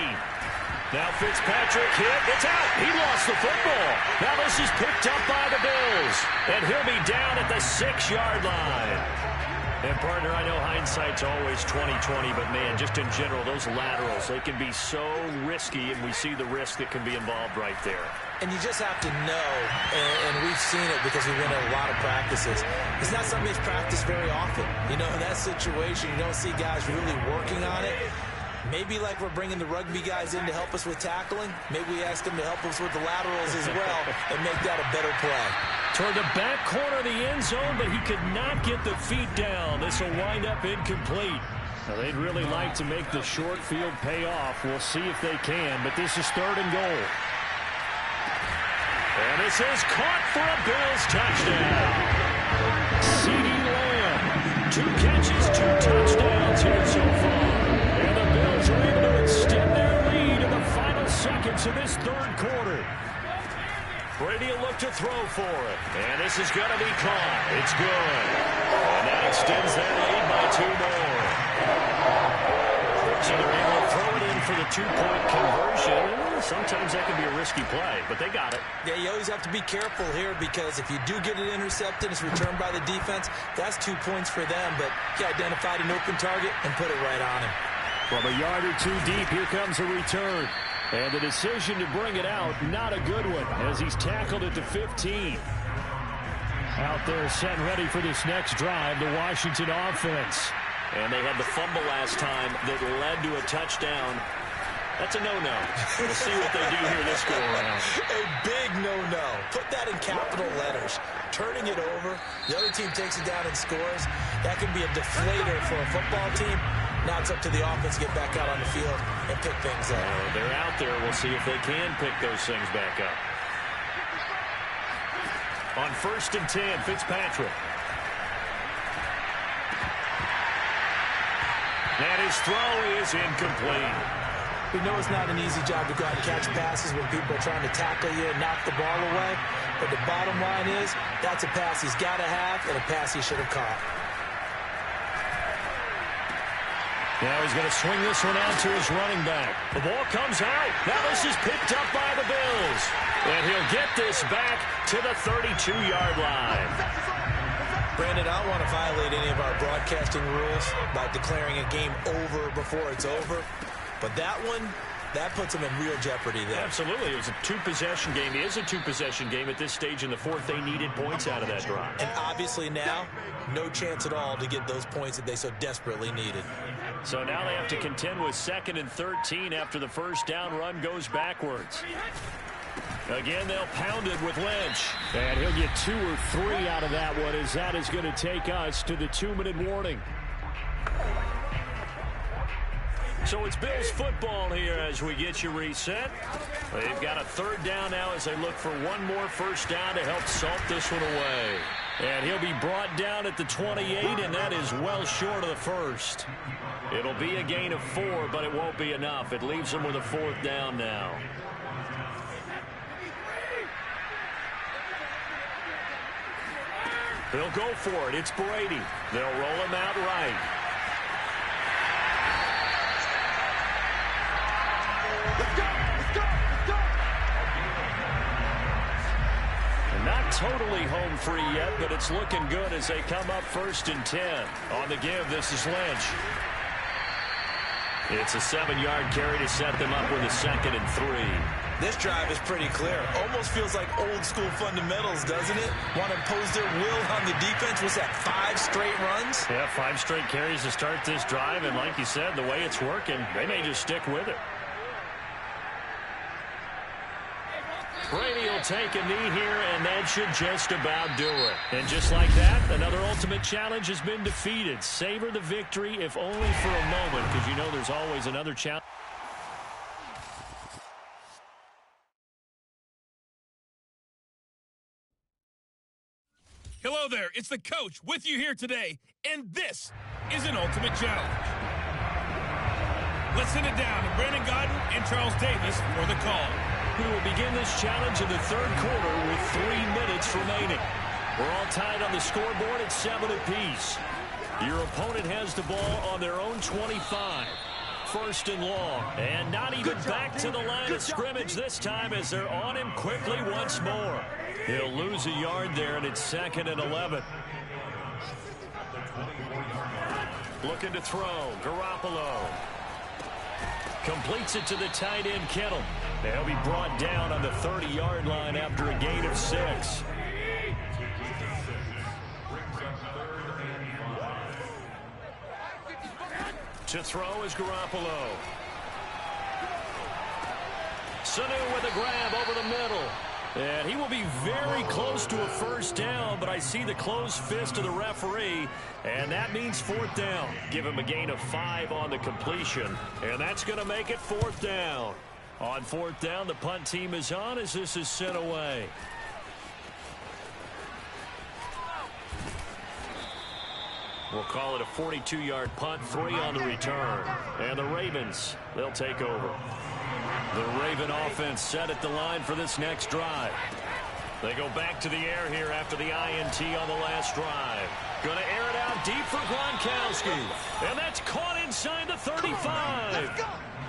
Now Fitzpatrick hit. It's out. He lost the football. Now this is picked up by the Bills. And he'll be down at the 6-yard line. And, partner, I know hindsight's always 20/20, but, man, just in general, those laterals, they can be so risky, and we see the risk that can be involved right there. And you just have to know, and we've seen it because we've been at a lot of practices. It's not something that's practiced very often. You know, in that situation, you don't see guys really working on it. Maybe like we're bringing the rugby guys in to help us with tackling. Maybe we ask them to help us with the laterals as well and make that a better play. Toward the back corner of the end zone, but he could not get the feet down. This will wind up incomplete. Now, they'd really like to make the short field pay off. We'll see if they can, but this is 3rd and goal. And this is caught for a Bills touchdown. CeeDee Lamb, 2 catches, 2 touchdowns here so far. And the Bills are able to extend their lead in the final seconds of this 3rd quarter. Brady will look to throw for it. And this is going to be caught. It's good. And that extends their lead by 2 more. So they're able to throw it in for the 2-point conversion. Sometimes that can be a risky play, but they got it. Yeah, you always have to be careful here because if you do get it intercepted, it's returned by the defense, that's 2 points for them. But he identified an open target and put it right on him. From a yard or 2 deep, here comes a return. And the decision to bring it out, not a good one, as he's tackled at the 15. Out there set ready for this next drive, the Washington offense. And they had the fumble last time that led to a touchdown. That's a no-no. We'll see what they do here this go-around. A big no-no. Put that in capital letters. Turning it over, the other team takes it down and scores. That can be a deflator for a football team. Now it's up to the offense to get back out on the field and pick things up. They're out there. We'll see if they can pick those things back up. On 1st and 10, Fitzpatrick. And his throw is incomplete. We know it's not an easy job to go out and catch passes when people are trying to tackle you and knock the ball away. But the bottom line is, that's a pass he's got to have and a pass he should have caught. Now he's going to swing this one out to his running back. The ball comes out. Now this is picked up by the Bills. And he'll get this back to the 32-yard line. Brandon, I don't want to violate any of our broadcasting rules by declaring a game over before it's over. But that one, that puts them in real jeopardy there. Absolutely. It was a two-possession game. It is a two-possession game at this stage in the fourth. They needed points out of that drive. And obviously now, no chance at all to get those points that they so desperately needed. So now they have to contend with 2nd and 13 after the first down run goes backwards. Again, they'll pound it with Lynch. And he'll get 2 or 3 out of that one, as that is going to take us to the 2-minute warning. So it's Bills football here as we get you reset. They've got a 3rd down now as they look for one more first down to help salt this one away. And he'll be brought down at the 28, and that is well short of the first. It'll be a gain of 4, but it won't be enough. It leaves them with a 4th down now. They'll go for it. It's Brady. They'll roll him out right. Let's go! Let's go! Let's go! And not totally home free yet, but it's looking good as they come up 1st and 10. On the give, this is Lynch. It's a 7-yard carry to set them up with a 2nd and 3. This drive is pretty clear. Almost feels like old school fundamentals, doesn't it? Want to impose their will on the defense. Was that 5 straight runs? Yeah, 5 straight carries to start this drive. And like you said, the way it's working, they may just stick with it. Brady will take a knee here, and that should just about do it. And just like that, another ultimate challenge has been defeated. Savor the victory, if only for a moment, because you know there's always another challenge. Hello there, it's the coach with you here today, and this is an ultimate challenge. Let's send it down to Brandon Gaudin and Charles Davis for the call. We will begin this challenge in the 3rd quarter with 3 minutes remaining. We're all tied on the scoreboard at 7 apiece. Your opponent has the ball on their own 25. 1st and long. And not even back to the line of scrimmage this time as they're on him quickly once more. He'll lose a yard there, and it's 2nd and 11. Looking to throw. Garoppolo. Completes it to the tight end, Kittle. They'll be brought down on the 30-yard line after a gain of 6. To throw is Garoppolo. Sanu with a grab over the middle. And he will be very close to a first down, but I see the closed fist of the referee, and that means 4th down. Give him a gain of 5 on the completion, and that's going to make it 4th down. On 4th down, the punt team is on as this is sent away. We'll call it a 42-yard punt, 3 on the return. And the Ravens, they'll take over. The Raven offense set at the line for this next drive. They go back to the air here after the INT on the last drive. Going to air it out deep for Gronkowski. And that's caught inside the 35.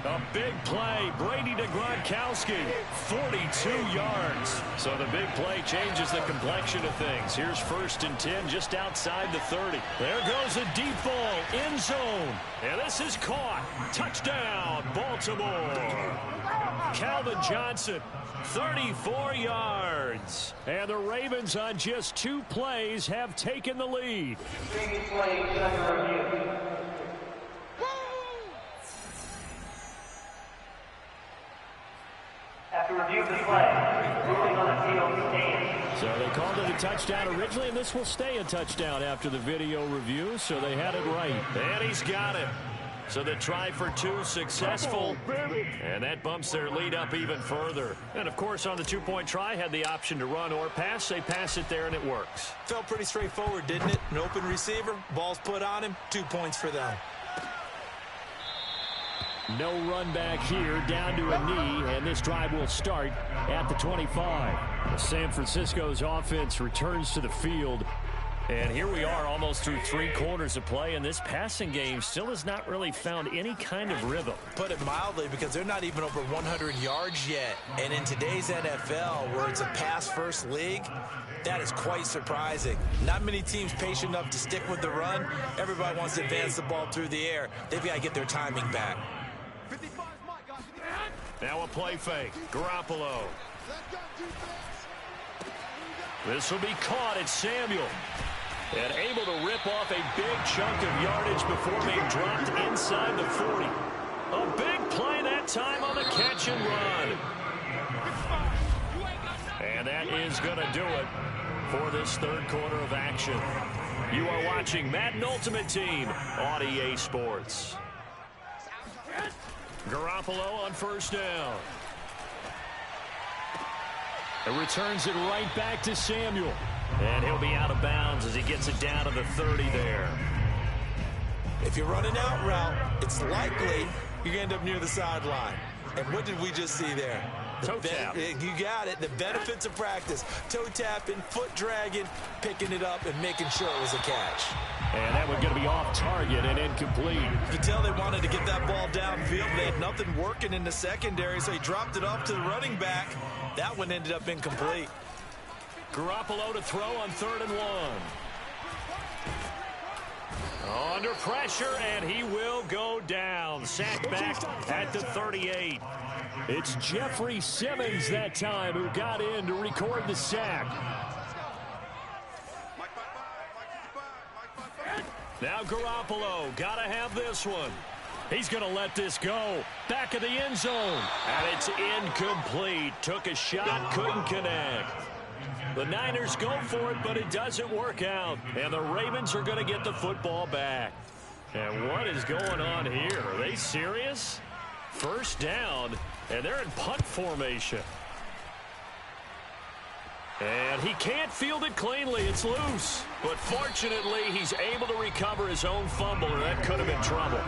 A big play. Brady to Gronkowski. 42 yards. So the big play changes the complexion of things. Here's 1st and 10 just outside the 30. There goes a deep ball. End zone. And this is caught. Touchdown, Baltimore. Calvin Johnson, 34 yards. And the Ravens on just 2 plays have taken the lead. After review of the play, ruling on the field stands. So they called it a touchdown originally, and this will stay a touchdown after the video review, so they had it right. And he's got it. So the try for two successful, and that bumps their lead up even further. And, of course, on the two-point try, had the option to run or pass. They pass it there, and it works. Felt pretty straightforward, didn't it? An open receiver, ball's put on him, 2 points for them. No run back here, down to a knee, and this drive will start at the 25. San Francisco's offense returns to the field. And here we are almost through 3 quarters of play, and this passing game still has not really found any kind of rhythm. Put it mildly, because they're not even over 100 yards yet. And in today's NFL, where it's a pass-first league, that is quite surprising. Not many teams patient enough to stick with the run. Everybody wants to advance the ball through the air. They've got to get their timing back. Now a play fake. Garoppolo. This will be caught at Samuel. And able to rip off a big chunk of yardage before being dropped inside the 40. A big play that time on the catch and run. And that is going to do it for this third quarter of action. You are watching Madden Ultimate Team on EA Sports. Garoppolo on first down. It returns it right back to Samuel. And he'll be out of bounds as he gets it down to the 30 there. If you're running out route, it's likely you're going to end up near the sideline. And what did we just see there? Toe tap. You got it. The benefits of practice. Toe tapping, foot dragging, picking it up, and making sure it was a catch. And that one's going to be off target and incomplete. You could tell they wanted to get that ball downfield. They had nothing working in the secondary, so he dropped it off to the running back. That one ended up incomplete. Garoppolo to throw on 3rd and 1. Under pressure, and he will go down. Sacked back at the 38. It's Jeffrey Simmons that time who got in to record the sack. Now Garoppolo, got to have this one. He's going to let this go. Back of the end zone. And it's incomplete. Took a shot, couldn't connect. The Niners go for it, but it doesn't work out. And the Ravens are going to get the football back. And what is going on here? Are they serious? First down, and they're in punt formation. And he can't field it cleanly. It's loose. But fortunately, he's able to recover his own fumble, or that could have been trouble.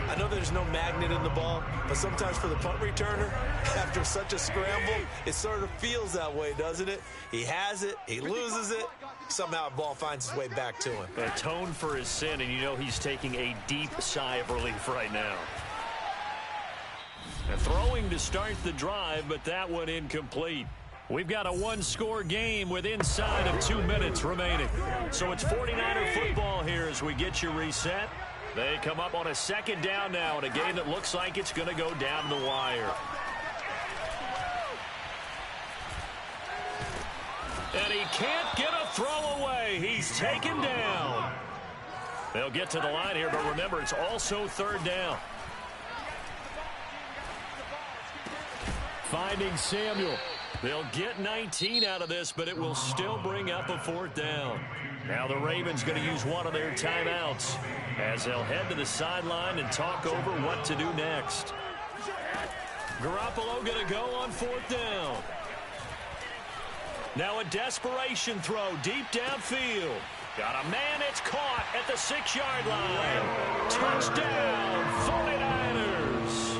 I know there's no magnet in the ball, but sometimes for the punt returner, after such a scramble, it sort of feels that way, doesn't it? He has it, he loses it, somehow the ball finds its way back to him. Atone for his sin, and you know he's taking a deep sigh of relief right now. And throwing to start the drive, but that one incomplete. We've got a one-score game with inside of 2 minutes remaining. So it's 49er football here as we get you reset. They come up on a second down now in a game that looks like it's going to go down the wire. And he can't get a throw away. He's taken down. They'll get to the line here, but remember, it's also 3rd down. Finding Samuel. They'll get 19 out of this, but it will still bring up a 4th down. Now the Ravens going to use one of their timeouts as they'll head to the sideline and talk over what to do next. Garoppolo going to go on 4th down. Now a desperation throw deep downfield. Got a man, it's caught at the 6-yard line. Touchdown, 49ers.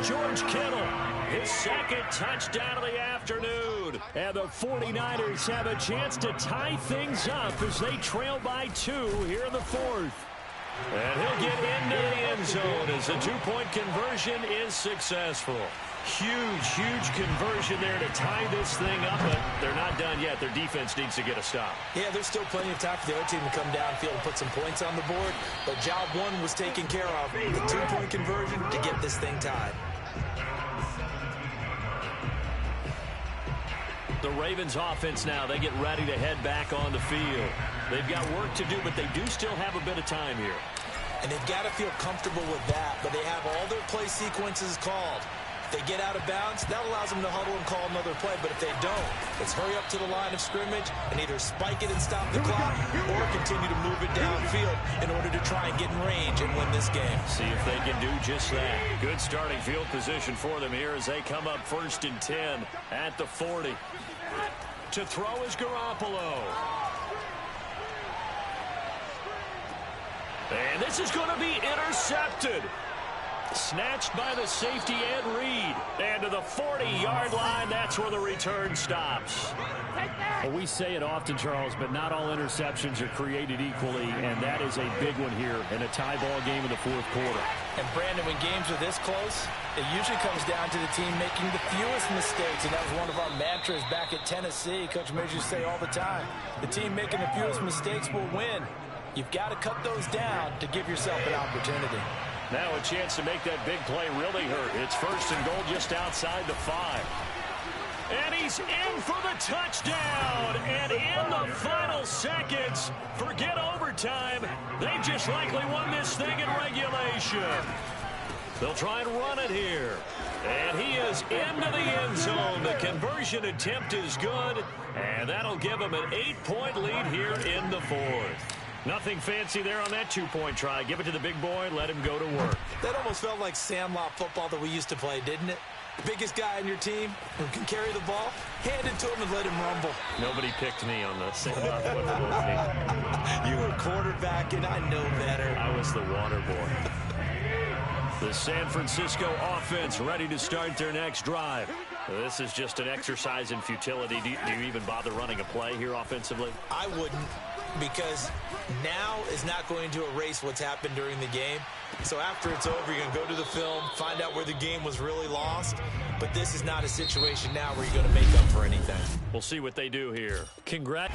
George Kittle, his 2nd touchdown of the afternoon. And the 49ers have a chance to tie things up as they trail by 2 here in the 4th. And he'll get into the end zone as the 2-point conversion is successful. Huge conversion there to tie this thing up, but they're not done yet. Their defense needs to get a stop. Yeah, there's still plenty of time for the other team to come downfield and put some points on the board, but job 1 was taken care of. The 2-point conversion to get this thing tied. The Ravens offense now, they get ready to head back on the field. They've got work to do, but they do still have a bit of time here. And they've got to feel comfortable with that, but they have all their play sequences called. If they get out of bounds, that allows them to huddle and call another play. But if they don't, let's hurry up to the line of scrimmage and either spike it and stop the clock or continue to move it downfield in order to try and get in range and win this game. See if they can do just that. Good starting field position for them here as they come up 1st and 10 at the 40. To throw is Garoppolo. And this is going to be intercepted. Snatched by the safety Ed Reed. And to the 40-yard line, that's where the return stops. Well, we say it often, Charles, but not all interceptions are created equally, and that is a big one here in a tie ball game in the 4th quarter. And, Brandon, when games are this close, it usually comes down to the team making the fewest mistakes, and that was one of our mantras back at Tennessee. Coach Major used to say all the time, the team making the fewest mistakes will win. You've got to cut those down to give yourself an opportunity. Now a chance to make that big play really hurt. It's 1st and goal just outside the 5. And he's in for the touchdown. And in the final seconds, forget overtime. They just likely won this thing in regulation. They'll try and run it here. And he is into the end zone. The conversion attempt is good. And that'll give him an 8-point lead here in the 4th. Nothing fancy there on that 2-point try. Give it to the big boy, let him go to work. That almost felt like Sandlot football that we used to play, didn't it? Biggest guy on your team who can carry the ball, hand it to him and let him rumble. Nobody picked me on the Sandlot football team. You were quarterback, and I know better. I was the water boy. The San Francisco offense ready to start their next drive. This is just an exercise in futility. Do you even bother running a play here offensively? I wouldn't, because now is not going to erase what's happened during the game. So after it's over, you're going to go to the film, find out where the game was really lost. But this is not a situation now where you're going to make up for anything. We'll see what they do here. Congrats.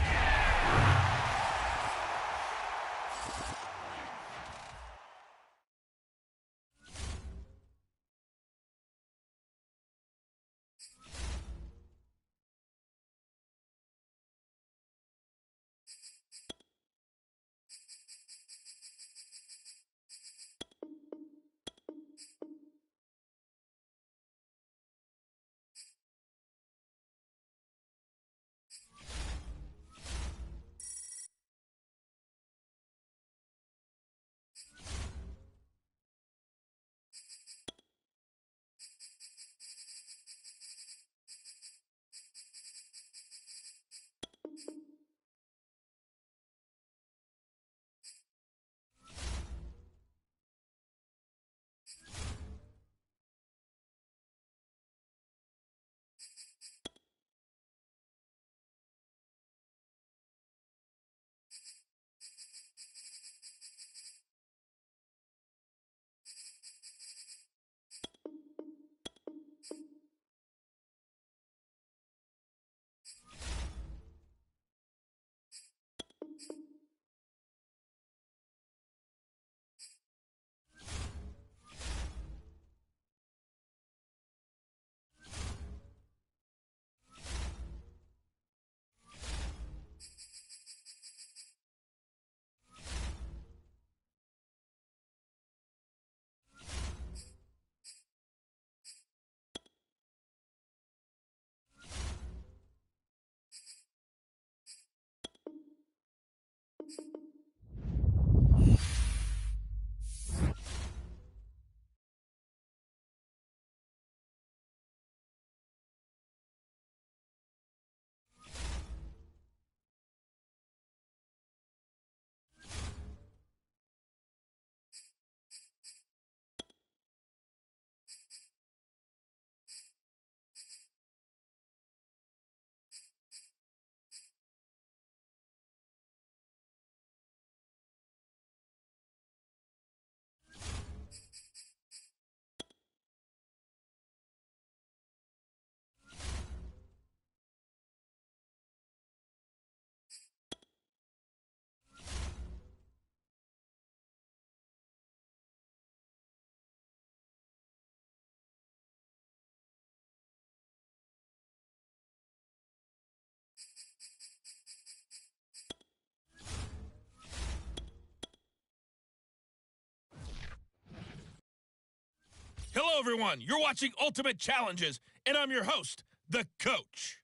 Hello, everyone. You're watching Ultimate Challenges, and I'm your host, the Coach.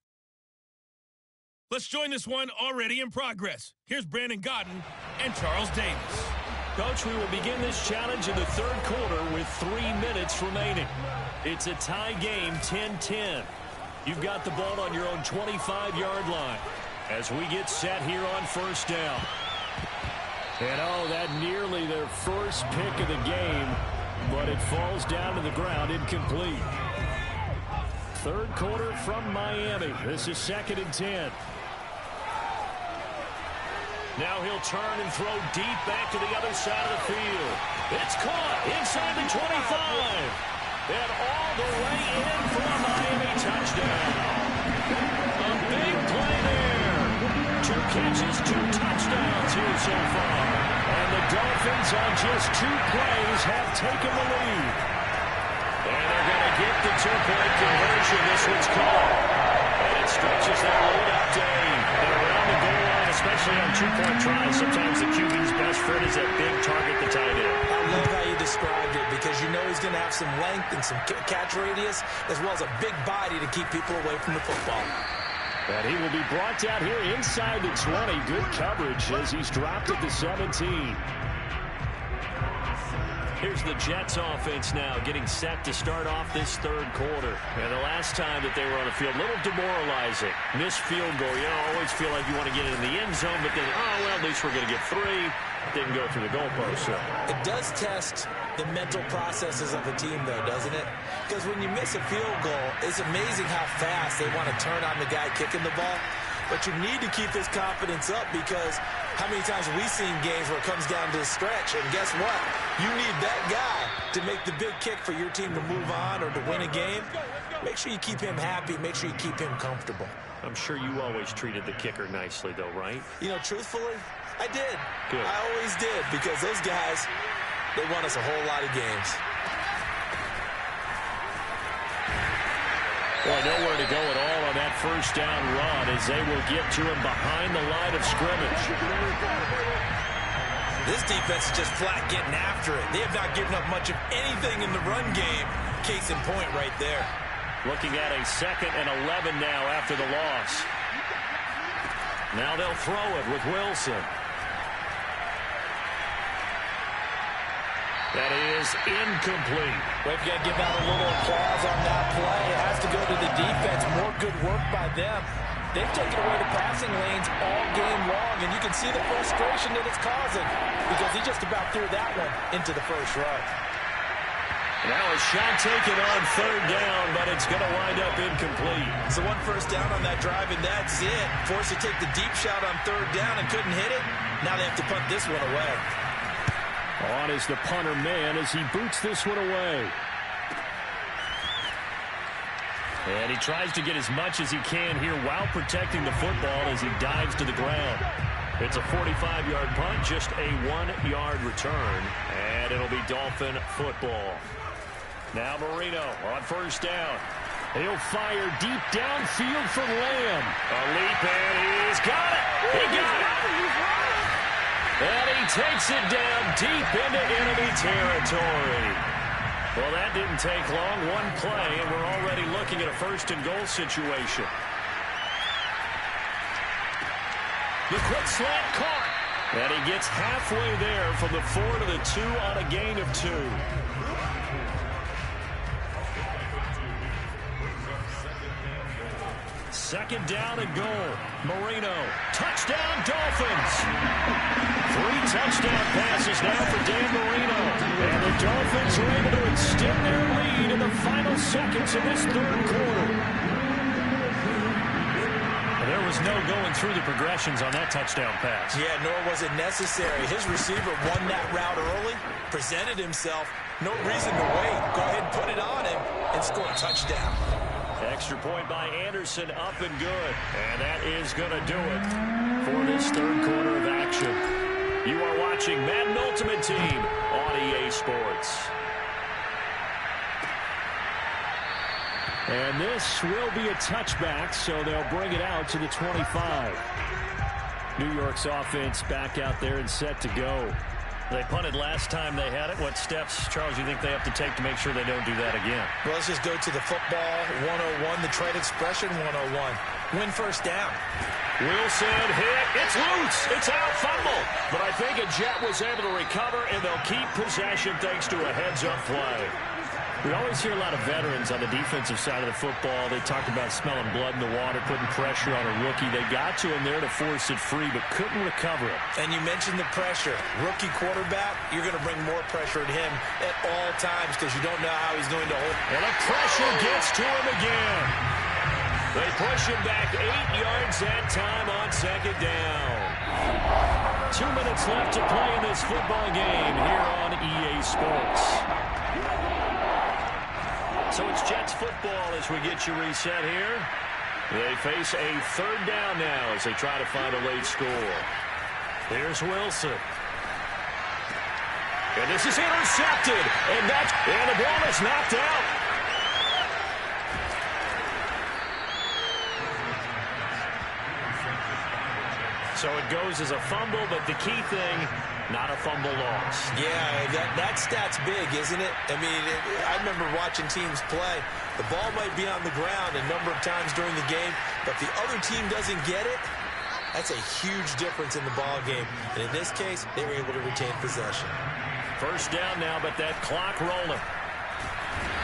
Let's join this one already in progress. Here's Brandon Godden and Charles Davis. Coach, we will begin this challenge in the third quarter with 3 minutes remaining. It's a tie game, 10-10. You've got the ball on your own 25-yard line as we get set here on first down. And oh, that nearly their first pick of the game, but it falls down to the ground incomplete. Third quarter from Miami. This is 2nd and 10. Now he'll turn and throw deep back to the other side of the field. It's caught inside the 25. And all the way in for a Miami touchdown. A big play there. 2 catches, 2 touchdowns here so far. And the Dolphins on just 2 plays have taken the lead. And they're going to get the 2-point conversion. This one's caught. And it stretches that load-up day. And around the goal line, especially on 2-point tries, sometimes the QB's best friend is that big target, the tight end. I love how you described it because you know he's going to have some length and some catch radius as well as a big body to keep people away from the football. And he will be brought down here inside the 20. Good coverage as he's dropped at the 17. Here's the Jets offense now getting set to start off this third quarter. And the last time that they were on the field, a little demoralizing. Missed field goal. You know, always feel like you want to get in the end zone, but then, oh, well, at least we're going to get 3. Didn't go through the goalpost. So. It does test the mental processes of a team, though, doesn't it? Because when you miss a field goal, it's amazing how fast they want to turn on the guy kicking the ball. But you need to keep his confidence up because how many times have we seen games where it comes down to the stretch? And guess what? You need that guy to make the big kick for your team to move on or to win a game. Make sure you keep him happy. Make sure you keep him comfortable. I'm sure you always treated the kicker nicely, though, right? You know, truthfully, I did. Good. I always did because those guys, they won us a whole lot of games. Boy, nowhere to go at all on that first down run as they will get to him behind the line of scrimmage. This defense is just flat getting after it. They have not given up much of anything in the run game. Case in point right there. Looking at a 2nd and 11 now after the loss. Now they'll throw it with Wilson. That is incomplete. We've got to give out a little applause on that play. It has to go to the defense. More good work by them. They've taken away the passing lanes all game long, and you can see the frustration that it's causing because he just about threw that one into the first row. Now a shot taken on 3rd down, but it's going to wind up incomplete. So 1 first down on that drive, and that's it. Forced to take the deep shot on 3rd down and couldn't hit it. Now they have to punt this one away. On is the punter man as he boots this one away. And he tries to get as much as he can here while protecting the football as he dives to the ground. It's a 45-yard punt, just a 1-yard return, and it'll be Dolphin football. Now Marino on first down. He'll fire deep downfield for Lamb. A leap, and he's got it. He got it. And he takes it down deep into enemy territory. Well, that didn't take long. 1 play, and we're already looking at a 1st and goal situation. The quick slant caught. And he gets halfway there from the 4 to the 2 on a gain of 2. Second down and goal. Marino. Touchdown, Dolphins. 3 touchdown passes now for Dan Marino. And the Dolphins are able to extend their lead in the final seconds of this third quarter. There was no going through the progressions on that touchdown pass. Yeah, nor was it necessary. His receiver won that route early, presented himself. No reason to wait. Go ahead and put it on him and score a touchdown. Extra point by Anderson, up and good. And that is going to do it for this third quarter of action. You are watching Madden Ultimate Team on EA Sports. And this will be a touchback, so they'll bring it out to the 25. New York's offense back out there and set to go. They punted last time they had it. What steps, Charles, you think they have to take to make sure they don't do that again? Well, let's just go to the football 101, the trade expression 101. Win first down. Wilson hit. It's loose. It's out, fumble. But I think a Jet was able to recover, and they'll keep possession thanks to a heads-up play. We always hear a lot of veterans on the defensive side of the football. They talk about smelling blood in the water, putting pressure on a rookie. They got to him there to force it free, but couldn't recover it. And you mentioned the pressure. Rookie quarterback, you're going to bring more pressure at him at all times because you don't know how he's going to hold. And the pressure gets to him again. They push him back 8 yards that time on second down. 2 minutes left to play in this football game here on EA Sports. So it's Jets football as we get you reset here. They face a third down now as they try to find a late score. Here's Wilson. And this is intercepted. And the ball is knocked out. So it goes as a fumble, but the key thing, not a fumble loss. Yeah, that stat's big, isn't it? I mean, I remember watching teams play. The ball might be on the ground a number of times during the game, but if the other team doesn't get it, that's a huge difference in the ball game. And in this case, they were able to retain possession. First down now, but that clock rolling.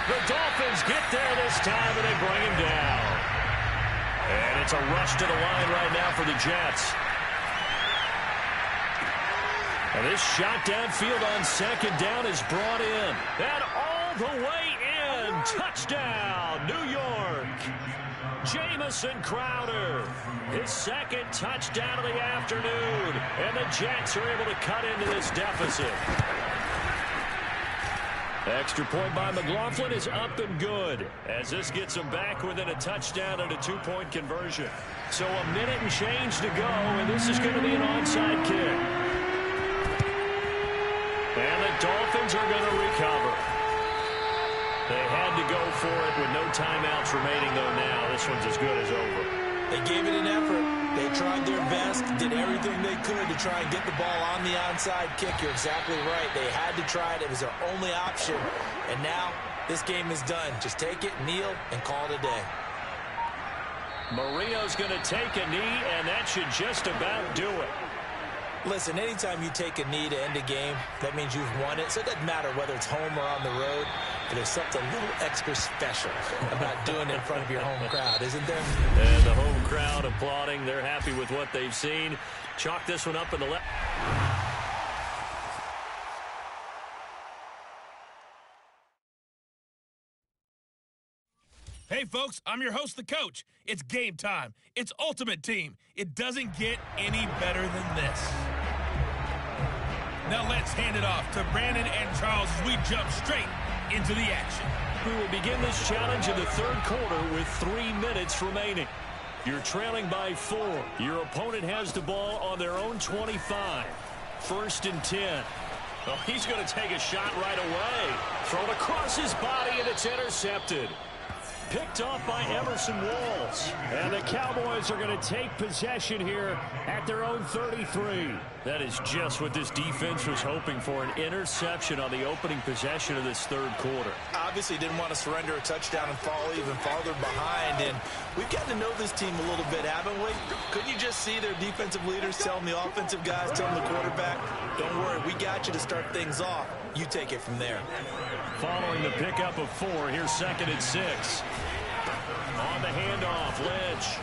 The Dolphins get there this time, and they bring him down. And it's a rush to the line right now for the Jets. And this shot downfield on second down is brought in. And all the way in. Touchdown, New York. Jamison Crowder. His second touchdown of the afternoon. And the Jets are able to cut into this deficit. Extra point by McLaughlin is up and good as this gets them back within a touchdown and a 2-point conversion. So a minute and change to go, and this is going to be an onside kick. And the Dolphins are going to recover. They had to go for it with no timeouts remaining, though now. This one's as good as over. They gave it an effort. They tried their best, did everything they could to try and get the ball on the onside kick. You're exactly right. They had to try it. It was their only option. And now this game is done. Just take it, kneel, and call it a day. Marino's going to take a knee, and that should just about do it. Listen, anytime you take a knee to end a game, that means you've won it. So it doesn't matter whether it's home or on the road, but there's something a little extra special about doing it in front of your home crowd, isn't there? And the home crowd applauding. They're happy with what they've seen. Chalk this one up in the left. Hey, folks, I'm your host, the coach. It's game time. It's Ultimate Team. It doesn't get any better than this. Now let's hand it off to Brandon and Charles as we jump straight into the action. We will begin this challenge in the third quarter with 3 minutes remaining. You're trailing by 4. Your opponent has the ball on their own 25. 1st and 10. Well, he's going to take a shot right away. Thrown across his body, and it's intercepted. Picked off by Emerson Walls. And the Cowboys are going to take possession here at their own 33. That is just what this defense was hoping for, an interception on the opening possession of this third quarter. Obviously didn't want to surrender a touchdown and fall even farther behind. And we've gotten to know this team a little bit, haven't we? Couldn't you just see their defensive leaders telling the offensive guys, telling the quarterback, don't worry, we got you to start things off. You take it from there. Following the pickup of 4, here's 2nd and 6. On the handoff, Lynch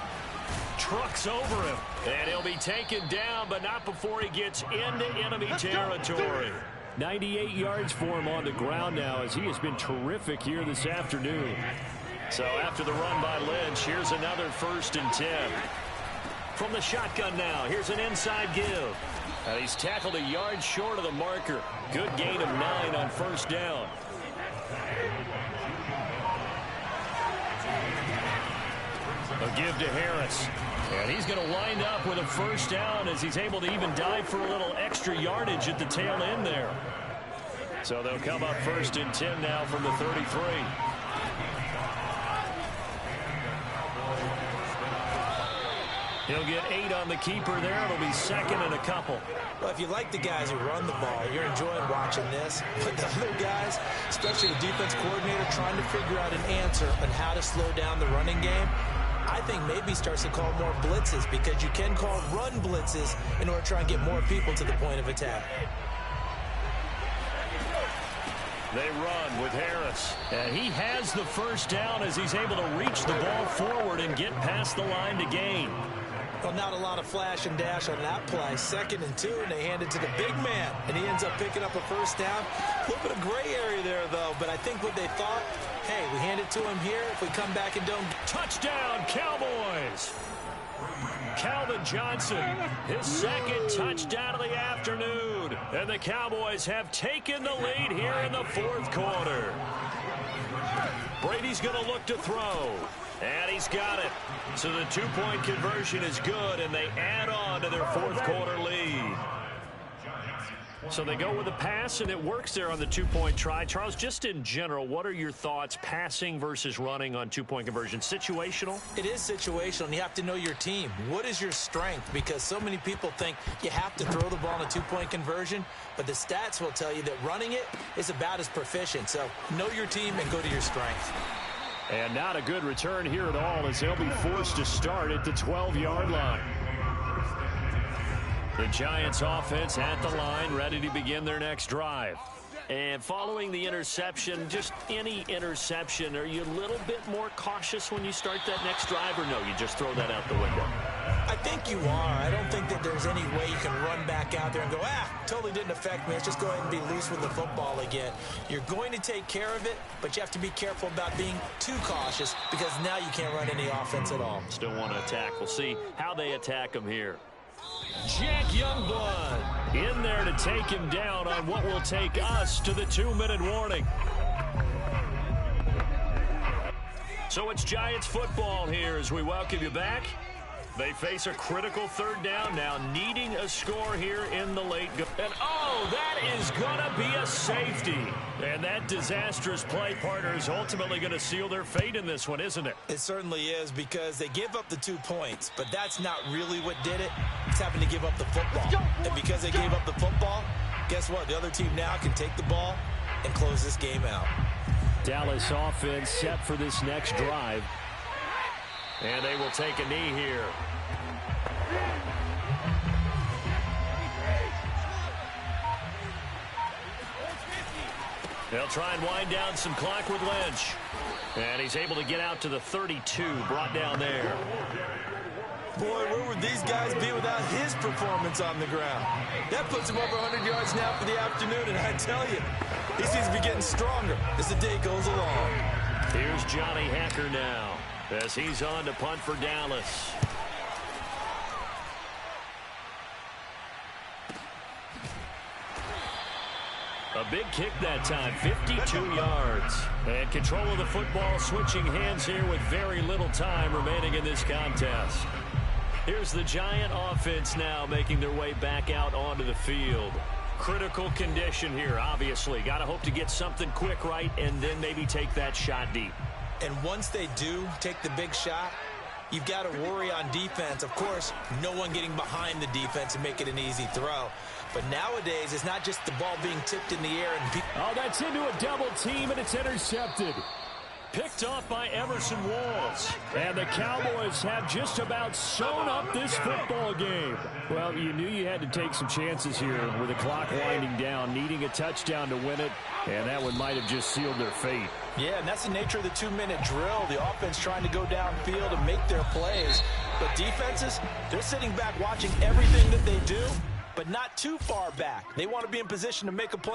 trucks over him, and he'll be taken down, but not before he gets into enemy territory. 98 yards for him on the ground now, as he has been terrific here this afternoon. So after the run by Lynch, here's another 1st and 10. From the shotgun now, here's an inside give. And he's tackled a yard short of the marker. Good gain of 9 on 1st down. A give to Harris. And he's going to wind up with a 1st down as he's able to even dive for a little extra yardage at the tail end there. So they'll come up 1st and 10 now from the 33. He'll get 8 on the keeper there. It'll be second and a couple. Well, if you like the guys who run the ball, you're enjoying watching this. But the other guys, especially the defense coordinator, trying to figure out an answer on how to slow down the running game, I think maybe starts to call more blitzes, because you can call run blitzes in order to try and get more people to the point of attack. They run with Harris. And he has the first down as he's able to reach the ball forward and get past the line to gain. Well, not a lot of flash and dash on that play. 2nd and 2, and they hand it to the big man. And he ends up picking up a first down. A little bit of gray area there, though. But I think what they thought, hey, we hand it to him here. If we come back and don't... Touchdown, Cowboys! Calvin Johnson, his 2nd touchdown of the afternoon. And the Cowboys have taken the lead here in the 4th quarter. Brady's going to look to throw. And he's got it. So the 2-point conversion is good, and they add on to their 4th quarter lead. So they go with a pass, and it works there on the 2-point try. Charles, just in general, what are your thoughts passing versus running on 2-point conversion? Situational? It is situational, and you have to know your team. What is your strength? Because so many people think you have to throw the ball in a 2-point conversion, but the stats will tell you that running it is about as proficient. So know your team and go to your strength. And not a good return here at all, as they'll be forced to start at the 12-yard line. The Giants offense at the line, ready to begin their next drive. And following the interception, just any interception, are you a little bit more cautious when you start that next drive, or no, you just throw that out the window? I think you are. I don't think that there's any way you can run back out there and go, totally didn't affect me. Let's just go ahead and be loose with the football again. You're going to take care of it, but you have to be careful about being too cautious, because now you can't run any offense at all. Still want to attack. We'll see how they attack him here. Jack Youngblood in there to take him down on what will take us to the 2-minute warning. So it's Giants football here as we welcome you back. They face a critical 3rd down now, needing a score here in the late go. And, oh, that is going to be a safety. And that disastrous play, partner, is ultimately going to seal their fate in this one, isn't it? It certainly is, because they gave up the 2 points, but that's not really what did it. It's having to give up the football. And because they gave up the football, guess what? The other team now can take the ball and close this game out. Dallas offense set for this next drive. And they will take a knee here. They'll try and wind down some clock with Lynch. And he's able to get out to the 32, brought down there. Boy, where would these guys be without his performance on the ground? That puts him over 100 yards now for the afternoon, and I tell you, he seems to be getting stronger as the day goes along. Here's Johnny Hecker now, as he's on to punt for Dallas. A big kick that time, 52 yards. And control of the football switching hands here with very little time remaining in this contest. Here's the Giant offense now making their way back out onto the field. Critical condition here, obviously. Got to hope to get something quick right and then maybe take that shot deep. And once they do take the big shot, you've got to worry on defense. Of course, no one getting behind the defense and make it an easy throw. But nowadays, it's not just the ball being tipped in the air. Oh, that's into a double team, and it's intercepted. Picked off by Emerson Walls. And the Cowboys have just about sewn up this football game. Well, you knew you had to take some chances here with the clock winding down, needing a touchdown to win it, and that one might have just sealed their fate. Yeah, and that's the nature of the 2-minute drill. The offense trying to go downfield and make their plays. But defenses, they're sitting back watching everything that they do, but not too far back. They want to be in position to make a play.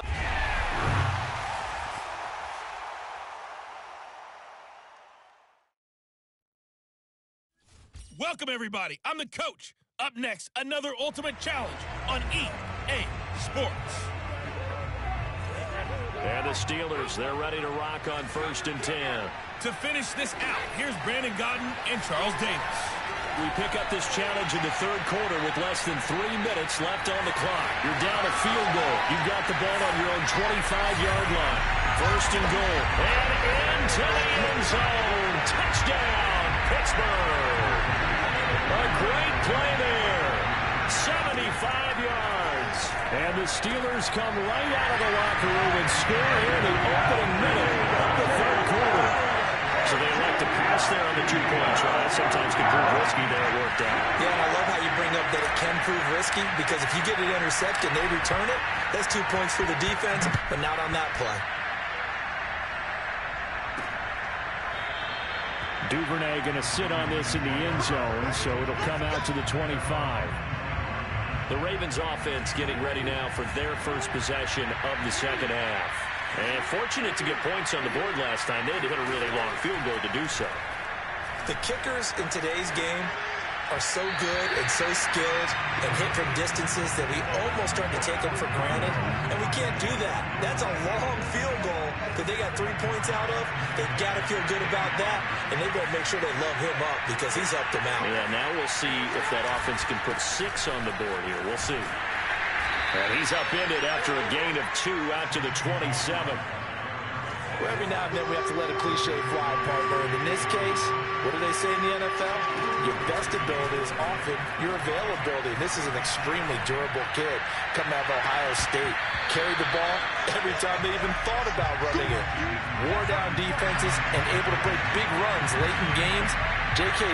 Welcome, everybody. I'm the coach. Up next, another ultimate challenge on EA Sports. And the Steelers, they're ready to rock on 1st and 10. To finish this out, here's Brandon Gaudin and Charles Davis. We pick up this challenge in the 3rd quarter with less than 3 minutes left on the clock. You're down a field goal. You've got the ball on your own 25-yard line. 1st and goal. And into the end zone. Touchdown, Pittsburgh. A great play there. 75 yards. And the Steelers come right out of the locker room and score here in the opening minute of the third quarter. So they elect to pass there on the 2-point try. Sometimes can prove risky there. It worked out. Yeah, and I love how you bring up that it can prove risky, because if you get it intercepted and they return it, that's 2 points for the defense, but not on that play. Duvernay going to sit on this in the end zone, so it'll come out to the 25. The Ravens offense getting ready now for their first possession of the second half. And fortunate to get points on the board last time. They had to hit a really long field goal to do so. The kickers in today's game are so good and so skilled and hit from distances that we almost start to take them for granted. And we can't do that. That's a long field goal that they got 3 points out of. They've got to feel good about that. And they better make sure they love him up, because he's helped them out. Yeah, now we'll see if that offense can put 6 on the board here. We'll see. And he's upended after a gain of 2 out to the 27. Well, every now and then we have to let a cliche fly, partner. And in this case, what do they say in the NFL? Your best ability is often your availability. And this is an extremely durable kid coming out of Ohio State. Carried the ball every time they even thought about running it. Wore down defenses and able to break big runs late in games. J.K.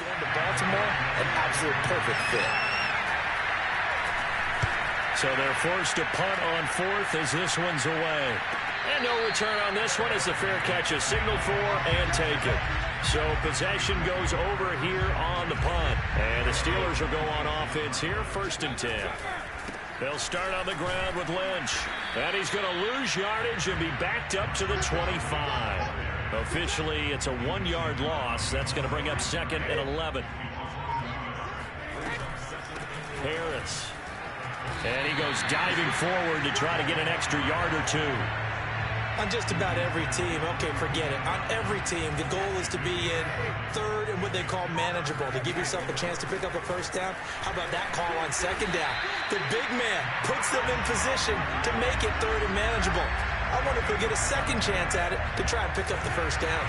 going to Baltimore, an absolute perfect fit. So they're forced to punt on 4th as this one's away. And no return on this one as the fair catch is signaled for and taken. So possession goes over here on the punt. And the Steelers will go on offense here, 1st and 10. They'll start on the ground with Lynch. And he's going to lose yardage and be backed up to the 25. Officially, it's a 1-yard loss. That's going to bring up 2nd and 11. Harris. And he goes diving forward to try to get an extra yard or 2. On just about every team, okay, forget it. On every team, the goal is to be in 3rd and what they call manageable, to give yourself a chance to pick up a 1st down. How about that call on 2nd down? The big man puts them in position to make it 3rd and manageable. I wonder if they'll get a 2nd chance at it to try and pick up the 1st down.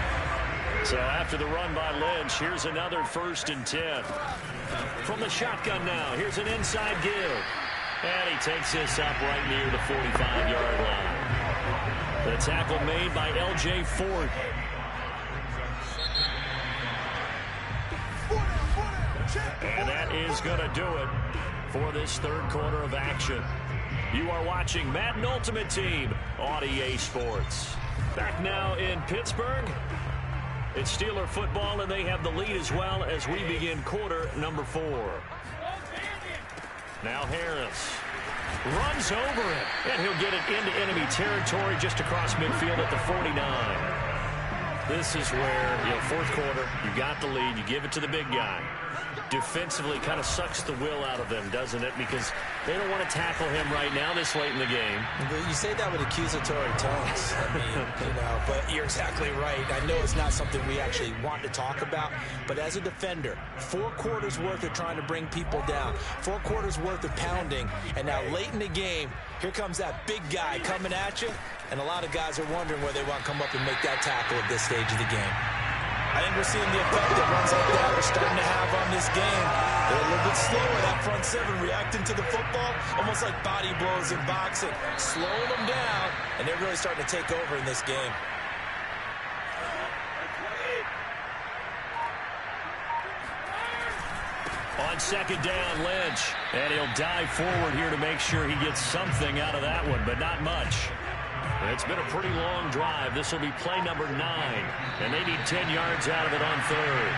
So after the run by Lynch, here's another 1st and 10. From the shotgun now, here's an inside give. And he takes this up right near the 45-yard line. The tackle made by L.J. Ford. And that is going to do it for this 3rd quarter of action. You are watching Madden Ultimate Team on EA Sports. Back now in Pittsburgh. It's Steeler football, and they have the lead as well as we begin quarter number 4. Now Harris runs over it, and he'll get it into enemy territory just across midfield at the 49. This is where, 4th quarter, you got the lead, you give it to the big guy. Defensively kind of sucks the will out of them, doesn't it? Because they don't want to tackle him right now this late in the game. You say that with accusatory tones. I mean, but you're exactly right. I know it's not something we actually want to talk about, but as a defender, 4 quarters worth of trying to bring people down, 4 quarters worth of pounding, and now late in the game, here comes that big guy coming at you, and a lot of guys are wondering where they want to come up and make that tackle at this stage of the game. I think we're seeing the effect that runs like that are starting to have on this game. They're a little bit slower, that front 7, reacting to the football, almost like body blows in boxing, slowing them down, and they're really starting to take over in this game. On 2nd down, Lynch, and he'll dive forward here to make sure he gets something out of that one, but not much. It's been a pretty long drive. This will be play number 9, and they need 10 yards out of it on 3rd.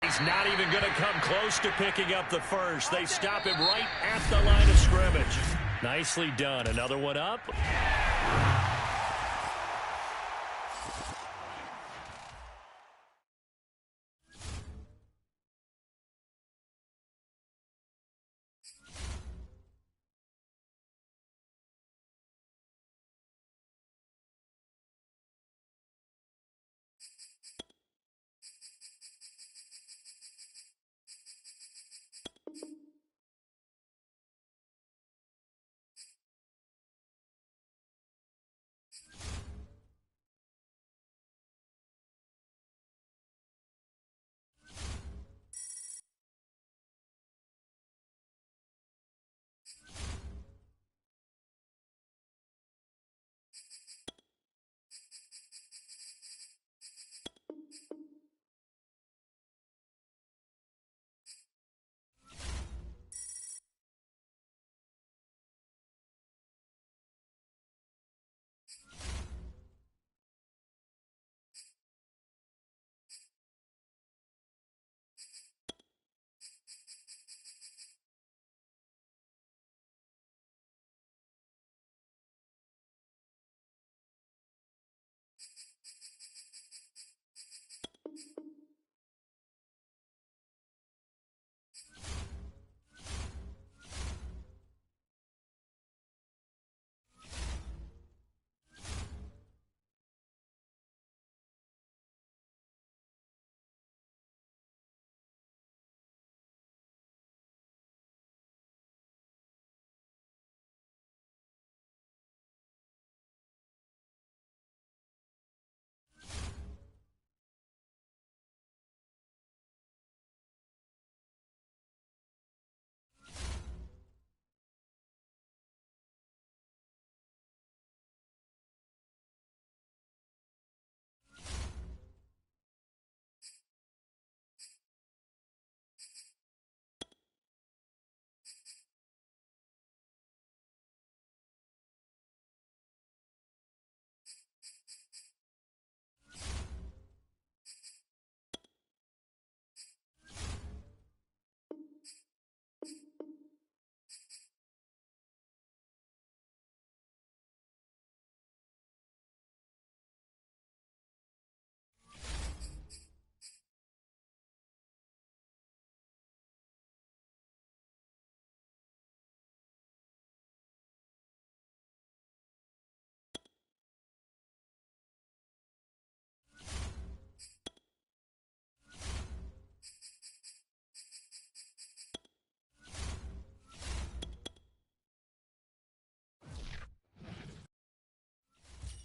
He's not even going to come close to picking up the 1st. They stop him right at the line of scrimmage. Nicely done. Another one up.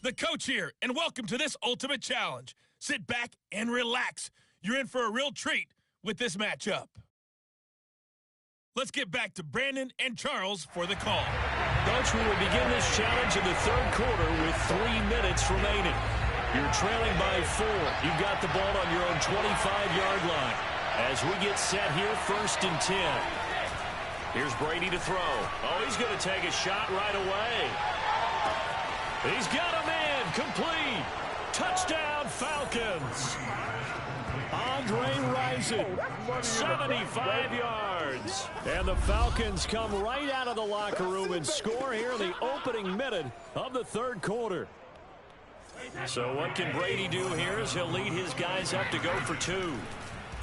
The coach here, and welcome to this ultimate challenge. Sit back and relax. You're in for a real treat with this matchup. Let's get back to Brandon and Charles for the call. Coach, we will begin this challenge in the third quarter with 3 minutes remaining. You're trailing by 4. You've got the ball on your own 25-yard line. As we get set here, 1st and 10. Here's Brady to throw. Oh, he's going to take a shot right away. He's got a man complete. Touchdown, Falcons. Andre Rison, 75 yards. And the Falcons come right out of the locker room and score here in the opening minute of the third quarter. So what can Brady do here as he'll lead his guys up to go for 2.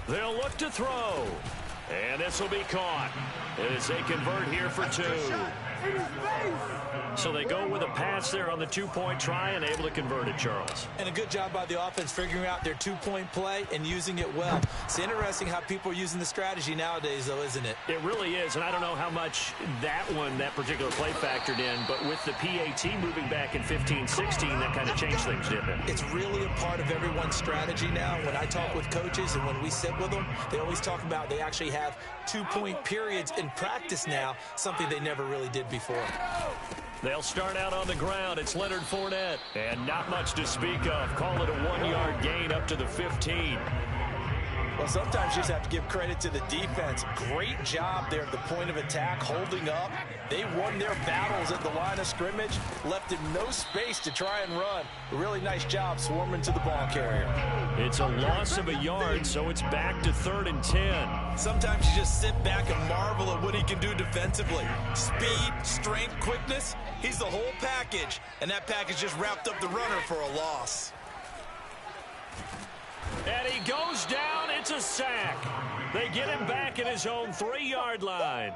They'll look to throw. And this will be caught as they convert here for 2. So they go with a pass there on the 2-point try and able to convert it, Charles. And a good job by the offense figuring out their 2-point play and using it well. It's interesting how people are using the strategy nowadays, though, isn't it? It really is, and I don't know how much that particular play factored in, but with the PAT moving back in 15-16, that kind of changed things, didn't it? It's really a part of everyone's strategy now. When I talk with coaches and when we sit with them, they always talk about they actually have 2-point periods in practice now, something they never really did before. They'll start out on the ground. It's Leonard Fournette. And not much to speak of. Call it a 1-yard gain up to the 15. Well, sometimes you just have to give credit to the defense. Great job there at the point of attack, holding up. They won their battles at the line of scrimmage, left him no space to try and run. A really nice job swarming to the ball carrier. It's a loss of a yard, so it's back to 3rd and 10. Sometimes you just sit back and marvel at what he can do defensively. Speed, strength, quickness, he's the whole package. And that package just wrapped up the runner for a loss. And he goes down. It's a sack. They get him back at his own 3-yard line.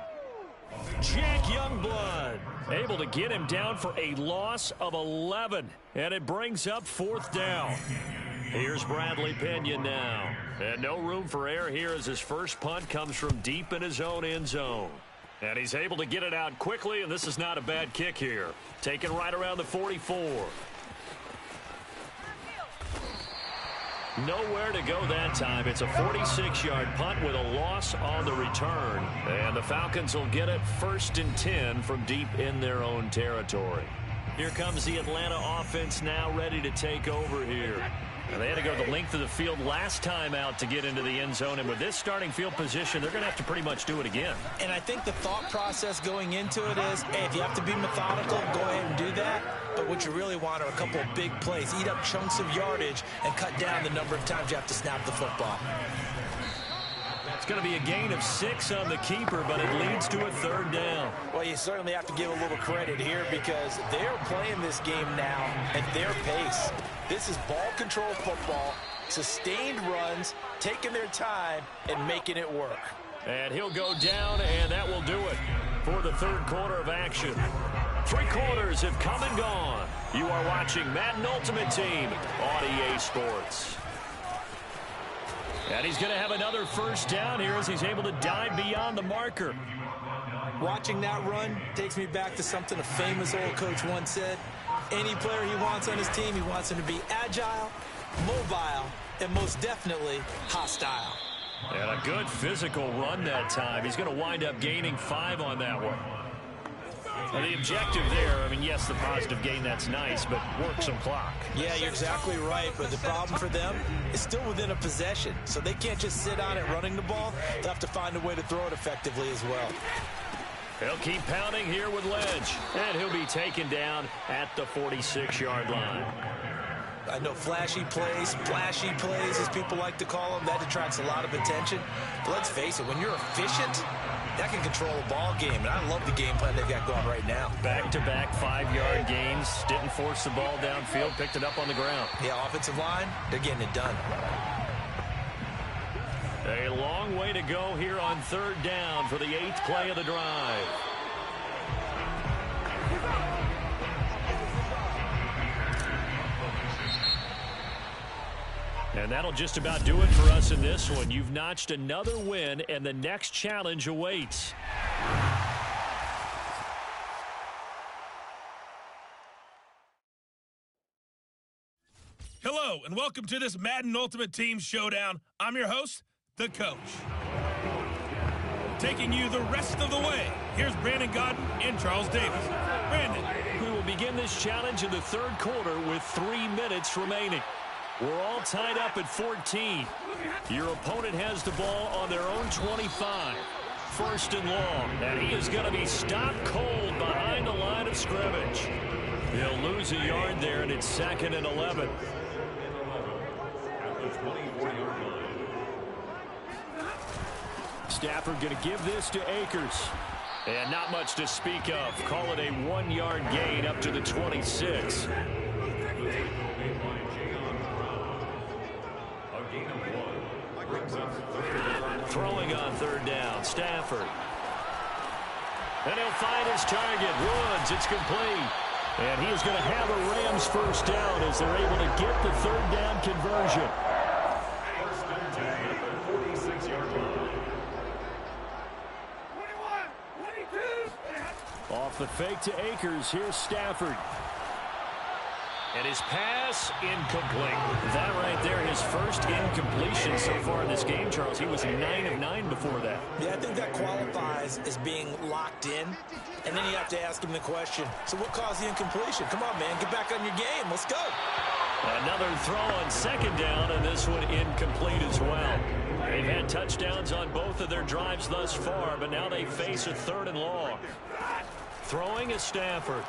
Jake Youngblood able to get him down for a loss of 11. And it brings up 4th down. Here's Bradley Pena now. And no room for error here as his first punt comes from deep in his own end zone. And he's able to get it out quickly, and this is not a bad kick here. Taken right around the 44. Nowhere to go that time. It's a 46-yard punt with a loss on the return. And the Falcons will get it 1st and 10 from deep in their own territory. Here comes the Atlanta offense now ready to take over here. And they had to go the length of the field last time out to get into the end zone. And with this starting field position, they're going to have to pretty much do it again. And I think the thought process going into it is, hey, if you have to be methodical, go ahead and do that. But what you really want are a couple of big plays. Eat up chunks of yardage and cut down the number of times you have to snap the football. It's going to be a gain of 6 on the keeper, but it leads to a 3rd down. Well, you certainly have to give a little credit here because they're playing this game now at their pace. This is ball control football, sustained runs, taking their time, and making it work. And he'll go down, and that will do it for the third quarter of action. 3 quarters have come and gone. You are watching Madden Ultimate Team on EA Sports. And he's going to have another first down here as he's able to dive beyond the marker. Watching that run takes me back to something a famous old coach once said. Any player he wants on his team, he wants him to be agile, mobile, and most definitely hostile. And a good physical run that time. He's going to wind up gaining 5 on that one. And the objective there, I mean, yes, the positive gain, that's nice, but work some clock. Yeah, you're exactly right, but the problem for them is still within a possession. So they can't just sit on it running the ball. They'll have to find a way to throw it effectively as well. He'll keep pounding here with Ledge, and he'll be taken down at the 46-yard line. I know flashy plays, as people like to call them, that attracts a lot of attention. But let's face it, when you're efficient, that can control a ball game, and I love the game plan they've got going right now. Back-to-back 5-yard gains, didn't force the ball downfield, picked it up on the ground. Yeah, offensive line, they're getting it done. A long way to go here on 3rd down for the 8th play of the drive. And that'll just about do it for us in this one. You've notched another win, and the next challenge awaits. Hello, and welcome to this Madden Ultimate Team Showdown. I'm your host, the coach. Taking you the rest of the way, here's Brandon Gaudin and Charles Davis. Brandon. We will begin this challenge in the third quarter with 3 minutes remaining. We're all tied up at 14. Your opponent has the ball on their own 25. First and long, and he is going to be stopped cold behind the line of scrimmage. He'll lose a yard there, and it's 2nd and 11. Stafford going to give this to Akers. And not much to speak of. Call it a 1-yard gain up to the 26. Throwing on third down, Stafford. And he'll find his target, Woods. It's complete. And he is going to have a Rams first down as they're able to get the third down conversion. Off the fake to Akers, here's Stafford. And his pass incomplete. That right there, his first incompletion so far in this game, Charles. He was 9 of 9 before that. Yeah, I think that qualifies as being locked in. And then you have to ask him the question, so what caused the incompletion? Come on, man, get back on your game. Let's go. Another throw on second down, and this one incomplete as well. They've had touchdowns on both of their drives thus far, but now they face a 3rd and long. Throwing is Stafford.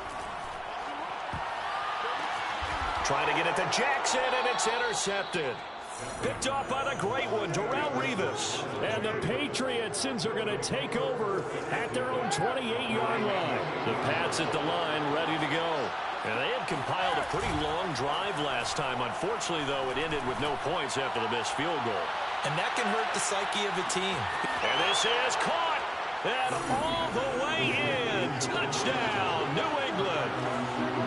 Trying to get it to Jackson, and it's intercepted. Picked off by the great one, Darrelle Revis. And the Patriots are going to take over at their own 28-yard line. The Pats at the line, ready to go. And they had compiled a pretty long drive last time. Unfortunately, though, it ended with no points after the missed field goal. And that can hurt the psyche of a team. And this is caught. And all the way in. Touchdown, New England.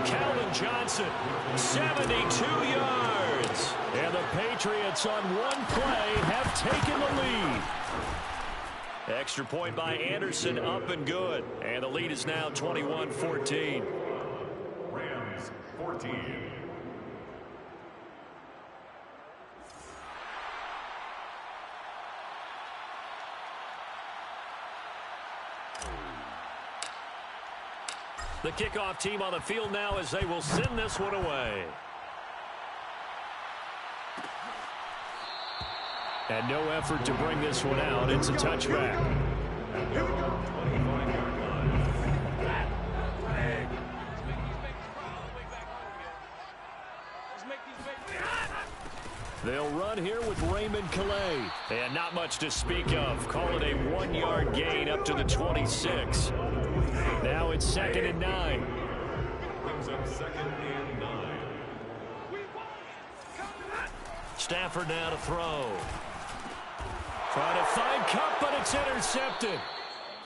Calvin Johnson, 72 yards. And the Patriots on one play have taken the lead. Extra point by Anderson, up and good. And the lead is now 21-14. Rams 14. The kickoff team on the field now as they will send this one away. And no effort to bring this one out. It's a touchback. Here we go. 25-yard line. They'll run here with Raymond Calais. And not much to speak of. Call it a 1-yard gain up to the 26. Now it's 2nd and 9. Brings up 2nd and 9. Stafford now to throw. Trying to find Cup, but it's intercepted.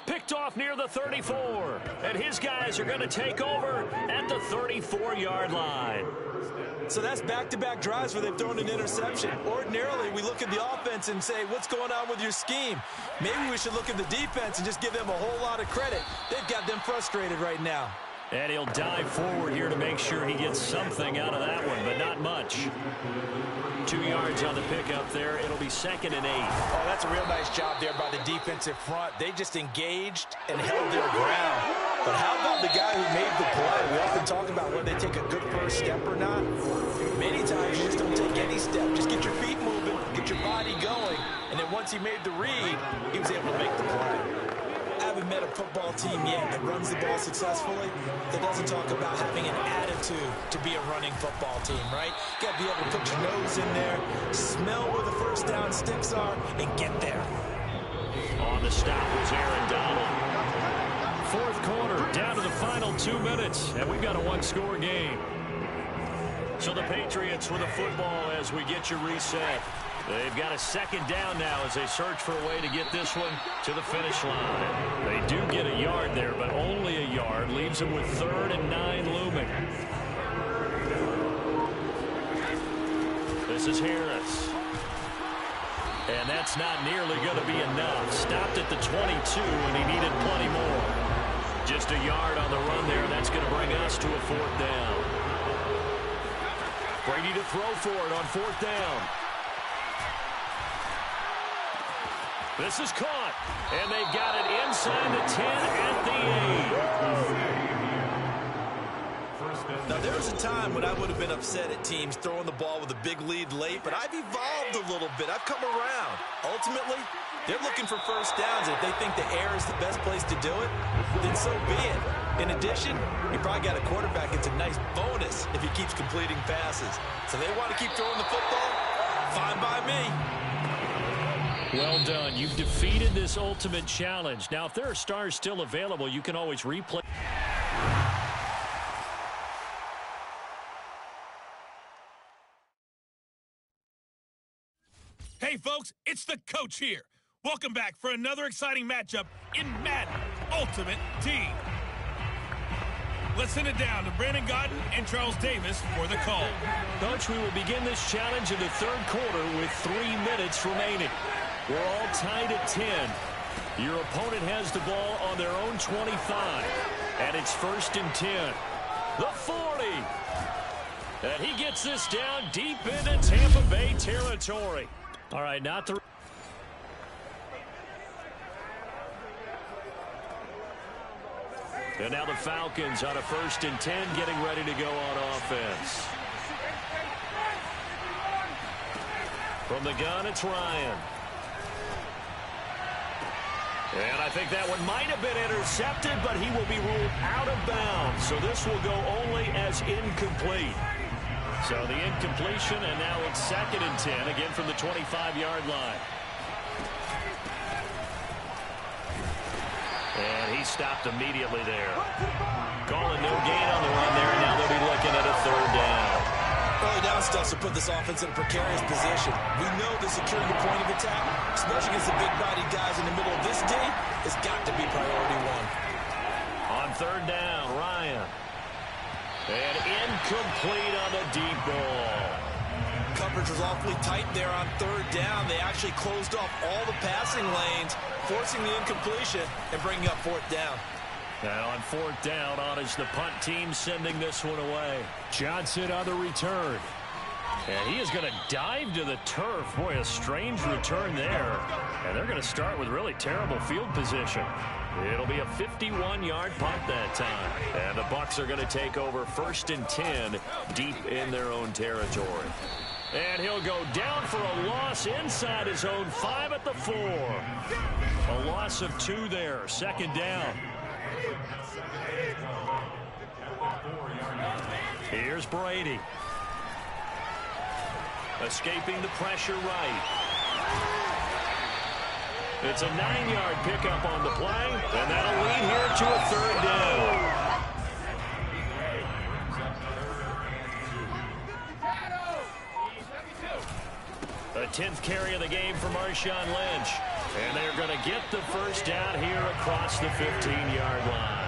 Picked off near the 34. And his guys are going to take over at the 34-yard line. So that's back-to-back drives where they've thrown an interception. Ordinarily, we look at the offense and say, what's going on with your scheme? Maybe we should look at the defense and just give them a whole lot of credit. They've got them frustrated right now. And he'll dive forward here to make sure he gets something out of that one, but not much. 2 yards on the pickup there. It'll be 2nd and 8. Oh, that's a real nice job there by the defensive front. They just engaged and held their ground. But how about the guy who made the play? We often talk about whether they take a good first step or not. Many times you just don't take any step. Just get your feet moving, get your body going. And then once he made the read, he was able to make the play. I haven't met a football team yet that runs the ball successfully that doesn't talk about having an attitude to be a running football team, right? You got to be able to put your nose in there, smell where the first down sticks are, and get there. On the stop was Aaron Donald. 4th quarter, down to the final 2 minutes, and we've got a 1-score game. So the Patriots with the football as we get your reset. They've got a 2nd down now as they search for a way to get this one to the finish line. They do get a yard there, but only a yard. Leaves them with 3rd and 9 looming. This is Harris. And that's not nearly going to be enough. Stopped at the 22, and he needed plenty more. Just a yard on the run there, and that's going to bring us to a 4th down. Brady to to throw for it on 4th down. This is caught, and they've got it inside the 10 at the 8. Now, there was a time when I would have been upset at teams throwing the ball with a big lead late, but I've evolved a little bit. I've come around. Ultimately, they're looking for first downs. If they think the air is the best place to do it, then so be it. In addition, you probably got a quarterback. It's a nice bonus if he keeps completing passes. So they want to keep throwing the football? Fine by me. Well done. You've defeated this ultimate challenge. Now, if there are stars still available, you can always replay. Hey, folks, it's the coach here. Welcome back for another exciting matchup in Madden Ultimate Team. Let's send it down to Brandon Gaudin and Charles Davis for the call. Coach, we will begin this challenge in the 3rd quarter with 3 minutes remaining. We're all tied at 10. Your opponent has the ball on their own 25, and it's 1st and 10. The 40. And he gets this down deep into Tampa Bay territory. All right, not the... And now the Falcons on a 1st and 10, getting ready to go on offense. From the gun, it's Ryan. And I think that one might have been intercepted, but he will be ruled out of bounds. So this will go only as incomplete. So the incompletion, and now it's 2nd and 10, again from the 25-yard line. And he stopped immediately there. Calling no gain on the run there, and now they'll be looking at a 3rd down. Early down stuff to put this offense in a precarious position. We know the securing the point of attack, especially against the big-bodied guys in the middle of this D, has got to be priority 1. On 3rd down, Ryan. And incomplete on the deep ball. Coverage was awfully tight there on 3rd down. They actually closed off all the passing lanes, forcing the incompletion and bringing up 4th down. Now on 4th down, on is the punt team sending this one away. Johnson on the return. And he is going to dive to the turf. Boy, a strange return there. And they're going to start with really terrible field position. It'll be a 51-yard punt that time. And the Bucs are going to take over 1st and 10 deep in their own territory. And he'll go down for a loss inside his own 5 at the 4. A loss of 2 there. 2nd down. Here's Brady. Escaping the pressure right. It's a 9-yard pickup on the play, and that'll lead here to a 3rd down. The 10th carry of the game for Marshawn Lynch. And they're going to get the 1st down here across the 15-yard line.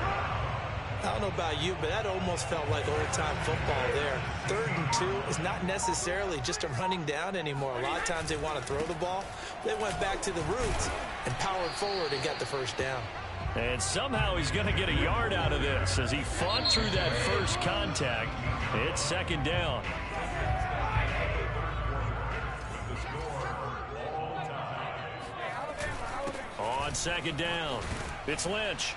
I don't know about you, but that almost felt like old-time football there. 3rd and 2 is not necessarily just a running down anymore. A lot of times they want to throw the ball. They went back to the roots and powered forward and got the 1st down. And somehow he's going to get a yard out of this as he fought through that first contact. It's 2nd down. On 2nd down, it's Lynch.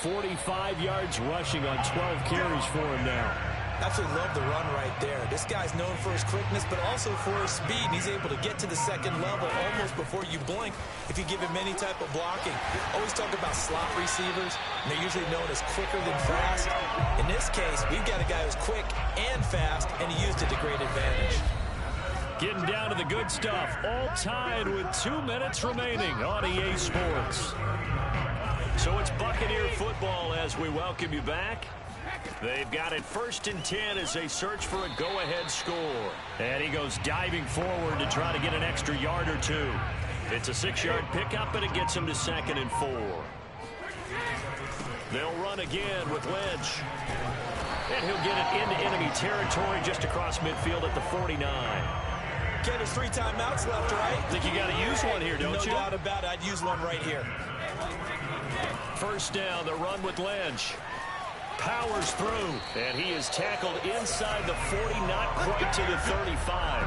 45 yards rushing on 12 carries for him now. Absolutely love the run right there. This guy's known for his quickness, but also for his speed. And he's able to get to the 2nd level almost before you blink if you give him any type of blocking. Always talk about slot receivers, and they're usually known as quicker than fast. In this case, we've got a guy who's quick and fast, and he used it to great advantage. Getting down to the good stuff. All tied with 2 minutes remaining on EA Sports. So it's Buccaneer football as we welcome you back. They've got it 1st and 10 as they search for a go-ahead score. And he goes diving forward to try to get an extra yard or 2. It's a 6-yard pickup, and it gets him to 2nd and 4. They'll run again with Lynch. And he'll get it into enemy territory just across midfield at the 49. Ken, there's 3 timeouts left, right? I think you got to use one here, don't you? No doubt about it. I'd use one right here. 1st down, the run with Lynch. powers through. And he is tackled inside the 40, not quite to the 35.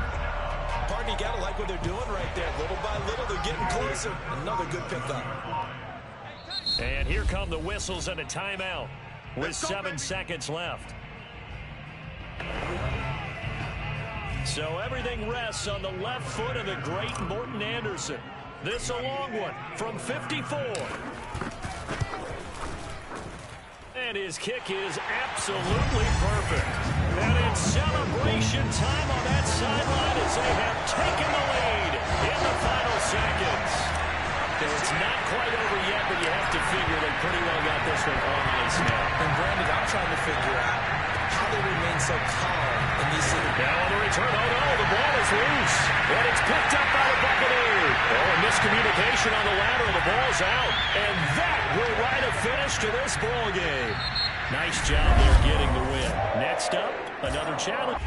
Pardon, you got to like what they're doing right there. Little by little, they're getting closer. Another good pickup. And here come the whistles and a timeout with 7 seconds left. So everything rests on the left foot of the great Morton Anderson. This a long one from 54. And his kick is absolutely perfect. And it's celebration time on that sideline as they have taken the lead in the final seconds. It's not quite over yet, but you have to figure they pretty well got this one on ice now. And Brandon, I'm trying to figure out how they remain so calm in these situations. Now on the return, oh no, the ball is loose. And it's picked up by the Buccaneers. Oh, a miscommunication on the lateral. The ball's out. And that will write a finish to this ball game. Nice job there getting the win. Next up, another challenge.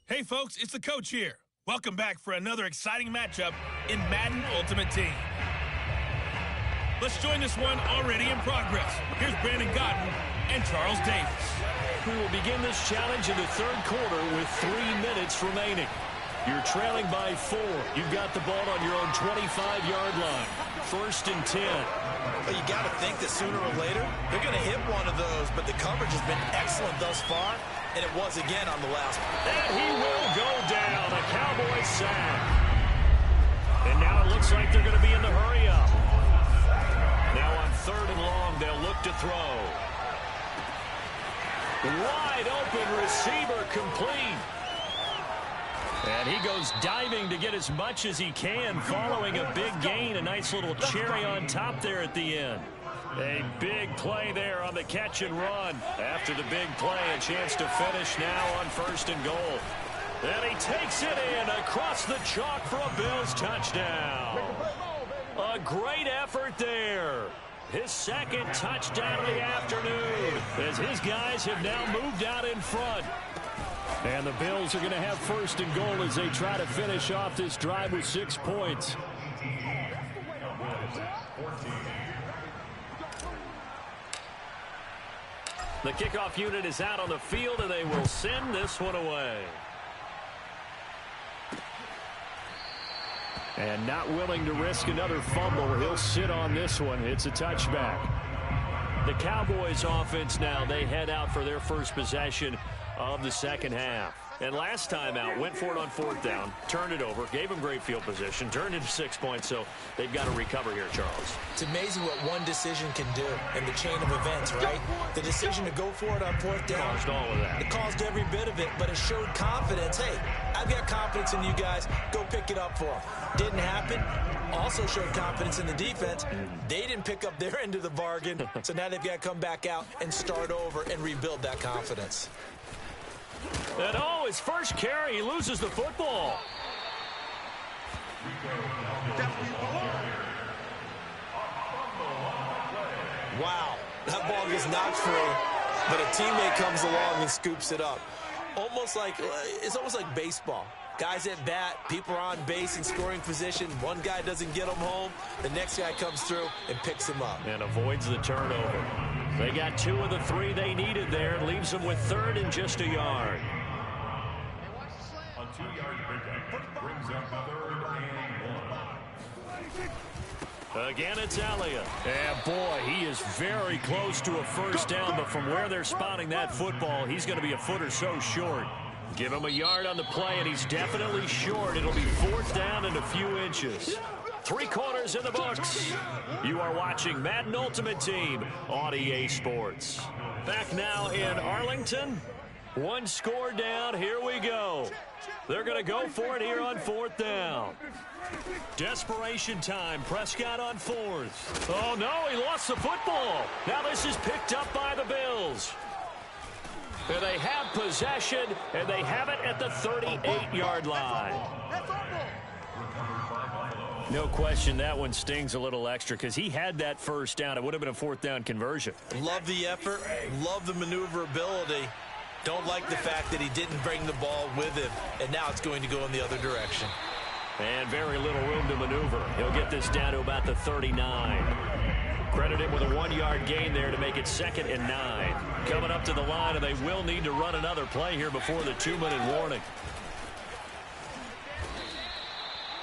Hey folks, it's the coach here. Welcome back for another exciting matchup in Madden Ultimate Team. Let's join this one already in progress. Here's Brandon Godden and Charles Davis. We will begin this challenge in the third quarter with 3 minutes remaining. You're trailing by 4. You've got the ball on your own 25-yard line. 1st and 10. Well, you got to think that sooner or later, they're going to hit one of those, but the coverage has been excellent thus far, and it was again on the last one. And he will go down, a Cowboy sack. And now it looks like they're going to be in the hurry-up. Now on 3rd and long, they'll look to throw. Wide open receiver complete. And he goes diving to get as much as he can, following a big gain. A nice little cherry on top there at the end. A big play there on the catch and run. After the big play, a chance to finish now on 1st and goal. And he takes it in across the chalk for a Bills touchdown. A great effort there. His 2nd touchdown of the afternoon as his guys have now moved out in front. And the Bills are going to have 1st and goal as they try to finish off this drive with 6 points. The kickoff unit is out on the field, and they will send this one away. And not willing to risk another fumble, he'll sit on this one. It's a touchback. The Cowboys offense now, they head out for their first possession of the 2nd half. And last time out, went for it on 4th down, turned it over, gave them great field position, turned into 6 points, so they've got to recover here, Charles. It's amazing what one decision can do in the chain of events, right? The decision to go for it on 4th down. Caused all of that. It caused every bit of it, but it showed confidence. Hey, I've got confidence in you guys. Go pick it up for them. Didn't happen. Also showed confidence in the defense. They didn't pick up their end of the bargain, so now they've got to come back out and start over and rebuild that confidence. And his first carry, he loses the football. Wow, that ball gets knocked free, but a teammate comes along and scoops it up. It's almost like baseball. Guys at bat, people are on base in scoring position. One guy doesn't get them home. The next guy comes through and picks him up. And avoids the turnover. They got 2 of the 3 they needed there. Leaves them with 3rd and just a yard. A 2-yard pickup brings up 3rd and 1. Again, it's Elliott. And boy, he is very close to a first down, but from where they're spotting that football, he's going to be a foot or so short. Give him a yard on the play, and he's definitely short. It'll be 4th down and a few inches. 3 quarters in the books. You are watching Madden Ultimate Team on EA Sports. Back now in Arlington. 1 score down. Here we go. They're going to go for it here on 4th down. Desperation time. Prescott on 4th. Oh, no, he lost the football. Now this is picked up by the Bills. And they have possession, and they have it at the 38-yard line. No question that one stings a little extra because he had that first down. It would have been a 4th down conversion. Love the effort. Love the maneuverability. Don't like the fact that he didn't bring the ball with him, and now it's going to go in the other direction. And very little room to maneuver. He'll get this down to about the 39. Credit him with a 1-yard gain there to make it 2nd and 9. Coming up to the line, and they will need to run another play here before the 2-minute warning.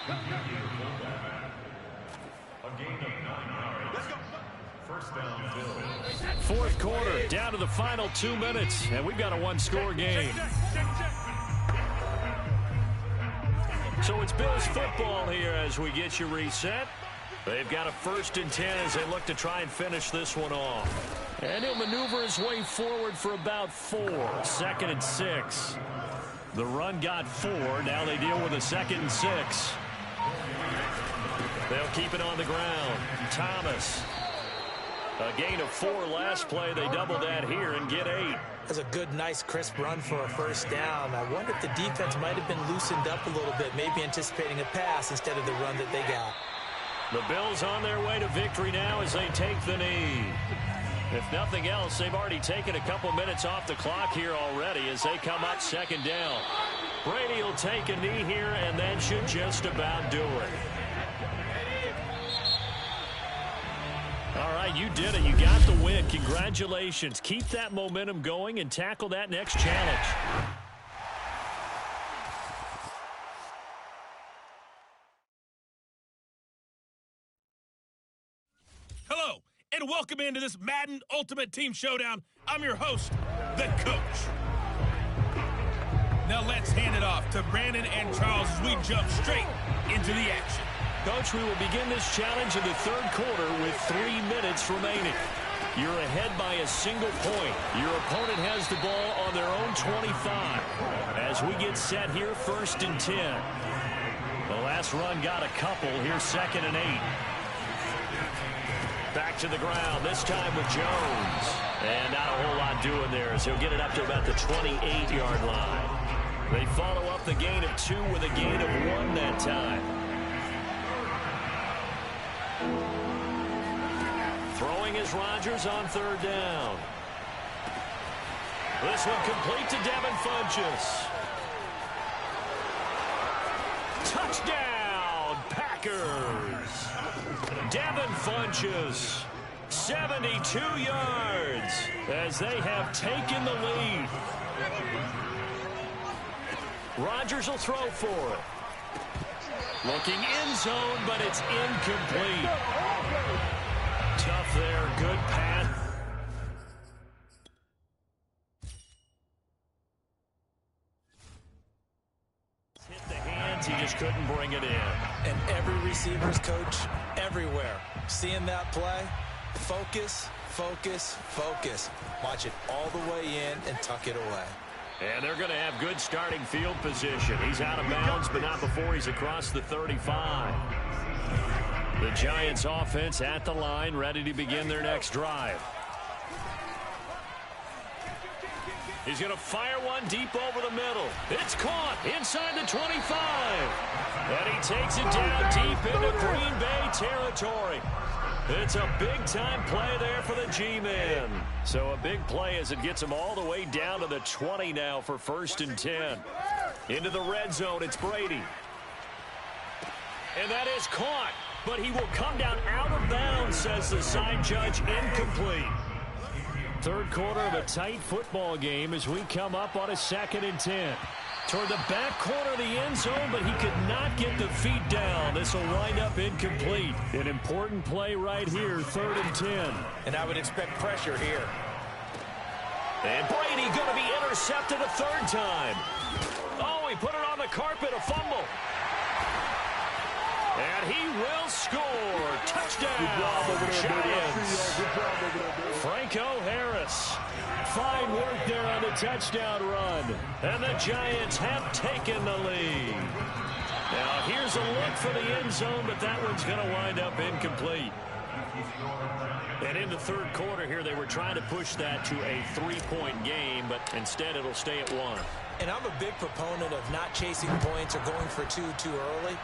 A gain of 9 yards. First down, Bills. 4th quarter, down to the final 2 minutes, and we've got a 1-score game. So it's Bills football here as we get you reset. They've got a 1st and 10 as they look to try and finish this one off. And he'll maneuver his way forward for about 4. 2nd and 6. The run got 4. Now they deal with a 2nd and 6. They'll keep it on the ground. Thomas. A gain of 4 last play. They double that here and get 8. That's a good, nice, crisp run for a first down. I wonder if the defense might have been loosened up a little bit, maybe anticipating a pass instead of the run that they got. The Bills on their way to victory now as they take the knee. If nothing else, they've already taken a couple minutes off the clock here already as they come up 2nd down. Brady will take a knee here, and that should just about do it. All right, you did it. You got the win. Congratulations. Keep that momentum going and tackle that next challenge. Hello, and welcome into this Madden Ultimate Team Showdown. I'm your host, the Coach. Now let's hand it off to Brandon and Charles as we jump straight into the action. Coach, we will begin this challenge in the 3rd quarter with 3 minutes remaining. You're ahead by a single point. Your opponent has the ball on their own 25. As we get set here, 1st and 10. The last run got a couple. Here's 2nd and 8. Back to the ground, this time with Jones. And not a whole lot doing there as he'll get it up to about the 28-yard line. They follow up the gain of 2 with a gain of 1 that time. Throwing is Rodgers on 3rd down. This one complete to Devin Funchess. Touchdown, Packers. Devin Funchess, 72 yards as they have taken the lead. Rodgers will throw for it. Looking end zone, but it's incomplete. Tough there, good pass. Hit the hands, he just couldn't bring it in. And every receiver's coach everywhere. Seeing that play, focus, focus, focus. Watch it all the way in and tuck it away. And they're going to have good starting field position. He's out of bounds, but not before he's across the 35. The Giants offense at the line, ready to begin their next drive. He's going to fire one deep over the middle. It's caught inside the 25. And he takes it down deep into Green Bay territory. It's a big-time play there for the G-Man. So a big play as it gets him all the way down to the 20 now for 1st and 10. Into the red zone, it's Brady. And that is caught, but he will come down out of bounds, says the side judge, incomplete. 3rd quarter of a tight football game as we come up on a 2nd and 10. Toward the back corner of the end zone, but he could not get the feet down. This will wind up incomplete. An important play right here, 3rd and 10. And I would expect pressure here. And Brady going to be intercepted a 3rd time. Oh, he put it on the carpet, a fumble. And he will score. Touchdown, Giants. Franco Harris. Fine work there on the touchdown run. And the Giants have taken the lead. Now here's a look for the end zone, but that one's going to wind up incomplete. And in the 3rd quarter here, they were trying to push that to a 3-point game, but instead it'll stay at 1. And I'm a big proponent of not chasing points or going for 2 too early.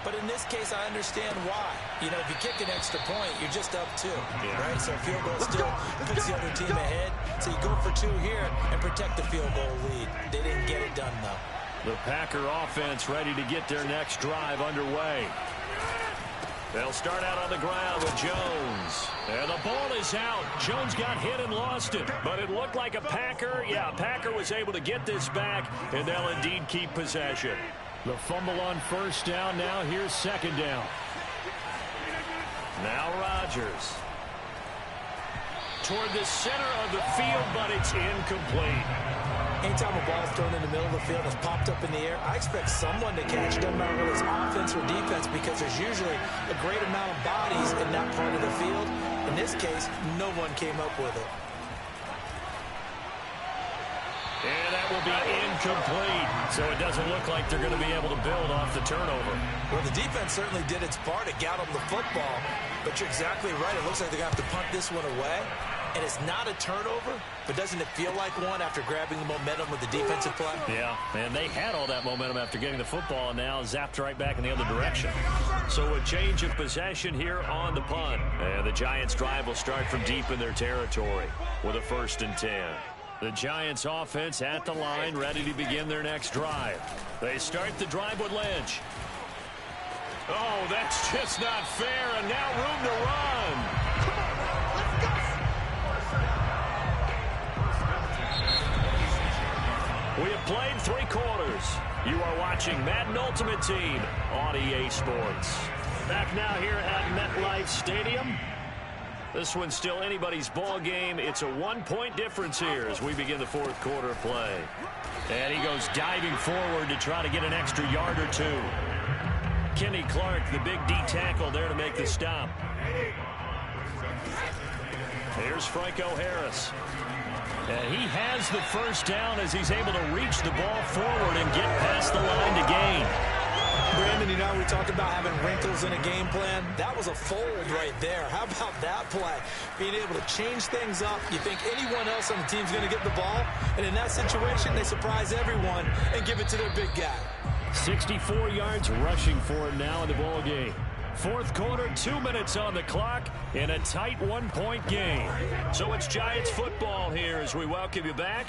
But in this case, I understand why. You know, if you kick an extra point, you're just up 2, right? So a field goal still puts the other team ahead. So you go for 2 here and protect the field goal lead. They didn't get it done, though. The Packer offense ready to get their next drive underway. They'll start out on the ground with Jones. And the ball is out. Jones got hit and lost it. But it looked like a Packer. Yeah, Packer was able to get this back, and they'll indeed keep possession. The fumble on 1st down. Now here's 2nd down. Now Rodgers. Toward the center of the field, but it's incomplete. Anytime a ball is thrown in the middle of the field and is popped up in the air, I expect someone to catch. Doesn't matter whether it's offense or defense, because there's usually a great amount of bodies in that part of the field. In this case, no one came up with it. And that will be incomplete. So it doesn't look like they're going to be able to build off the turnover. Well, the defense certainly did its part to get them the football. But you're exactly right. It looks like they're going to have to punt this one away. And it's not a turnover, but doesn't it feel like one after grabbing the momentum with the defensive play? Yeah, and they had all that momentum after getting the football, and now zapped right back in the other direction. So a change of possession here on the punt. And the Giants' drive will start from deep in their territory with a 1st and 10. The Giants offense at the line, ready to begin their next drive. They start the drive with Lynch. Oh, that's just not fair, and now room to run. We have played 3 quarters. You are watching Madden Ultimate Team on EA Sports. Back now here at MetLife Stadium. This one's still anybody's ball game. It's a 1-point difference here as we begin the 4th quarter of play. And he goes diving forward to try to get an extra yard or 2. Kenny Clark, the big D tackle there to make the stop. Here's Franco Harris. And he has the 1st down as he's able to reach the ball forward and get past the line to gain. Brandon, you know, we talked about having wrinkles in a game plan. That was a fold right there. How about that play? Being able to change things up. You think anyone else on the team's going to get the ball, and in that situation, they surprise everyone and give it to their big guy. 64 yards rushing for him now in the ball game. Fourth quarter, 2 minutes on the clock in a tight one-point game. So it's Giants football here as we welcome you back.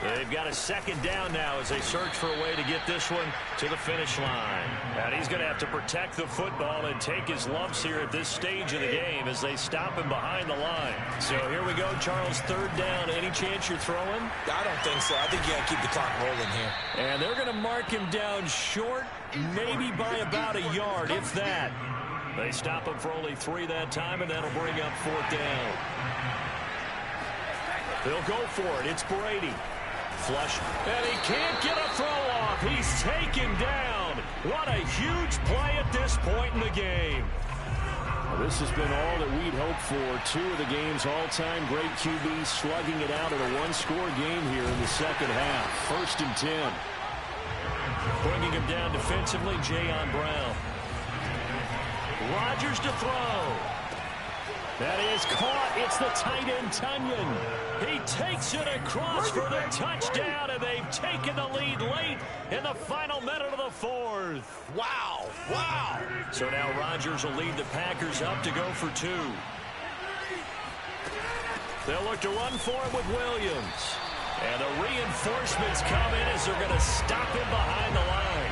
They've got a second down now as they search for a way to get this one to the finish line. And he's going to have to protect the football and take his lumps here at this stage of the game as they stop him behind the line. So here we go, Charles, third down. Any chance you're throwing? I don't think so. I think you got to keep the clock rolling here. And they're going to mark him down short, maybe by about a yard, if that. They stop him for only 3 that time, and that'll bring up fourth down. They'll go for it. It's Brady. Flush. And he can't get a throw off. He's taken down. What a huge play at this point in the game. Well, this has been all that we'd hoped for. 2 of the game's all-time great QBs slugging it out in a one-score game here in the second half. 1st and 10. Bringing him down defensively, Jayon Brown. Rodgers to throw. That is caught. It's the tight end, Tunyon. He takes it across for the touchdown, and they've taken the lead late in the final minute of the fourth. Wow. Wow. So now Rodgers will lead the Packers up to go for 2. They'll look to run for him with Williams. And the reinforcements come in as they're going to stop him behind the line.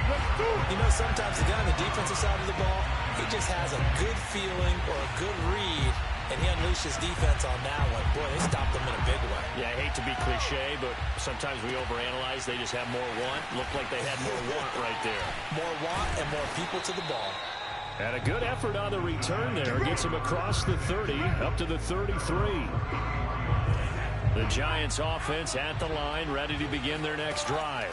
You know, sometimes the guy on the defensive side of the ball, he just has a good feeling or a good read, and he unleashed his defense on that one. Boy, they stopped him in a big way. Yeah, I hate to be cliche, but sometimes we overanalyze. They just have more want. Looked like they had more want right there. More want and more people to the ball. And a good effort on the return there. Gets him across the 30, up to the 33. The Giants offense at the line, ready to begin their next drive.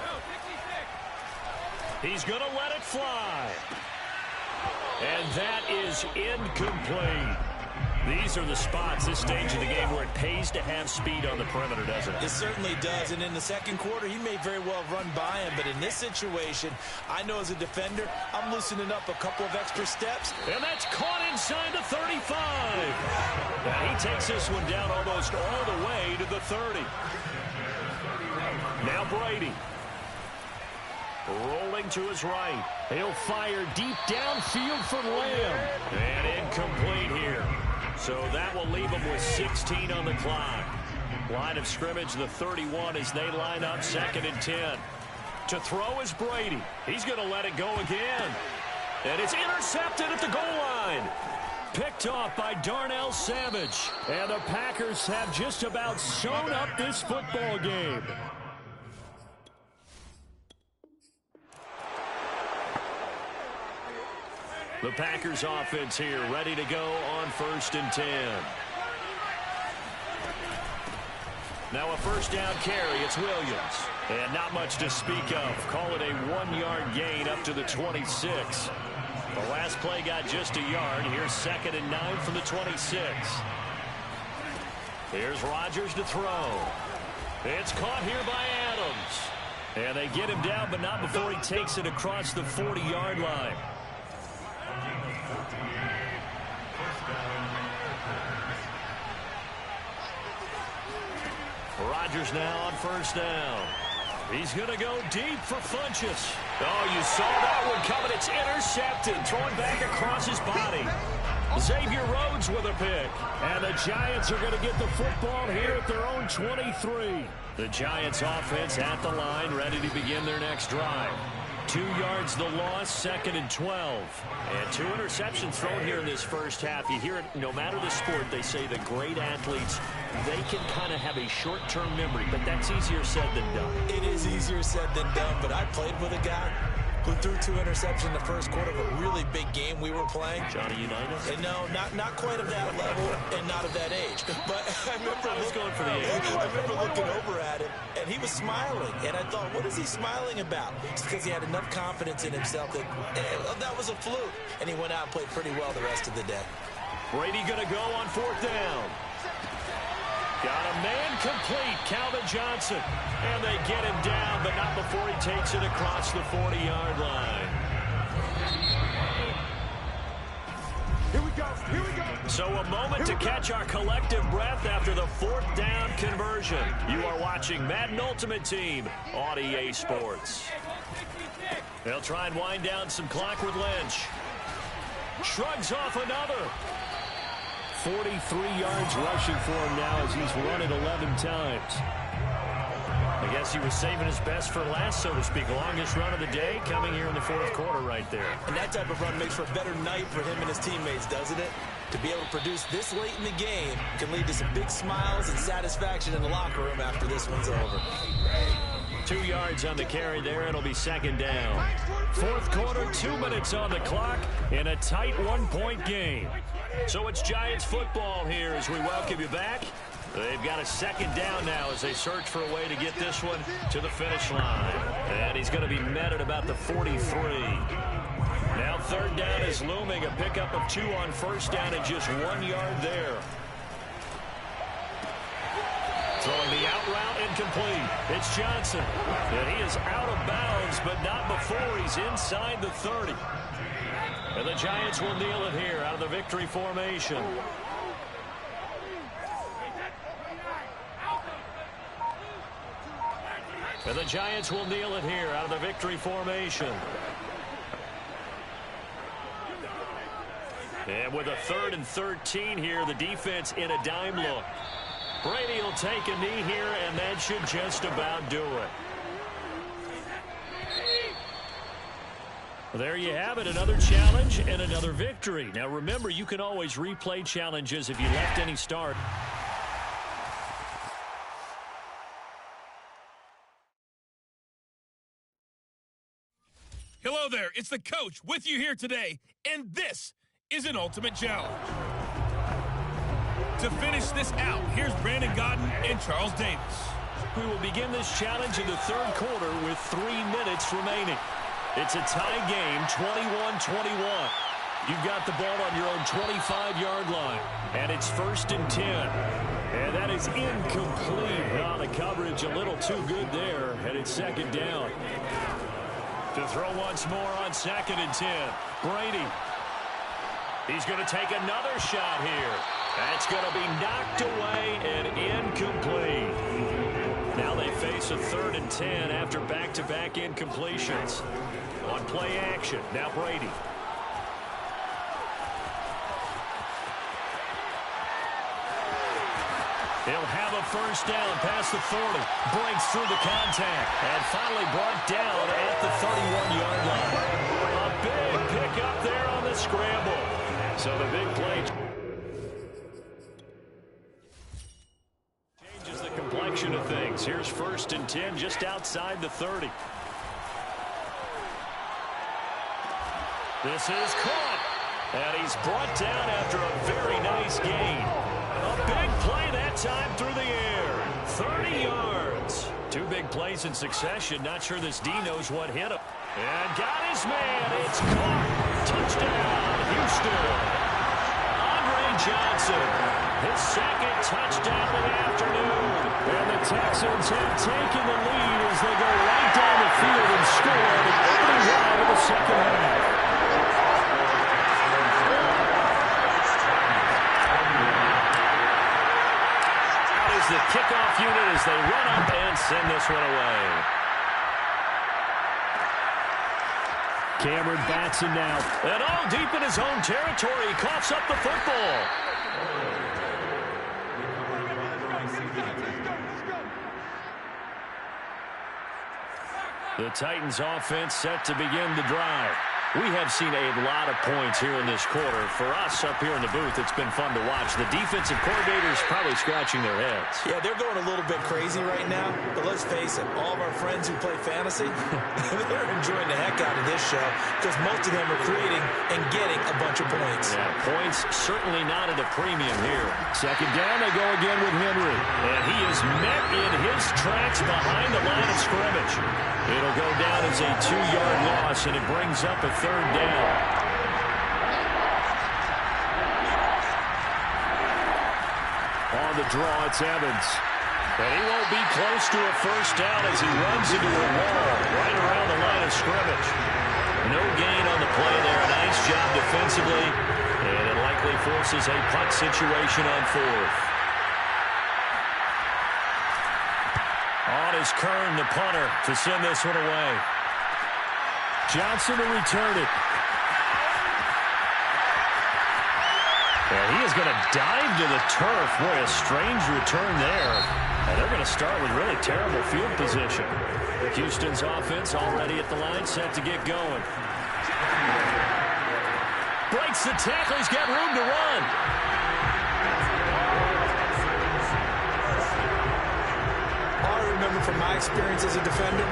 He's going to let it fly. And that is incomplete. These are the spots, this stage of the game, where it pays to have speed on the perimeter, doesn't it? It certainly does. And in the second quarter, he may very well run by him. But in this situation, I know as a defender, I'm loosening up a couple of extra steps. And that's caught inside the 35. And he takes this one down almost all the way to the 30. Now Brady. Rolling to his right. He'll fire deep downfield for Lamb. And incomplete here. So that will leave him with 16 on the clock. Line of scrimmage, the 31 as they line up 2nd and 10. To throw is Brady. He's going to let it go again. And it's intercepted at the goal line. Picked off by Darnell Savage. And the Packers have just about sewn up this football game. The Packers offense here, ready to go on 1st and 10. Now a first down carry, it's Williams. And not much to speak of. Call it a 1-yard gain up to the 26. The last play got just a yard. Here's 2nd and 9 from the 26. Here's Rodgers to throw. It's caught here by Adams. And they get him down, but not before he takes it across the 40-yard line. Rodgers now on first down. He's going to go deep for Funchess. Oh, you saw that one coming. It's intercepted. Throwing back across his body. Xavier Rhodes with a pick. And the Giants are going to get the football here at their own 23. The Giants offense at the line, ready to begin their next drive. 2 yards the loss, 2nd and 12. And 2 interceptions thrown here in this first half. You hear it, no matter the sport, they say the great athletes, they can kind of have a short-term memory, but that's easier said than done. It is easier said than done, but I played with a guy who threw 2 interceptions in the first quarter of a really big game we were playing. Johnny Unitas? And no, not quite of that level and not of that age. But I remember going for the age. I remember looking over at him, and he was smiling. And I thought, what is he smiling about? It's because he had enough confidence in himself that that was a fluke. And he went out and played pretty well the rest of the day. Brady going to go on 4th down. Got a man complete, Calvin Johnson. And they get him down, but not before he takes it across the 40-yard line. So a moment to catch our collective breath after the 4th down conversion. You are watching Madden Ultimate Team on EA Sports. They'll try and wind down some clock with Lynch. Shrugs off another. 43 yards rushing for him now as he's run it 11 times. I guess he was saving his best for last, so to speak. Longest run of the day coming here in the 4th quarter right there. And that type of run makes for a better night for him and his teammates, doesn't it? To be able to produce this late in the game can lead to some big smiles and satisfaction in the locker room after this one's over. 2 yards on the carry there. It'll be 2nd down. 4th quarter, 2 minutes on the clock in a tight 1-point game. So it's Giants football here as we welcome you back. They've got a 2nd down now as they search for a way to get this one to the finish line. And he's going to be met at about the 43. Now 3rd down is looming. A pickup of 2 on 1st down and just 1 yard there. Throwing the out route incomplete. It's Johnson. And he is out of bounds, but not before he's inside the 30. And the Giants will kneel it here out of the victory formation. And the Giants will kneel it here out of the victory formation. And with a 3rd and 13 here, the defense in a dime look. Brady will take a knee here, and that should just about do it. Well, there you have it, another challenge and another victory. Now remember, you can always replay challenges if you left any start. Hello there, it's the coach with you here today, and this is an ultimate challenge. To finish this out, here's Brandon Gaudin and Charles Davis. We will begin this challenge in the 3rd quarter with 3 minutes remaining. It's a tie game, 21-21. You've got the ball on your own 25-yard line, and it's 1st and 10. And that is incomplete. Now the coverage a little too good there, and it's 2nd down. To throw once more on 2nd and 10. Brady. He's going to take another shot here. That's going to be knocked away and incomplete. Now they face a 3rd and 10 after back-to-back incompletions. On play action, now Brady. He'll have a 1st down past the 40. Breaks through the contact. And finally brought down at the 31-yard line. A big pickup there on the scramble. So the big play changes the complexion of things. Here's 1st and 10 just outside the 30. This is caught. And he's brought down after a very nice gain. A big play that time through the air. 30 yards. 2 big plays in succession. Not sure this D knows what hit him. And got his man. It's caught. Touchdown, Houston. Andre Johnson. His 2nd touchdown of the afternoon. And the Texans have taken the lead as they go right down the field and score on the opening drive of the 2nd half. The kickoff unit as they run up and send this one away. Cameron Batson now. And all deep in his own territory. He coughs up the football. The Titans offense set to begin the drive. We have seen a lot of points here in this quarter. For us up here in the booth, it's been fun to watch. The defensive coordinators probably scratching their heads. Yeah, they're going a little bit crazy right now. But let's face it, all of our friends who play fantasy, they're enjoying the heck out of this show because most of them are creating and getting a bunch of points. Yeah, points certainly not at a premium here. 2nd down, they go again with Henry. And he is met in his tracks behind the line of scrimmage. It'll go down as a 2-yard loss, and it brings up a 3rd down. On the draw, it's Evans. And he won't be close to a 1st down as he runs into a wall right around the line of scrimmage. No gain on the play there. Nice job defensively. And it likely forces a punt situation on fourth. On is Kern, the punter, to send this one away. Johnson to return it. And he is going to dive to the turf. Boy, a strange return there. And they're going to start with really terrible field position. Houston's offense already at the line, set to get going. Breaks the tackle. He's got room to run. All I remember from my experience as a defender,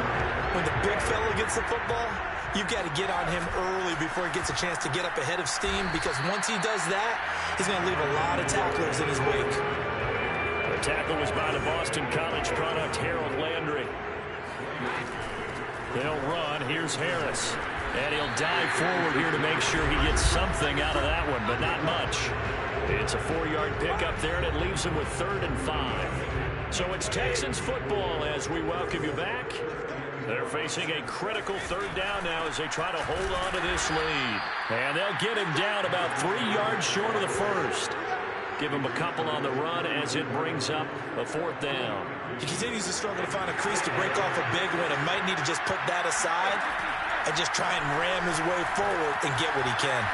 when the big fella gets the football, you've got to get on him early before he gets a chance to get up ahead of steam, because once he does that, he's going to leave a lot of tacklers in his wake. The tackle was by the Boston College product, Harold Landry. They'll run. Here's Harris. And he'll dive forward here to make sure he gets something out of that one, but not much. It's a 4-yard pickup there, and it leaves him with 3rd and 5. So it's Texans football as we welcome you back. They're facing a critical 3rd down now as they try to hold on to this lead. And they'll get him down about 3 yards short of the first. Give him a couple on the run as it brings up a 4th down. He continues to struggle to find a crease to break off a big one, and might need to just put that aside and just try and ram his way forward and get what he can.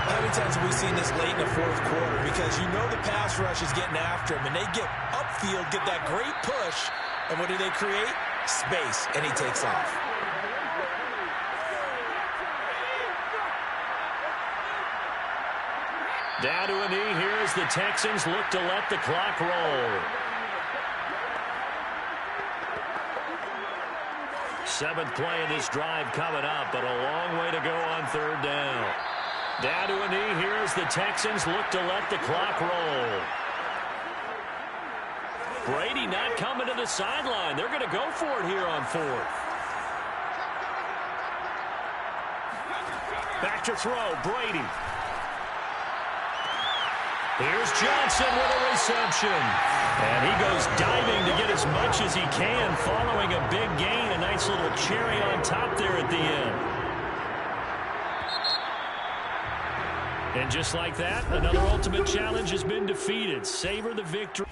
How many times have we seen this late in the 4th quarter? Because you know the pass rush is getting after him, and they get upfield, get that great push, and what do they create? Space, and he takes off. Down to a knee here as the Texans look to let the clock roll. 7th play in this drive coming up, but a long way to go on 3rd down. Down to a knee here as the Texans look to let the clock roll. Brady not coming to the sideline. They're going to go for it here on 4th. Back to throw, Brady. Here's Johnson with a reception. And he goes diving to get as much as he can following a big gain. A nice little cherry on top there at the end. And just like that, another ultimate challenge has been defeated. Savor the victory.